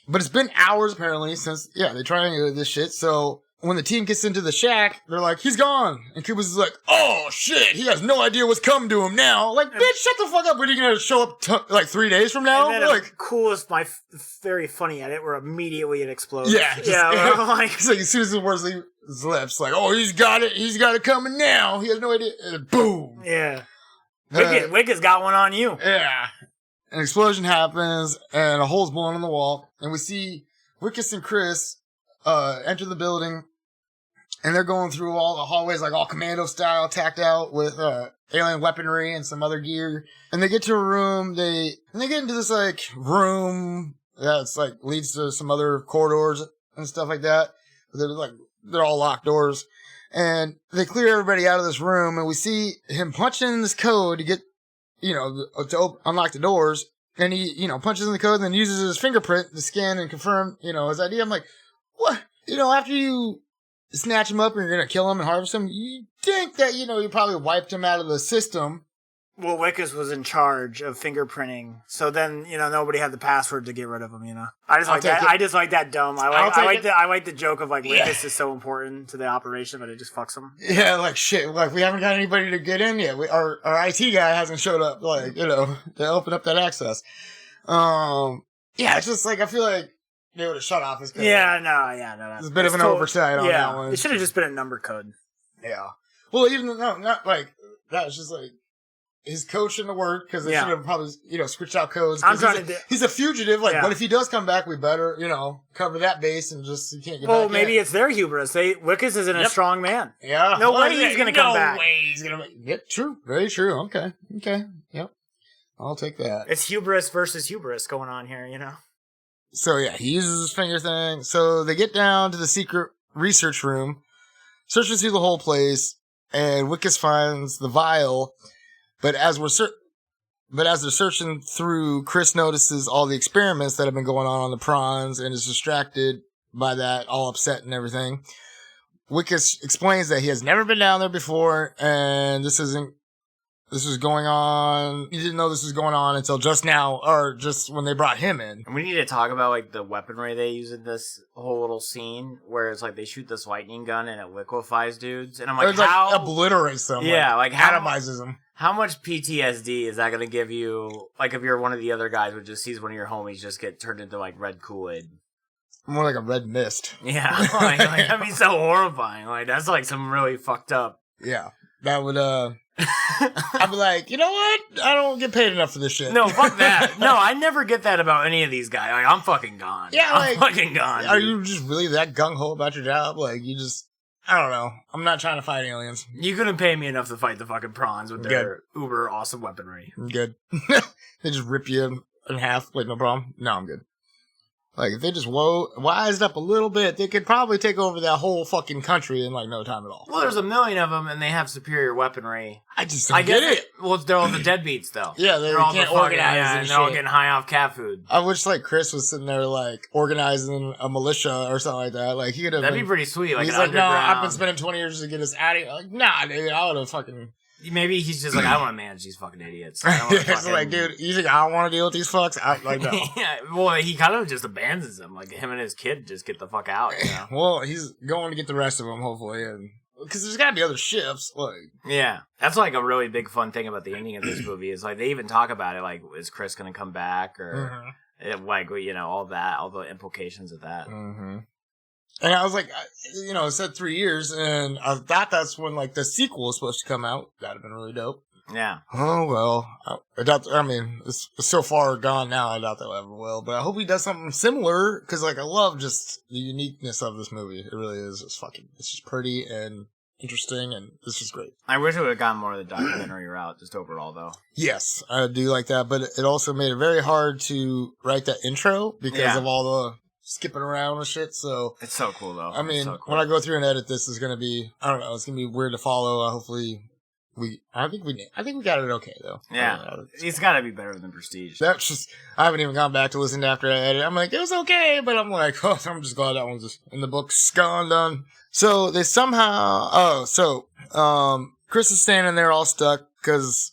But it's been hours, apparently, since, they triangulated this shit, so when the team gets into the shack, they're like, he's gone. And Kubis is like, oh, shit, he has no idea what's coming to him now. Bitch, shut the fuck up. What, are you going to show up, 3 days from now? And then coolest, my very funny edit where immediately it explodes. Yeah. It's as soon as the words leave his lips, oh, he's got it coming now. He has no idea. And boom. Yeah. Wikus got one on you. Yeah. An explosion happens, and a hole's blown in the wall, and we see Wikus and Chris enter the building, and they're going through all the hallways, all commando style, tacked out with alien weaponry and some other gear. And they get to a room, they get into this room that's leads to some other corridors and stuff like that. They're all locked doors. And they clear everybody out of this room, and we see him punching in this code to get, to unlock the doors. And he, punches in the code and then uses his fingerprint to scan and confirm, his ID. I'm like, what? After you snatch him up and you're going to kill him and harvest him, you think that, you probably wiped him out of the system. Well, Wikus was in charge of fingerprinting, so then nobody had the password to get rid of him. I just like that. I just like that dumb. I like the joke of Wikus is so important to the operation, but it just fucks him. Yeah, shit. We haven't got anybody to get in yet. Our IT guy hasn't showed up. To open up that access. Yeah, it's just I feel like they would have shut off his code. It's a bit of an oversight on that one. It should have just been a number code. Yeah. Well, even though not that was just his code shouldn't have worked because they should have probably, switched out codes. He's a fugitive. What if he does come back? We better, cover that base and he can't get back. Well, maybe it's their hubris. Wikus isn't a strong man. Yeah. No way he's going to come back. No way he's going to. Yep, true. Very true. Okay. Yep. I'll take that. It's hubris versus hubris going on here, So, he uses his finger thing. So, they get down to the secret research room, searches through the whole place, and Wikus finds the vial. But as they're searching through, Chris notices all the experiments that have been going on the prawns and is distracted by that, all upset and everything. Wikus explains that he has never been down there before, and this isn't this was going on. You didn't know this was going on until just now, or just when they brought him in. And we need to talk about like the weaponry they use in this whole little scene, where it's like they shoot this lightning gun and it liquefies dudes, and I'm like, how obliterates them? Yeah, like atomizes them. How much PTSD is that going to give you? Like if you're one of the other guys who just sees one of your homies just get turned into like red Kool-Aid. More like a red mist. Yeah, like that'd be so horrifying. Like that's like some really fucked up. Yeah, that would. I'd be like, you know what? I don't get paid enough for this shit. No, fuck that. No, I never get that about any of these guys. Like I'm fucking gone. Yeah, I'm fucking gone. Are you just really that gung ho about your job? Like you just. I don't know. I'm not trying to fight aliens. You couldn't pay me enough to fight the fucking prawns with their uber awesome weaponry. I'm good. They just rip you in half. Like, no problem. No, I'm good. Like, if they just wised up a little bit, they could probably take over that whole fucking country in, like, no time at all. Well, there's a million of them, and they have superior weaponry. I just don't get it. Well, they're all the deadbeats, though. Yeah, they're all can't organize and they're all getting high off cat food. I wish, like, Chris was sitting there, like, organizing a militia or something like that. Like, he could have That'd be pretty sweet. Like, he's like, no, I've been spending 20 years to get us out of here. Like, nah, dude, I would have fucking... Maybe he's just like, I don't want to manage these fucking idiots. It's like, dude, you think I don't want to deal with these fucks? Like, no. Yeah, well, he kind of just abandons them. Like, him and his kid just get the fuck out, you know? Well, he's going to get the rest of them, hopefully, and... Because there's got to be other ships, like... Yeah. That's, like, a really big fun thing about the ending of this movie, is, like, they even talk about it, like, is Chris going to come back, or, like, you know, all that, all the implications of that. Mm-hmm. And I was like, you know, it said 3 years, and I thought that's when, like, the sequel was supposed to come out. That'd have been really dope. Yeah. Oh, well. I mean, it's so far gone now, I doubt they'll ever will. But I hope he does something similar, because, like, I love just the uniqueness of this movie. It really is. It's just pretty and interesting, and it's just great. I wish it would have gone more of the documentary route, just overall, though. Yes, I do like that, but it also made it very hard to write that intro, because of all the... skipping around and shit, so... It's so cool, though. I mean, when I go through and edit this, is going to be... I don't know, it's going to be weird to follow. Hopefully, I think we got it okay, though. Yeah. It's got to be better than Prestige. That's just... I haven't even gone back to listen to after I edit. I'm like, it was okay, but I'm like, oh, I'm just glad that one's just in the books, gone, done. So, they somehow... Chris is standing there all stuck,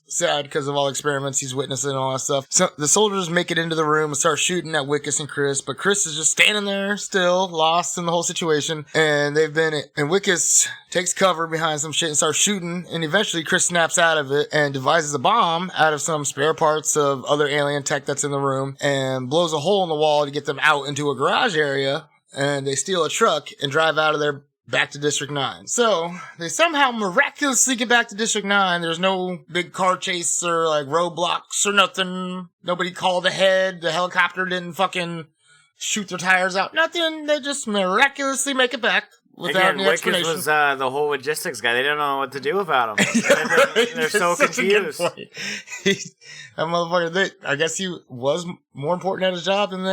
sad because of all the experiments he's witnessing and all that stuff. So the soldiers make it into the room and start shooting at Wikus and Chris, but Chris is just standing there still, lost in the whole situation. And Wikus takes cover behind some shit and starts shooting, and eventually Chris snaps out of it and devises a bomb out of some spare parts of other alien tech that's in the room and blows a hole in the wall to get them out into a garage area. And they steal a truck and drive out of there back to District 9. So, they somehow miraculously get back to District 9. There's no big car chase or, like, roadblocks or nothing. Nobody called ahead. The helicopter didn't fucking shoot their tires out. Nothing. They just miraculously make it back without any explanation. Wikus was the whole logistics guy. They didn't know what to do without him. They're so confused. That motherfucker, I guess he was more important at his job than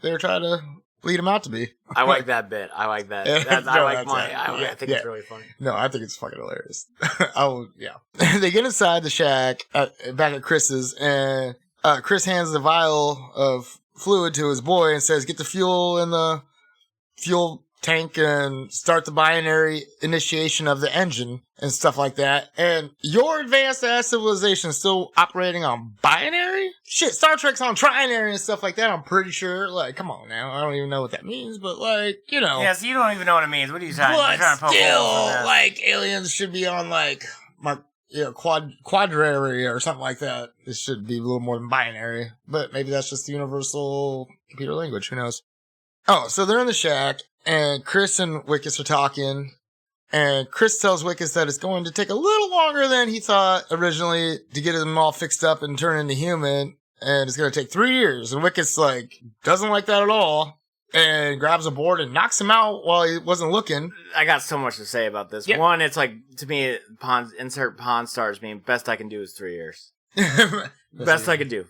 they were trying to lead him out to be. I like that bit. I like that. I think it's really funny. No, I think it's fucking hilarious. They get inside the shack back at Chris's, and Chris hands the vial of fluid to his boy and says, get the fuel in the fuel tank and start the binary initiation of the engine and stuff like that. And your advanced ass civilization is still operating on binary? Shit, Star Trek's on trinary and stuff like that, I'm pretty sure. Like, come on now. I don't even know what that means, but like, you know. Yeah, so you don't even know what it means. What are you trying to poke still, holes in like, aliens should be on like, quadrary or something like that. It should be a little more than binary. But maybe that's just the universal computer language. Who knows? Oh, so they're in the shack, and Chris and Wikus are talking, and Chris tells Wikus that it's going to take a little longer than he thought originally to get them all fixed up and turn into human, and it's going to take 3 years, and Wikus, like, doesn't like that at all, and grabs a board and knocks him out while he wasn't looking. I got so much to say about this. Yeah. One, it's like, to me, insert Pawn Stars mean best I can do is 3 years. Best I could do.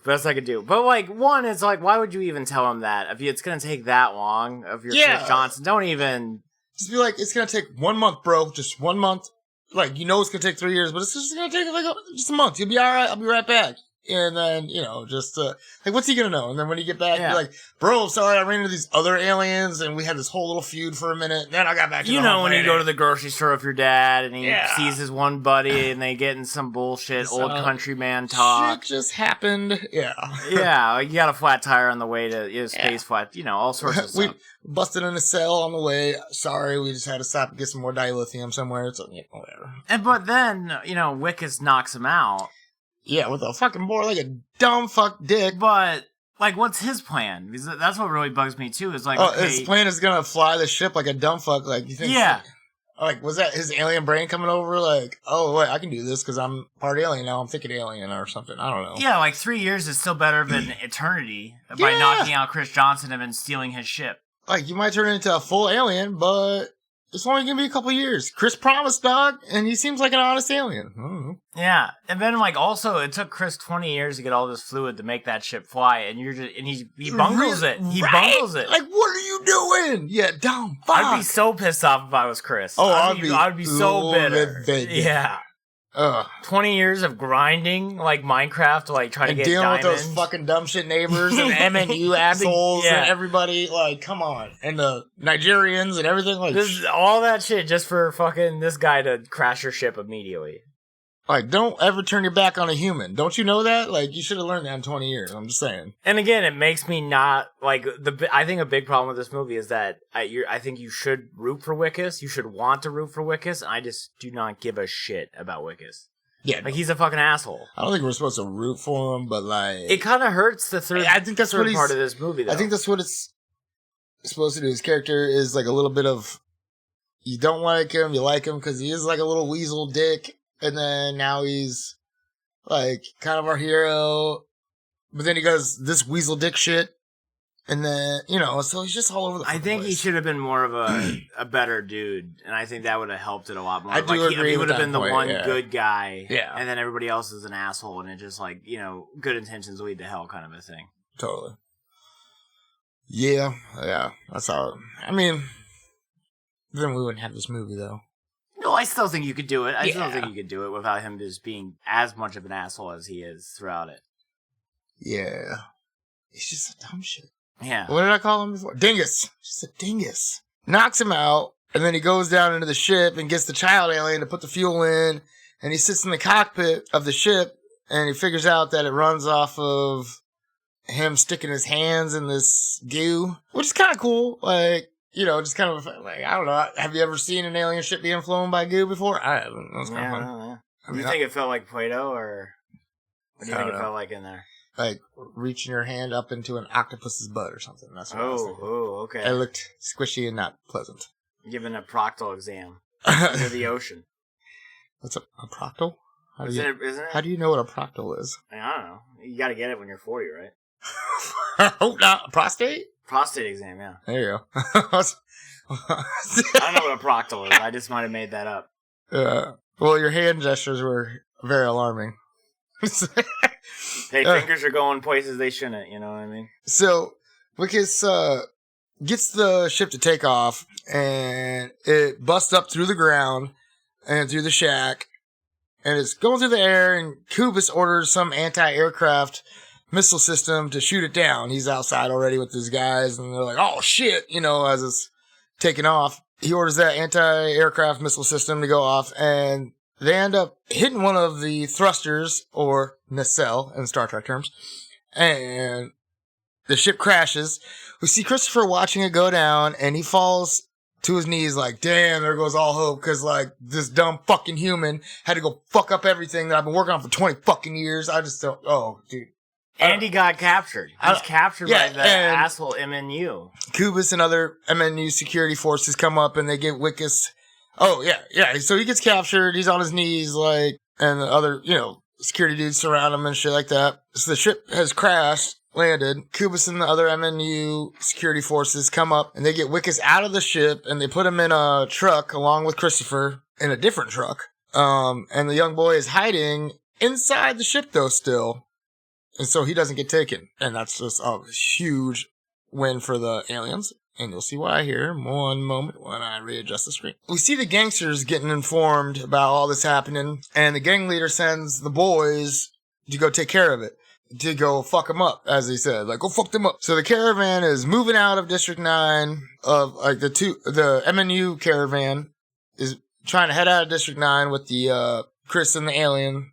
But, like, one, it's like, why would you even tell him that? If it's going to take that long of your Chris Johnson, don't even... Just be like, it's going to take 1 month, bro. Just 1 month. Like, you know it's going to take 3 years, but it's just going to take, like, just a month. You'll be all right. I'll be right back. And then, just, like, what's he gonna know? And then when you get back, you're like, bro, sorry, I ran into these other aliens, and we had this whole little feud for a minute, and then I got back to when you go to the grocery store with your dad, and he sees his one buddy, and they get in some bullshit old countryman talk. Shit just happened, yeah. Yeah, you got a flat tire on the way to space flat, all sorts of stuff. We busted in a cell on the way. Sorry, we just had to stop and get some more dilithium somewhere, so, whatever. But then, Wikus knocks him out. Yeah, with a fucking board like a dumb fuck dick. But, like, what's his plan? Because that's what really bugs me, too, is like, his plan is gonna fly the ship like a dumb fuck, like, you think... Yeah. Like, was that his alien brain coming over, like, oh, wait, I can do this because I'm part alien now, I'm thinking alien or something, I don't know. Yeah, like, 3 years is still better than eternity by knocking out Chris Johnson and then stealing his ship. Like, you might turn into a full alien, but... It's only gonna be a couple years. Chris promised, dog, and he seems like an honest alien. I don't know. Yeah, and then also it took Chris 20 years to get all this fluid to make that ship fly, and he bungles it. He bungles it. Like, what are you doing? Yeah, dumb fuck. I'd be so pissed off if I was Chris. Oh, I'd be so bitter. Yeah. 20 years of grinding like Minecraft, like trying to get dealing diamonds. with those fucking dumb shit neighbors and MNU assholes and everybody. Like, come on, and the Nigerians and everything. Like, all that shit just for fucking this guy to crash your ship immediately. Like, don't ever turn your back on a human. Don't you know that? Like, you should have learned that in 20 years. I'm just saying. And again, it makes me not, like, I think a big problem with this movie is that I think you should root for Wikus. You should want to root for Wikus. And I just do not give a shit about Wikus. Yeah. Like, he's a fucking asshole. I don't think we're supposed to root for him, but, like... It kind of hurts the third part of this movie, though. I think that's what it's supposed to do. His character is, like, a little bit of... You don't like him, you like him, because he is, like, a little weasel dick. And then now he's, like, kind of our hero. But then he does this weasel dick shit. And then, so he's just all over the place. I think he should have been more of a better dude. And I think that would have helped it a lot more. I do agree he with would have been the one good guy. Yeah. And then everybody else is an asshole. And it just, like, good intentions lead to hell kind of a thing. Totally. Yeah. That's how... I mean... Then we wouldn't have this movie, though. No, I still think you could do it. I still think you could do it without him just being as much of an asshole as he is throughout it. Yeah. He's just a dumb shit. Yeah. What did I call him before? Dingus. Just a dingus. Knocks him out, and then he goes down into the ship and gets the child alien to put the fuel in, and he sits in the cockpit of the ship, and he figures out that it runs off of him sticking his hands in this goo, which is kind of cool. Like, just kind of like, I don't know. Have you ever seen an alien ship being flown by goo before? I haven't. That was kind of fun. Do you think it felt like Play-Doh, or what do you think it felt like in there? Like reaching your hand up into an octopus's butt or something. That's what I was thinking. Okay. It looked squishy and not pleasant. Giving a proctal exam into the ocean. What's a proctal? Isn't it? How do you know what a proctal is? I don't know. You got to get it when you're 40, right? Oh, not prostate? Prostate exam, yeah. There you go. I don't know what a proctal is. I just might have made that up. Well, your hand gestures were very alarming. Hey, fingers are going places they shouldn't, you know what I mean? So, Wikus gets the ship to take off, and it busts up through the ground and through the shack, and it's going through the air, and Kubus orders some anti-aircraft missile system to shoot it down. He's outside already with his guys, and they're like, oh shit, as it's taking off. He orders that anti-aircraft missile system to go off, and they end up hitting one of the thrusters, or nacelle in Star Trek terms, and the ship crashes. We see Christopher watching it go down, and he falls to his knees like, damn, there goes all hope, because, like, this dumb fucking human had to go fuck up everything that I've been working on for 20 fucking years. I just don't, dude. And he got captured. He was captured by the asshole MNU. Kubus and other MNU security forces come up and they get Wikus. Oh, yeah. So he gets captured. He's on his knees, like, and the other, security dudes surround him and shit like that. So the ship has crashed, landed. Kubus and the other MNU security forces come up and they get Wikus out of the ship and they put him in a truck along with Christopher in a different truck. And the young boy is hiding inside the ship, though, still. And so he doesn't get taken. And that's just a huge win for the aliens. And you'll see why here in one moment when I readjust the screen. We see the gangsters getting informed about all this happening. And the gang leader sends the boys to go take care of it. To go fuck them up, as he said. Like, go fuck them up. So the caravan is moving out of District 9 of, like, the MNU caravan is trying to head out of District 9 with the, Chris and the alien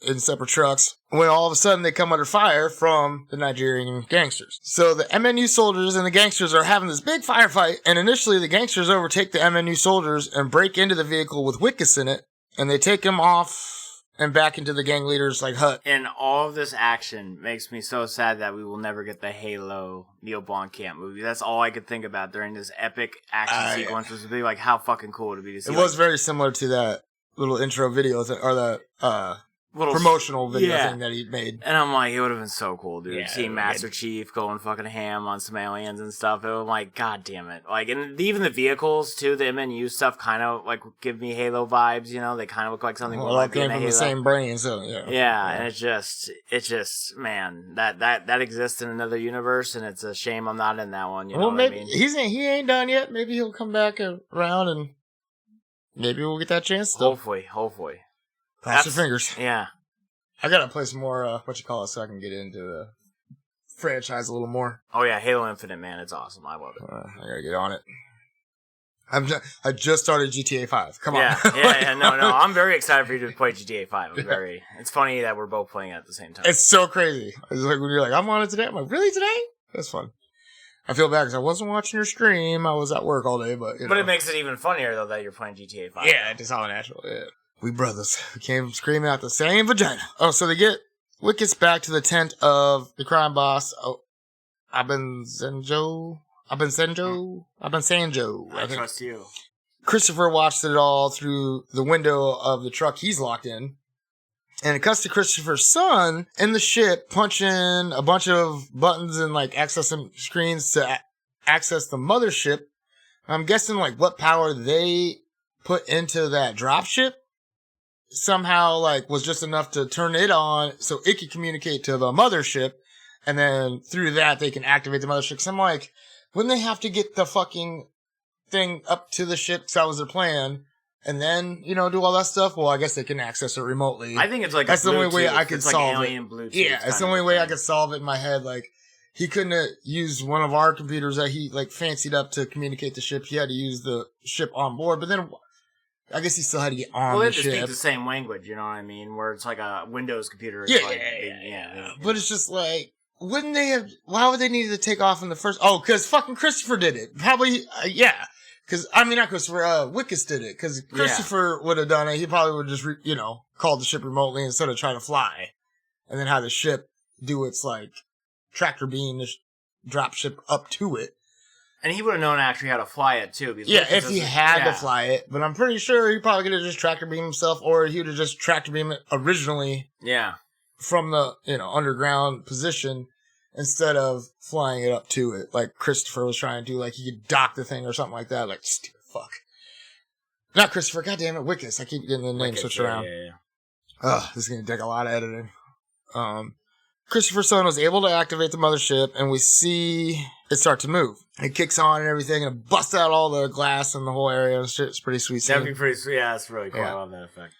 in separate trucks, when all of a sudden they come under fire from the Nigerian gangsters. So the MNU soldiers and the gangsters are having this big firefight, and initially the gangsters overtake the MNU soldiers and break into the vehicle with Wikus in it, and they take him off and back into the gang leader's, like, hut. And all of this action makes me so sad that we will never get the Halo Neil Blomkamp movie. That's all I could think about during this epic action sequence was to be like, how fucking cool would it be to see. It was very similar to that little intro video, or the, little promotional video thing that he made. And I'm like, it would have been so cool, dude. Yeah, seeing Master Chief going fucking ham on some aliens and stuff. It was like, god damn it. Like, and even the vehicles, too, the MNU stuff kind of, like, give me Halo vibes, you know? They kind of look like something well, like came from the same brain, so, yeah. Yeah, and it's just, man, that exists in another universe, and it's a shame I'm not in that one, you know what maybe I mean? He ain't done yet. Maybe he'll come back around, and maybe we'll get that chance still. Hopefully. Cross your fingers. Yeah. I gotta play some more, so I can get into the franchise a little more. Oh yeah, Halo Infinite, man, it's awesome. I love it. I gotta get on it. I just started GTA 5. Come on. Yeah, no, I'm very excited for you to play GTA 5. It's funny that we're both playing it at the same time. It's so crazy. It's like when you're like, I'm on it today. I'm like, really today? That's fun. I feel bad because I wasn't watching your stream. I was at work all day, but But it makes it even funnier though that you're playing GTA 5. Yeah, it's all natural. Yeah. We brothers. We came screaming out the same vagina. Oh, so they get Wikus back to the tent of the crime boss. Oh, Sanjo. I trust you. Christopher watched it all through the window of the truck he's locked in. And it cuts to Christopher's son in the ship punching a bunch of buttons and like accessing screens to access the mothership. I'm guessing like what power they put into that dropship somehow like was just enough to turn it on so it could communicate to the mothership, and then through that they can activate the mothership. So I'm like, wouldn't they have to get the fucking thing up to the ship? Because that was their plan, and then do all that stuff. Well, I guess they can access it remotely. I think it's like that's the only way I could solve like it. Bluetooth yeah, it's the only way I could solve it in my head. Like he couldn't have used one of our computers that he like fancied up to communicate the ship. He had to use the ship on board, but then I guess he still had to get on the ship. Well, they speak the same language, you know what I mean? Where it's like a Windows computer. Yeah. But it's just like, wouldn't they have? Why would they need to take off in the first? Oh, because fucking Christopher did it. Probably, yeah. Because not Christopher. Wikus did it. Because Christopher would have done it. He probably would just, called the ship remotely instead of trying to fly, and then have the ship do its like tractor beam, the drop ship up to it. And he would have known actually how to fly it, too. Yeah, if he had to fly it. But I'm pretty sure he probably could have just tractor beamed himself, or he would have just tractor beamed it originally. Yeah. From the, underground position, instead of flying it up to it, like Christopher was trying to do. Like, he could dock the thing or something like that. Like, stupid fuck. Not Christopher, goddammit, Wikus. I keep getting the name switched around. Yeah. Ugh, this is going to take a lot of editing. Christopher's son was able to activate the mothership, and we see it start to move. It kicks on and everything, and it busts out all the glass in the whole area. It's pretty sweet. That'd be pretty sweet. Yeah, that's really cool. I love that effect.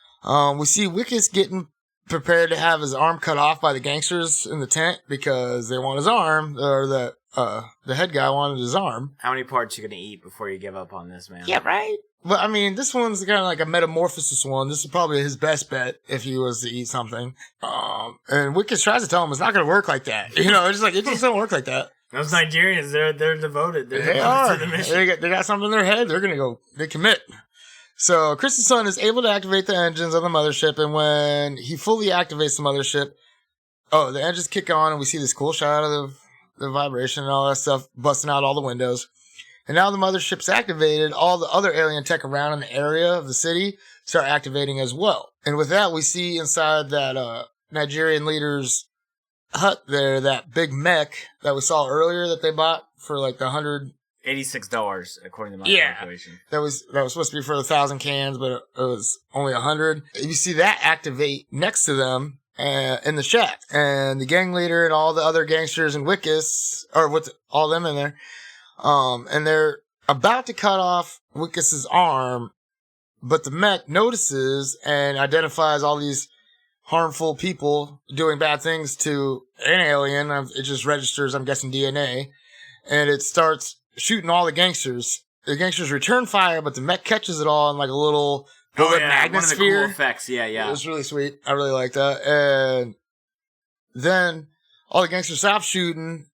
We see Wikus getting prepared to have his arm cut off by the gangsters in the tent because they want his arm, or the head guy wanted his arm. How many parts you gonna eat before you give up on this, man? Yeah, right? But, I mean, this one's kind of like a metamorphosis one. This is probably his best bet if he was to eat something. And Wikus tries to tell him it's not going to work like that. It's just like, it just don't work like that. Those Nigerians, they're devoted. They are. To the mission. They got something in their head. They're going to go, they commit. So, Chris's son is able to activate the engines on the mothership, and when he fully activates the mothership, the engines kick on, and we see this cool shot of the vibration and all that stuff, busting out all the windows. And now the mothership's activated, all the other alien tech around in the area of the city start activating as well. And with that, we see inside that Nigerian leader's hut there, that big mech that we saw earlier that they bought for like the $86, according to my calculation. That was supposed to be for 1,000 cans, but it was only 100. You see that activate next to them in the shack. And the gang leader and all the other gangsters and Wikus, or with all them in there, and they're about to cut off Wikus's arm, but the mech notices and identifies all these harmful people doing bad things to an alien. It just registers, I'm guessing, DNA. And it starts shooting all the gangsters. The gangsters return fire, but the mech catches it all in like a little bullet magnet one of the sphere. cool effects. Yeah. It was really sweet. I really like that. And then all the gangsters stop shooting.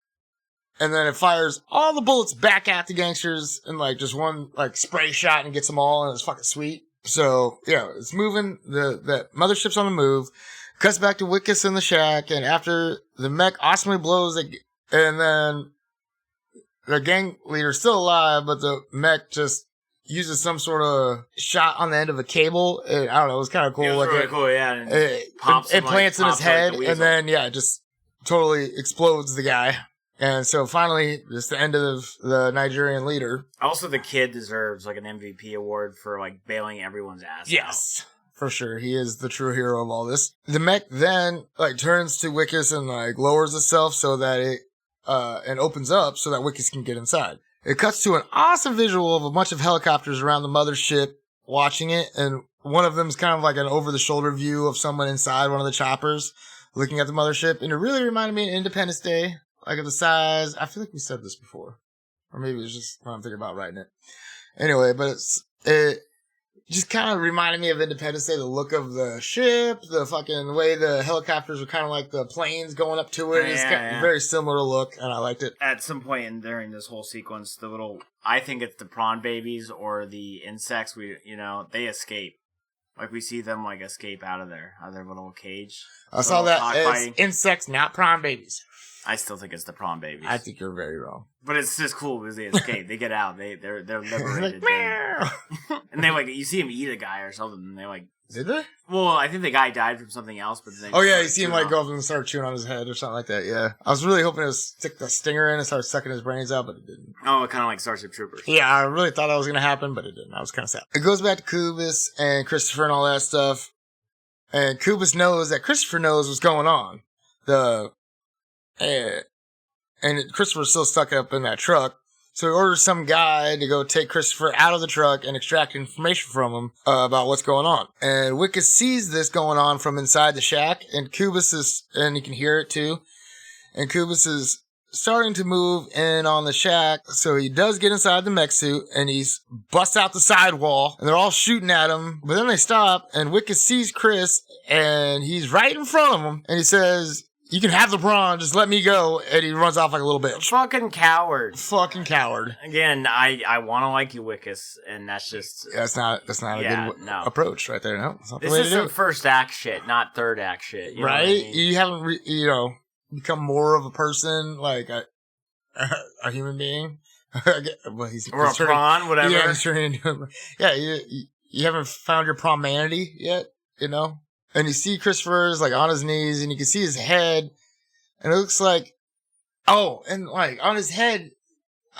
And then it fires all the bullets back at the gangsters in like just one like spray shot and gets them all, and it's fucking sweet. So yeah, it's moving. The mothership's on the move. Cuts back to Wikus in the shack, and after the mech awesomely blows it, and then the gang leader's still alive, but the mech just uses some sort of shot on the end of a cable. I don't know. It was kind of cool. It was like really cool. Yeah. And it plants in his head, and then it just totally explodes the guy. And so finally, just the end of the Nigerian leader. Also, the kid deserves like an MVP award for like bailing everyone's ass out. Yes, for sure. He is the true hero of all this. The mech then like turns to Wikus and like lowers itself so that it and opens up so that Wikus can get inside. It cuts to an awesome visual of a bunch of helicopters around the mothership watching it, and one of them is kind of like an over-the-shoulder view of someone inside one of the choppers looking at the mothership, and it really reminded me of Independence Day. Like of the size, I feel like we said this before, or maybe it was just when I'm thinking about writing it. Anyway, but it just kind of reminded me of Independence Day. The look of the ship, the fucking way the helicopters were kind of like the planes going up to it. It's very similar look, and I liked it. At some point during this whole sequence, I think it's the prawn babies or the insects. They escape. Like we see them like escape out of their little cage. I saw that as insects, not prawn babies. I still think it's the prawn babies. I think you're very wrong. But it's just cool because they escape. They get out. They're liberated. And they you see him eat a guy or something. And they Did they? Well, I think the guy died from something else. But then you see him go up and start chewing on his head or something like that. Yeah, I was really hoping to stick the stinger in and start sucking his brains out, but it didn't. Oh, kind of like Starship Troopers. Yeah, I really thought that was gonna happen, but it didn't. I was kind of sad. It goes back to Kubus and Christopher and all that stuff, and Kubus knows that Christopher knows what's going on. And Christopher's still stuck up in that truck. So he orders some guy to go take Christopher out of the truck and extract information from him about what's going on. And Wikus sees this going on from inside the shack, and and you can hear it too. And Kubus is starting to move in on the shack, so he does get inside the mech suit, and he busts out the sidewall, and they're all shooting at him. But then they stop, and Wikus sees Chris, and he's right in front of him, and he says, "You can have the prawn, just let me go." And he runs off like a little bitch. Fucking coward. Fucking coward. Again, I want to like you, Wikus, and that's just... That's not a good approach right there, no. This is some first act shit, not third act shit. You right? Know what I mean? You haven't, become more of a person, like a human being. Well, or a prawn, whatever. Yeah, he's turning into you haven't found your prawnmanity yet, And you see Christopher's on his knees, and you can see his head, and it looks like, on his head,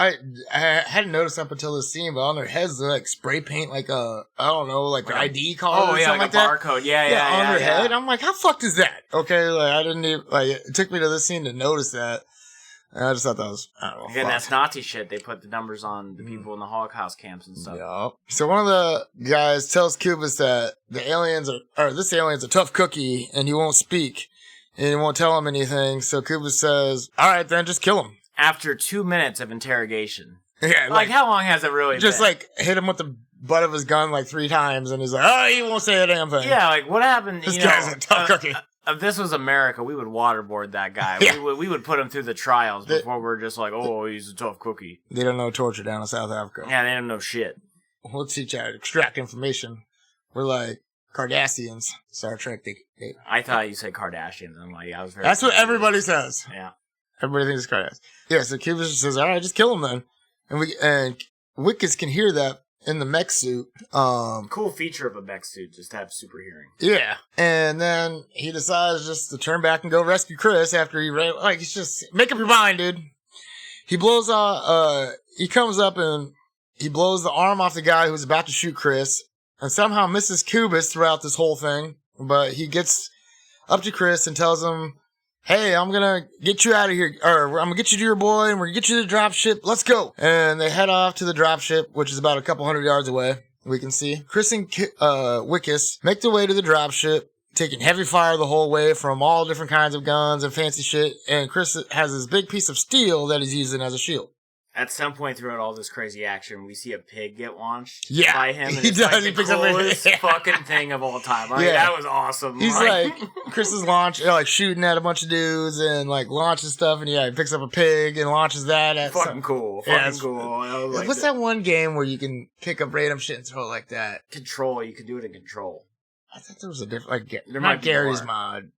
I hadn't noticed up until this scene, but on their heads they spray paint their ID card or something like that. Barcode, yeah, on their head. I'm like, how fucked is that? Okay, I didn't even, it took me to this scene to notice that. And I just thought that was, Again, that's Nazi shit. They put the numbers on the people in the Holocaust camps and stuff. Yeah. So one of the guys tells Kubus that this alien's a tough cookie, and he won't speak, and he won't tell him anything. So Kubus says, "All right, then, just kill him." After 2 minutes of interrogation. Yeah. How long has it really just been? Hit him with the butt of his gun 3 times, and he's like, "Oh, he won't say a damn thing." Yeah, what happened? This guy's a tough cookie. If this was America, we would waterboard that guy. Yeah. We would put him through the trials before we're just he's a tough cookie. They don't know torture down in South Africa. Yeah, they don't know shit. We'll teach you how to extract information. We're like Cardassians. Star Trek. I thought you said Kardashians. I was very. That's what everybody says. Yeah. Everybody thinks it's Kardashians. Yeah, so Kubus says, "All right, just kill him then." And Wikus can hear that in the mech suit. Cool feature of a mech suit, just to have super hearing. Yeah. And then he decides just to turn back and go rescue Chris after he's just, make up your mind, dude. He blows he comes up and he blows the arm off the guy who's about to shoot Chris, and somehow misses Kubus throughout this whole thing. But he gets up to Chris and tells him, "Hey, I'm gonna get you out of here, or I'm gonna get you to your boy, and we're gonna get you to the dropship. Let's go." And they head off to the dropship, which is about a couple 100 yards away. We can see Chris and Wikus make their way to the dropship, taking heavy fire the whole way from all different kinds of guns and fancy shit. And Chris has this big piece of steel that he's using as a shield. At some point throughout all this crazy action, we see a pig get launched by him. And he it's does. Like he the picks up coolest fucking thing of all time. Like, that was awesome. He's like Chris is shooting at a bunch of dudes and like launching stuff, and he picks up a pig and launches that. At fucking cool. Fucking cool. What's that one game where you can pick up random shit and throw it like that? Control. You can do it in Control. I thought there was a different there might be Gary's more. mod.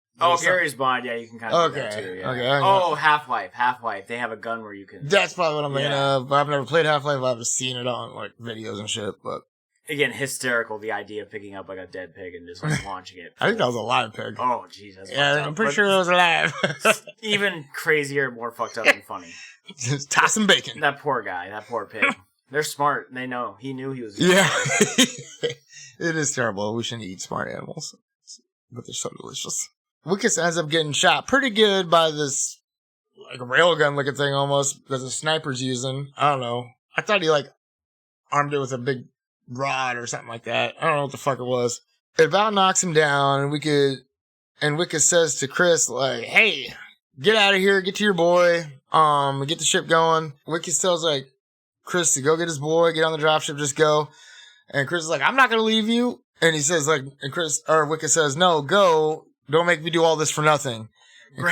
Gary's mod, yeah, you can kind of do that too. Yeah. Okay. Half-Life. They have a gun where you can... That's probably what I'm thinking of. I've never played Half-Life. I've just seen it on like videos and shit. But again, hysterical, the idea of picking up like a dead pig and just like launching it. I think that was a live pig. Oh, jeez. I'm pretty sure it was alive. Even crazier, more fucked up and funny. Just tossing bacon. That poor guy, that poor pig. They're smart. They know. He knew he was... Yeah. It is terrible. We shouldn't eat smart animals. But they're so delicious. Wikus ends up getting shot pretty good by this, like, railgun looking thing almost that the sniper's using. I don't know. I thought he, like, armed it with a big rod or something like that. I don't know what the fuck it was. It about knocks him down, and Wikus says to Chris, like, hey, get out of here, get to your boy, get the ship going. Wikus tells, like, Chris to go get his boy, get on the dropship, just go. And Chris is like, I'm not gonna leave you. And he says, like, Wikus says, no, go. Don't make me do all this for nothing. And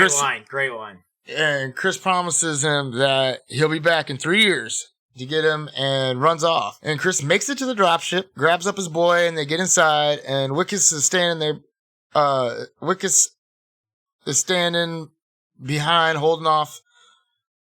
Great line. And Chris promises him that he'll be back in 3 years to get him and runs off. And Chris makes it to the dropship, grabs up his boy, and they get inside. And Wikus is standing there. Wikus is standing behind, holding off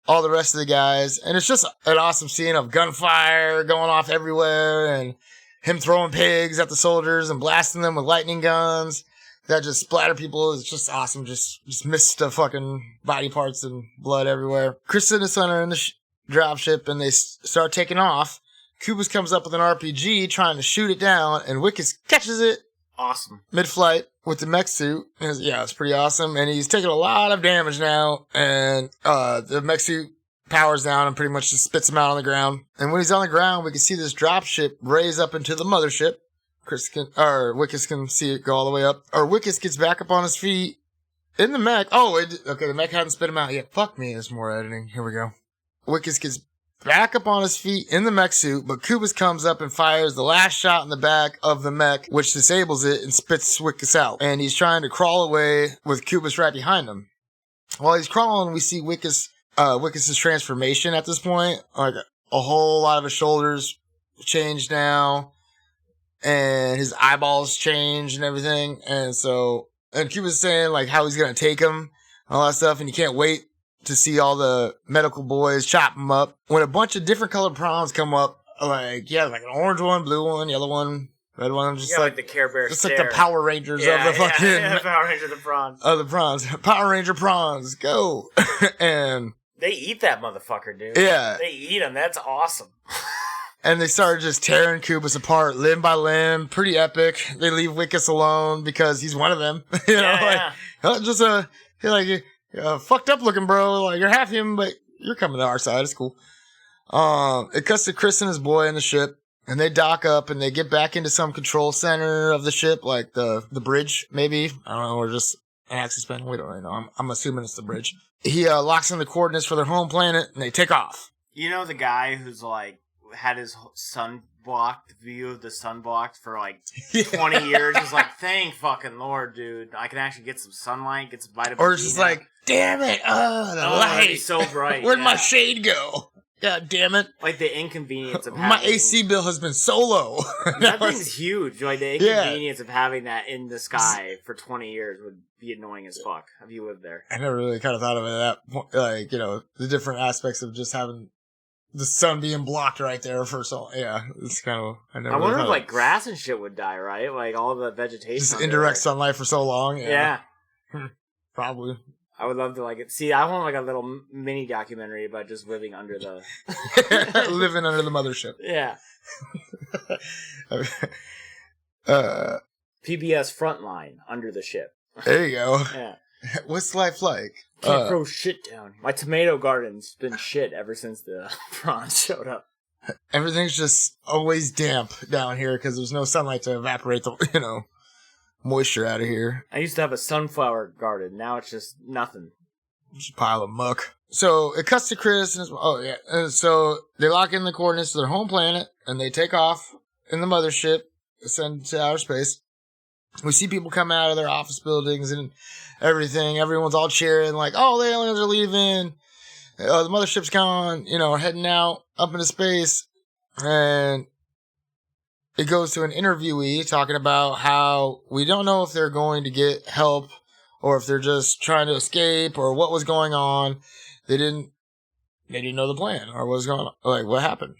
all the rest of the guys. And it's just an awesome scene of gunfire going off everywhere and him throwing pigs at the soldiers and blasting them with lightning guns that just splatter people. It's just awesome. Just missed the fucking body parts and blood everywhere. Chris and his son are in the dropship and they start taking off. Kubus comes up with an RPG trying to shoot it down, and Wikus catches it. Awesome. Mid-flight with the mech suit. It's pretty awesome. And he's taking a lot of damage now, and the mech suit powers down and pretty much just spits him out on the ground. And when he's on the ground, we can see this dropship raise up into the mothership. Wikus can see it go all the way up. Or Wikus gets back up on his feet in the mech. The mech hadn't spit him out yet. Fuck me, there's more editing. Here we go. Wikus gets back up on his feet in the mech suit, but Kubus comes up and fires the last shot in the back of the mech, which disables it and spits Wikus out. And he's trying to crawl away with Kubus right behind him. While he's crawling, we see Wikus' transformation at this point. Like, a whole lot of his shoulders change now, and his eyeballs change and everything. And Kubus is saying, like, how he's gonna take him, all that stuff, and he can't wait to see all the medical boys chop him up. When a bunch of different colored prawns come up, like an orange one, blue one, yellow one, red one, just like the Care Bear just like the Power Rangers of the fucking Power Rangers of the prawns. Of the prawns. Power Ranger prawns, go. And they eat that motherfucker, dude. Yeah. They eat him. That's awesome. And they started just tearing Kubus apart limb by limb. Pretty epic. They leave Wikus alone because he's one of them. Fucked up looking, bro. Like, you're half him, but you're coming to our side. It's cool. It cuts to Chris and his boy in the ship, and they dock up and they get back into some control center of the ship, like the bridge, maybe. I don't know, or just an axis pen. We don't really know. I'm assuming it's the bridge. He locks in the coordinates for their home planet, and they take off. You know the guy who's like had his view of the sun blocked for like 20 years is like, thank fucking Lord, dude. I can actually get some sunlight, get some vitamin D. Or it's just like, damn it, the light. It's so bright. Where'd my shade go? God damn it. Like the inconvenience of having... My AC bill has been so low. That thing's huge. Like the inconvenience of having that in the sky for 20 years would be annoying as fuck. Have you lived there? I never really kind of thought of it that, like, the different aspects of just having the sun being blocked right there for so, it's kind of, I wonder if like grass and shit would die, right? Like all the vegetation. Just indirect sunlight for so long. Yeah. Probably. I would love to I want like a little mini documentary about just living under the... living under the mothership. Yeah. PBS Frontline, under the ship. There you go. Yeah. What's life like? Can't grow shit down. My tomato garden's been shit ever since the prawns showed up. Everything's just always damp down here because there's no sunlight to evaporate the moisture out of here. I used to have a sunflower garden. Now it's just nothing. Just a pile of muck. So it cuts to Chris, and and so they lock in the coordinates to their home planet, and they take off in the mothership, ascend to outer space. We see people come out of their office buildings and everything. Everyone's all cheering, like, "Oh, the aliens are leaving! The mothership's gone! Heading out up into space." And it goes to an interviewee talking about how we don't know if they're going to get help or if they're just trying to escape or what was going on. They didn't know the plan or what was going on. Like, what happened?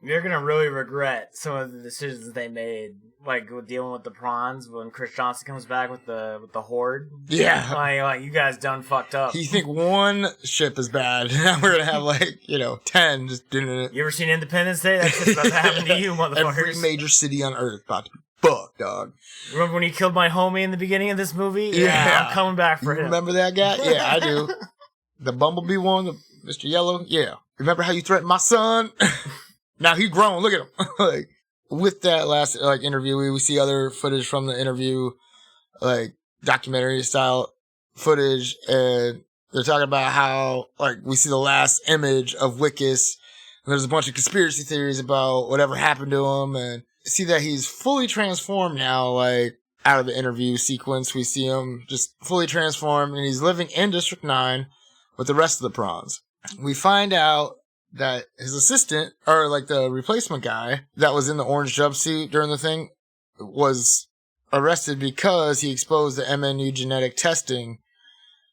You're gonna really regret some of the decisions they made, like with dealing with the prawns when Chris Johnson comes back with the horde. Yeah, like you guys done fucked up. You think one ship is bad? Now we're gonna have 10 just doing it. You ever seen Independence Day? That's just about to happen to you, motherfuckers. Every major city on Earth is about to be fucked, dog. Remember when you killed my homie in the beginning of this movie? Yeah, I'm coming back for him. Remember that guy? Yeah, I do. The Bumblebee one, the Mr. Yellow. Yeah. Remember how you threatened my son? Now he's grown. Look at him. With that last interview, we see other footage from the interview, documentary style footage, and they're talking about how we see the last image of Wikus. And there's a bunch of conspiracy theories about whatever happened to him, and see that he's fully transformed now. Out of the interview sequence, we see him just fully transformed, and he's living in District 9 with the rest of the prawns. We find out that his assistant, or the replacement guy that was in the orange jumpsuit during the thing, was arrested because he exposed the MNU genetic testing.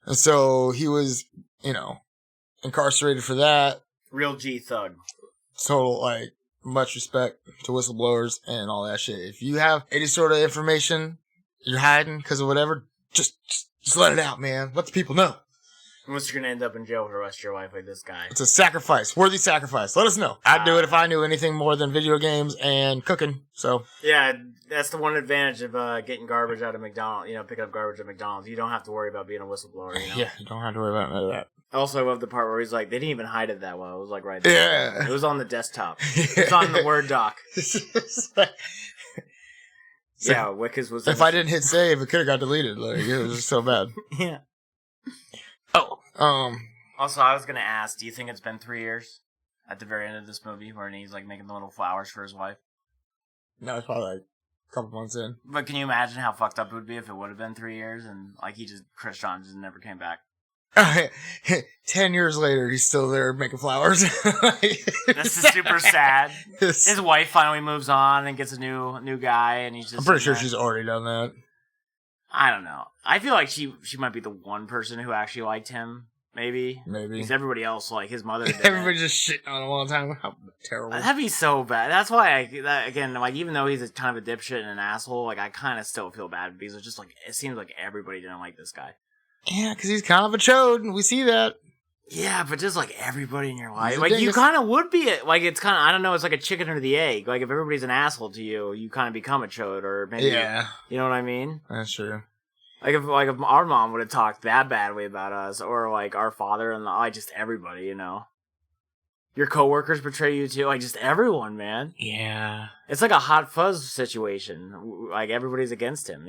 And so he was, incarcerated for that. Real G thug. Total, much respect to whistleblowers and all that shit. If you have any sort of information you're hiding because of whatever, just let it out, man. Let the people know. Unless you're going to end up in jail for the rest of your life like this guy. It's a sacrifice. Worthy sacrifice. Let us know. I'd do it if I knew anything more than video games and cooking. So yeah, that's the one advantage of getting garbage out of McDonald's. Picking up garbage at McDonald's. You don't have to worry about being a whistleblower. Yeah, you don't have to worry about none of that. Also, I love the part where he's like, they didn't even hide it that well. It was right there. Yeah. It was on the desktop. It was on the Word doc. Yeah, Wikus was... If I didn't hit save, it could have got deleted. It was just so bad. Yeah. Oh. Also, I was going to ask, do you think it's been 3 years at the very end of this movie where he's making the little flowers for his wife? No, it's probably a couple months in. But can you imagine how fucked up it would be if it would have been 3 years and Chris John just never came back? 10 years later, he's still there making flowers. This is super sad. His wife finally moves on and gets a new guy, and he's just... I'm pretty sure she's already done that. I don't know. I feel like she might be the one person who actually liked him. Maybe. Because everybody else, his mother did. Everybody just shitting on him all the time. How terrible. That'd be so bad. That's why even though he's kind of a dipshit and an asshole, I kind of still feel bad because it's just it seems like everybody didn't like this guy. Yeah, because he's kind of a chode. We see that. Yeah, but just everybody in your life, you kind of would be it. It's kind of, I don't know, it's like a chicken or the egg. If everybody's an asshole to you, you kind of become a chode, or maybe, you know what I mean? That's true. If our mom would have talked that badly about us, or our father and just everybody, Your coworkers betray you too, just everyone, man. Yeah. It's like a hot fuzz situation. Everybody's against him,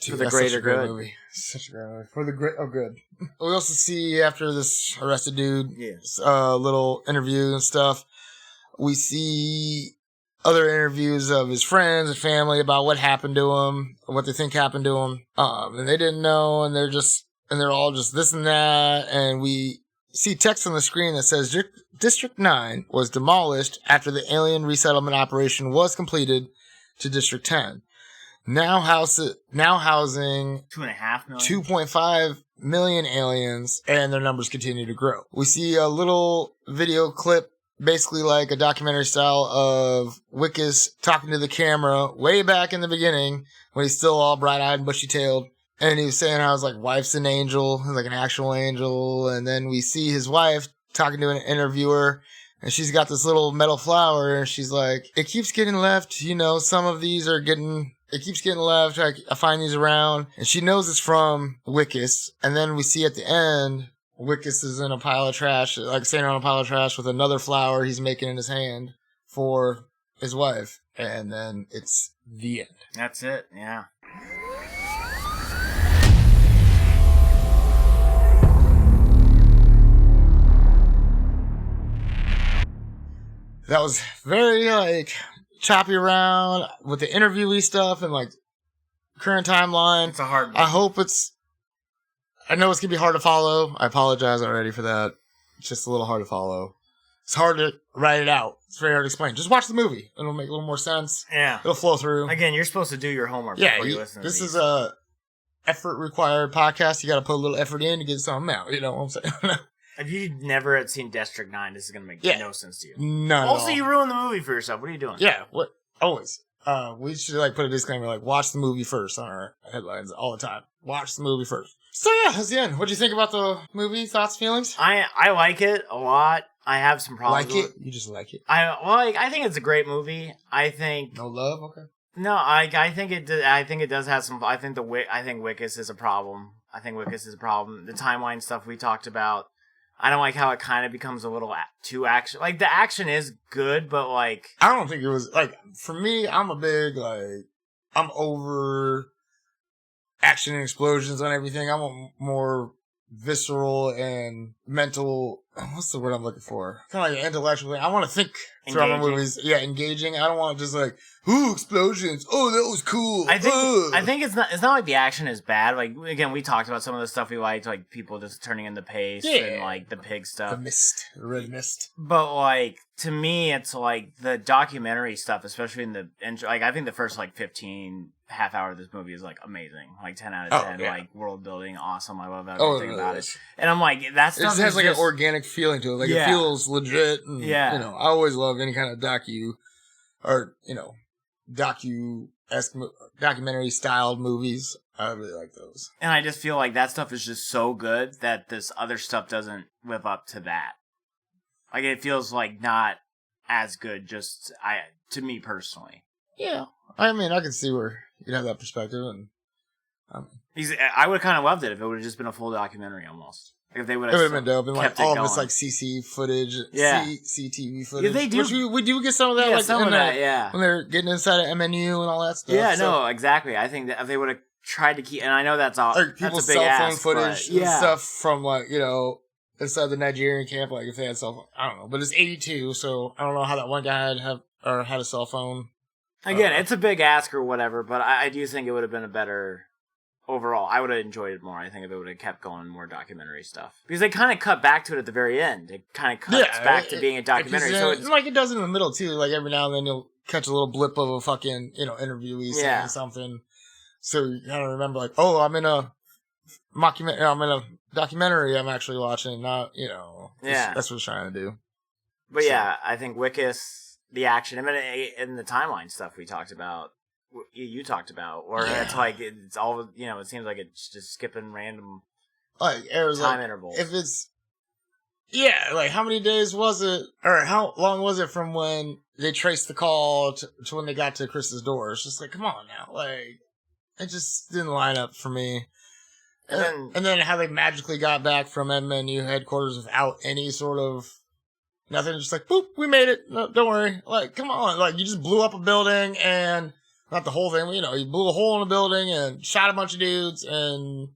Dude, for the greater good. Movie. Such a great movie. For the great, good. We also see after this arrested dude, little interview and stuff. We see other interviews of his friends and family about what happened to him, or what they think happened to him. And they didn't know, and they're all just this and that. And we see text on the screen that says District 9 was demolished after the alien resettlement operation was completed to District 10. Now housing 2.5 million, 2.5 million aliens, and their numbers continue to grow. We see a little video clip, basically like a documentary style, of Wikus talking to the camera way back in the beginning when he's still all bright-eyed and bushy-tailed. And he was saying how his wife's an angel, an actual angel. And then we see his wife talking to an interviewer, and she's got this little metal flower, and she's like, it keeps getting left, some of these are getting... It keeps getting left. I find these around. And she knows it's from Wikus. And then we see at the end, Wikus is in a pile of trash, standing on a pile of trash with another flower he's making in his hand for his wife. and then it's the end. That's it. Yeah. That was very, like, choppy around with the interviewee stuff and, like, current timeline. It's a hard one. I know it's going to be hard to follow. I apologize already for that. It's just a little hard to follow. It's hard to write it out. It's very hard to explain. Just watch the movie. It'll make a little more sense. Yeah. It'll flow through. Again, you're supposed to do your homework before you listen to this these. is a effort-required podcast. You got to put a little effort in to get something out. You know what I'm saying? If you never had seen District 9, this is going to make no sense to you. None Also, at all. you ruined the movie for yourself. What are you doing? Yeah, what? Always. We should like put a disclaimer like watch the movie first on our headlines all the time. Watch the movie first. So yeah, that's the end. What do you think about the movie? Thoughts, feelings? I like it a lot. I have some problems. Like it? You just like it? I think it's a great movie. I think no love. Okay. No, I think it. I think it does have some. I think Wikus is a problem. The timeline stuff we talked about. I don't like how it kind of becomes a little too action. Like, the action is good, but, like... I don't think it was... Like, for me, I'm a big, like... I'm over action and explosions on everything. I'm a more visceral and mental... What's the word I'm looking for? Kind of like intellectually. I want to think throughout my movies. Yeah, engaging. I don't want to just like, ooh, explosions. Oh, that was cool. I think it's not like the action is bad. Like, again, we talked about some of the stuff we liked, like people just turning into paste and like the pig stuff. The red mist. But like, to me, it's like the documentary stuff, especially in the like, I think the first like 15 half hour of this movie is like amazing, like 10 out of 10, like world building, awesome. I love everything about it. And I'm like, that stuff. It just has like an organic feeling to it. Like it feels legit. And, you know, I always love any kind of documentary styled movies. I really like those. And I just feel like that stuff is just so good that this other stuff doesn't live up to that. Like, it feels like not as good, to me personally. Yeah. I mean, I can see where you'd have that perspective, and I would have kind of loved it if it would have just been a full documentary almost. Like if they would have. It would have been dope. And like all of it's like CC footage, CCTV footage. Yeah, they do. Which we do get some of that. Yeah, like some of that. Yeah. When they're getting inside of MNU and all that stuff. Yeah, no, exactly. I think that if they would have tried to keep, and I know that's all. Like people's that's a big cell phone footage and yeah. stuff from like inside the Nigerian camp. Like if they had cell phone, I don't know. But it's 82, so I don't know how that one guy had a cell phone. Again, it's a big ask or whatever, but I do think it would have been a better overall. I would have enjoyed it more, I think, if it would have kept going more documentary stuff. Because they kind of cut back to it at the very end. It kind of cuts back to being a documentary. So it's like it does in the middle, too. Like every now and then you'll catch a little blip of a fucking, interviewee saying something. So you kind of remember, like, oh, I'm in a documentary I'm actually watching, not, that's what it's trying to do. But yeah, I think Wikus... The action, and the timeline stuff we talked about, you talked about, or it's like, it's all, it seems like it's just skipping random time intervals. If it's, like how many days was it, or how long was it from when they traced the call to when they got to Chris's door? It's just like, come on now, like, it just didn't line up for me. And then how they magically got back from MNU headquarters without any sort of nothing, just like, boop, we made it. No, don't worry. Like, come on. Like, you just blew up a building and, not the whole thing, but, you blew a hole in a building and shot a bunch of dudes and,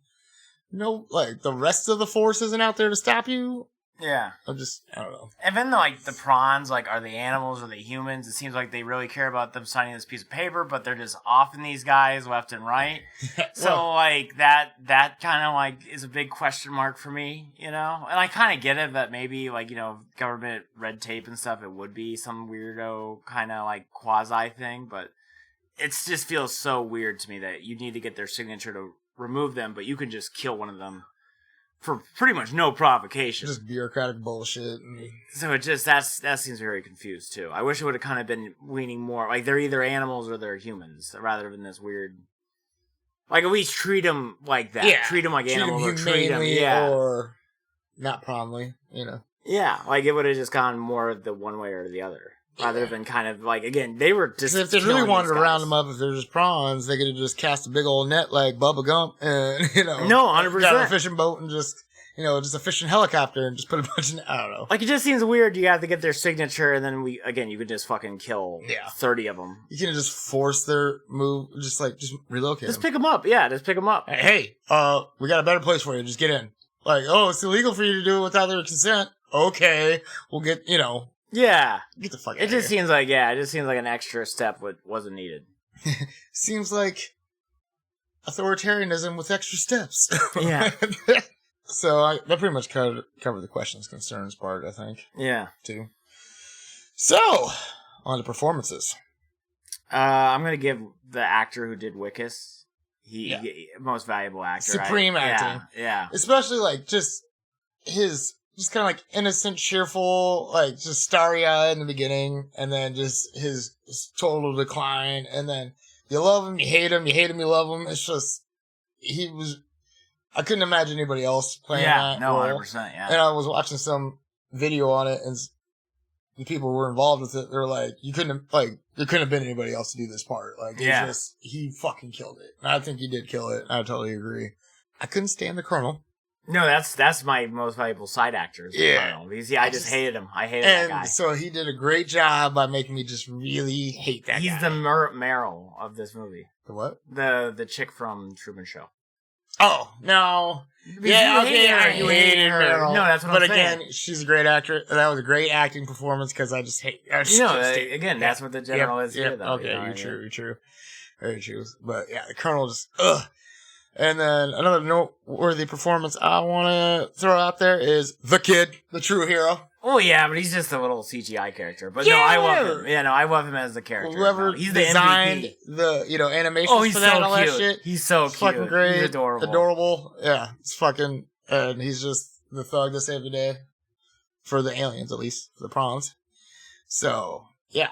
like, the rest of the force isn't out there to stop you. Yeah. I don't know. And then, like, the prawns, like, are they animals or are they humans? It seems like they really care about them signing this piece of paper, but they're just offing these guys left and right. So, like, that kind of, like, is a big question mark for me, And I kind of get it that maybe, like, government red tape and stuff, it would be some weirdo kind of, like, quasi thing, but it just feels so weird to me that you need to get their signature to remove them, but you can just kill one of them for pretty much no provocation. Just bureaucratic bullshit. So it just, that seems very confused too. I wish it would have kind of been leaning more, like they're either animals or they're humans, rather than this weird, like at least treat them like that. Yeah. Treat them like animals or treat them, or not promptly, Yeah, like it would have just gone more the one way or the other. Rather than kind of like, again, they were just. If they really wanted to round them up, if they're just prawns, they could have just cast a big old net like Bubba Gump and, No, 100%. got a fishing boat and just just a fishing helicopter and just put a bunch of, I don't know. Like, it just seems weird. You have to get their signature, and then you could just fucking kill 30 of them. You can just force their move, just relocate Just them. pick them up. Yeah, just pick them up. Hey, we got a better place for you. Just get in. Like, it's illegal for you to do it without their consent. Okay, we'll get, Yeah. Get the fuck out It just seems like, an extra step wasn't needed. Seems like authoritarianism with extra steps. Yeah. So that pretty much covered the questions, concerns part, I think. Yeah. Too. So, on to performances. I'm going to give the actor who did Wikus, he most valuable actor. Supreme acting. Yeah. Especially, just his, just kind of innocent, cheerful, just starry-eyed in the beginning, and then just his total decline, and then you love him, you hate him, you love him. It's just, I couldn't imagine anybody else playing that role. 100%, yeah. And I was watching some video on it, and the people who were involved with it, they were like, there couldn't have been anybody else to do this part. He fucking killed it. And I think he did kill it. I totally agree. I couldn't stand the Colonel. No, that's my most valuable side actor. Colonel, because I just hated him. I hated that guy. And so he did a great job by making me just really hate that guy. He's the Meryl of this movie. The what? The chick from Truman Show. Oh, no. Yeah, okay, you hated her. No, that's what I'm saying. But again, she's a great actress. That was a great acting performance because I just hate her. Again, that's what the general is here, though. Okay, you're true. Very true. But yeah, the Colonel just, ugh. And then another noteworthy performance I want to throw out there is the kid, the true hero. Oh yeah, but he's just a little CGI character. But no, I love him. Yeah, no, I love him as the character. Whoever he's designed the the animations for that and all cute. that shit. He's so cute. Fucking great. He's adorable. Adorable. Yeah, it's fucking, and he's just the thug that saved the day. For the aliens, at least. For the prawns. So, yeah.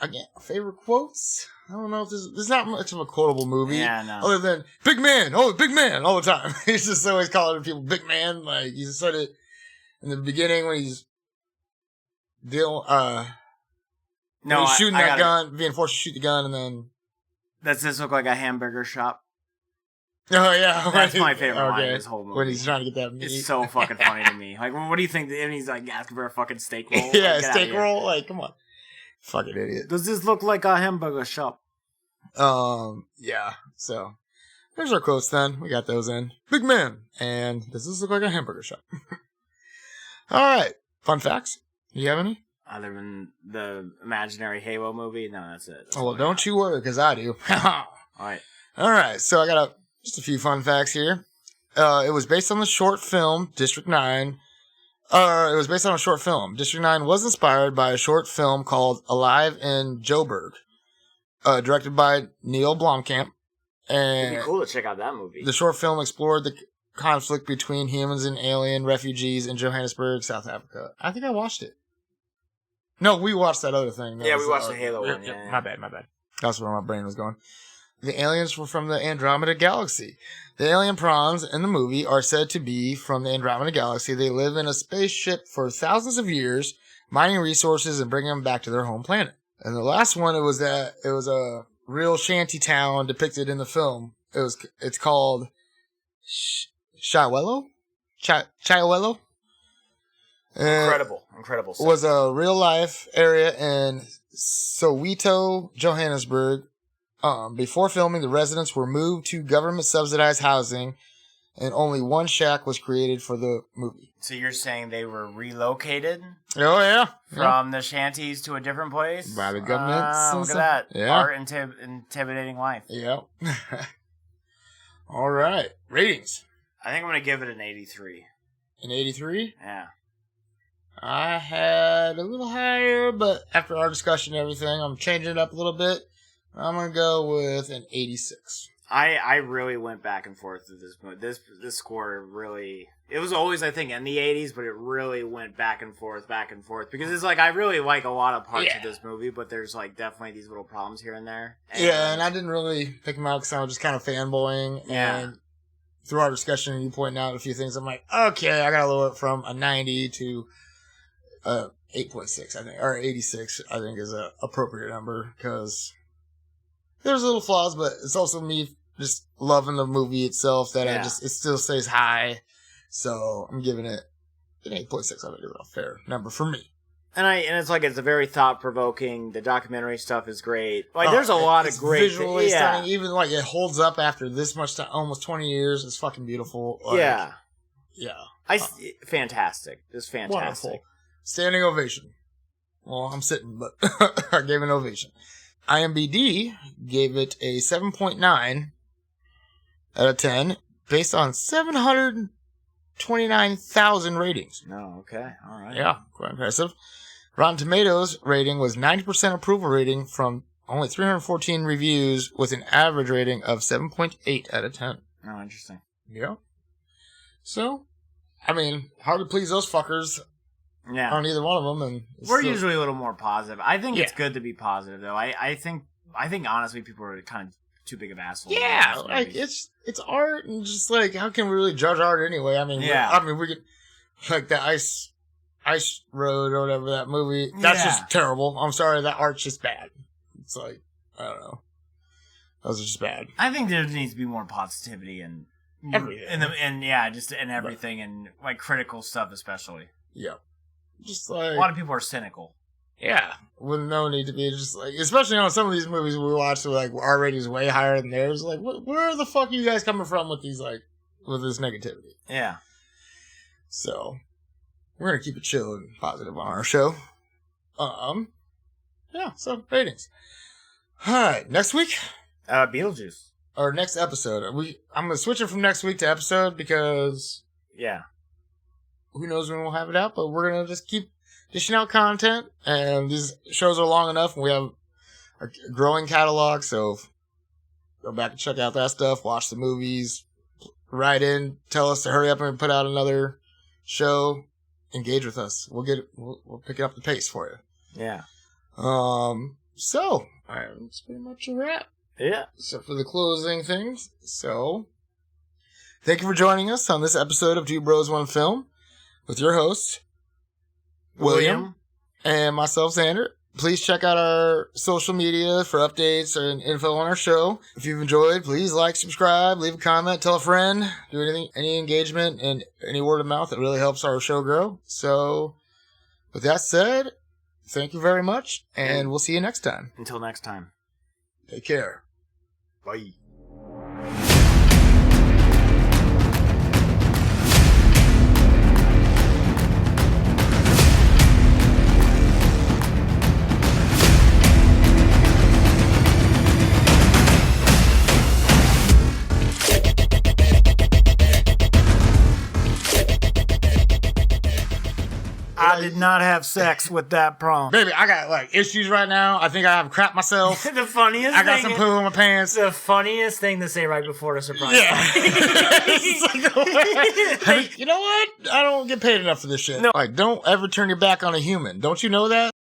Again, favorite quotes? I don't know if there's not much of a quotable movie. Yeah, no. Other than, big man, all the time. He's just always calling people big man. He said it in the beginning when he's shooting that gun, being forced to shoot the gun, and then... Does this look like a hamburger shop? Oh, yeah. That's my favorite line in this whole movie. When he's trying to get that meat. It's so fucking funny to me. What do you think? And he's asking for a fucking steak roll. Yeah, steak roll. Come on. Fucking idiot. Does this look like a hamburger shop? Yeah. So, there's our quotes then. We got those in. Big man. And does this look like a hamburger shop? Alright. Fun facts? Do you have any? Other than the imaginary Halo movie? No, that's it. That's well, don't you worry, because I do. Alright. So, I got just a few fun facts here. It was based on the short film, District 9. It was based on a short film. District 9 was inspired by a short film called Alive in Joburg, directed by Neil Blomkamp. And it'd be cool to check out that movie. The short film explored the conflict between humans and alien refugees in Johannesburg, South Africa. I think I watched it. No, we watched that other thing. Yeah, we watched the Halo one. Yeah. My bad. That's where my brain was going. The aliens were from the Andromeda Galaxy. The alien prawns in the movie are said to be from the Andromeda Galaxy. They live in a spaceship for thousands of years, mining resources and bringing them back to their home planet. And the last one, it was a real shanty town depicted in the film. It's called Chiawelo? Chiawelo? Incredible. It was a real life area in Soweto, Johannesburg. Before filming, the residents were moved to government-subsidized housing, and only one shack was created for the movie. So you're saying they were relocated? Oh, yeah. From the shanties to a different place? By the government. Look at that. Yeah. Art intimidating life. Yep. All right. Ratings. I think I'm going to give it an 83. An 83? Yeah. I had a little higher, but after our discussion and everything, I'm changing it up a little bit. I'm going to go with an 86. I really went back and forth with this movie. This score really... It was always, I think, in the 80s, but it really went back and forth. Because it's I really like a lot of parts of this movie, but there's definitely these little problems here and there. And I didn't really pick them out because I was just kind of fanboying. Yeah. And through our discussion, you pointing out a few things, I'm like, okay, I got to lower it from a 90 to 8.6, I think. Or 86, I think, is an appropriate number, because... There's little flaws, but it's also me just loving the movie itself that it still stays high. So I'm giving it an 8.6. I think it's a fair number for me. And it's like it's a very thought provoking. The documentary stuff is great. Like there's a lot of great visually stunning. Even like it holds up after this much time, almost 20 years. It's fucking beautiful. Like, yeah. Fantastic. It's fantastic. Wonderful. Standing ovation. Well, I'm sitting, but I gave an ovation. IMDb gave it a 7.9 out of 10 based on 729,000 ratings. Oh, okay. All right. Yeah, quite impressive. Rotten Tomatoes rating was 90% approval rating from only 314 reviews with an average rating of 7.8 out of 10. Oh, interesting. Yeah. So, I mean, hard to please those fuckers on either one of them. And we're usually a little more positive. I think it's good to be positive, though. I think honestly, people are kind of too big of assholes. Yeah, like it's art, and just like how can we really judge art anyway? I mean, we could like the Ice Road or whatever that movie. That's just terrible. I'm sorry, that art's just bad. It's like I don't know, those are just bad. I think there needs to be more positivity and everything and like critical stuff especially. Yeah, just like a lot of people are cynical. Yeah, with no need to be just like, especially on some of these movies we watch, like our rating is way higher than theirs. Like, where the fuck are you guys coming from with these with this negativity? Yeah. So we're gonna keep it chill and positive on our show. Yeah. So ratings. All right, next week. Beetlejuice. Or next episode. I'm gonna switch it from next week to episode because who knows when we'll have it out, but we're gonna just keep dishing out content, and these shows are long enough, and we have a growing catalog, so go back and check out that stuff, watch the movies, write in, tell us to hurry up and put out another show, engage with us. We'll pick up the pace for you. Yeah. So, that's pretty much a wrap. Yeah. So for the closing things, so thank you for joining us on this episode of Two Bros, One Film with your host, William, and myself, Xander. Please check out our social media for updates and info on our show. If you've enjoyed, please like, subscribe, leave a comment, tell a friend, do anything, any engagement, and any word of mouth that really helps our show grow. So, with that said, thank you very much, and we'll see you next time. Until next time. Take care. Bye. I did not have sex with that prawn. Baby, I got issues right now. I think I have crap myself. The funniest I got some poo in my pants. The funniest thing to say right before a surprise. Yeah. You know what? I don't get paid enough for this shit. No. Don't ever turn your back on a human. Don't you know that?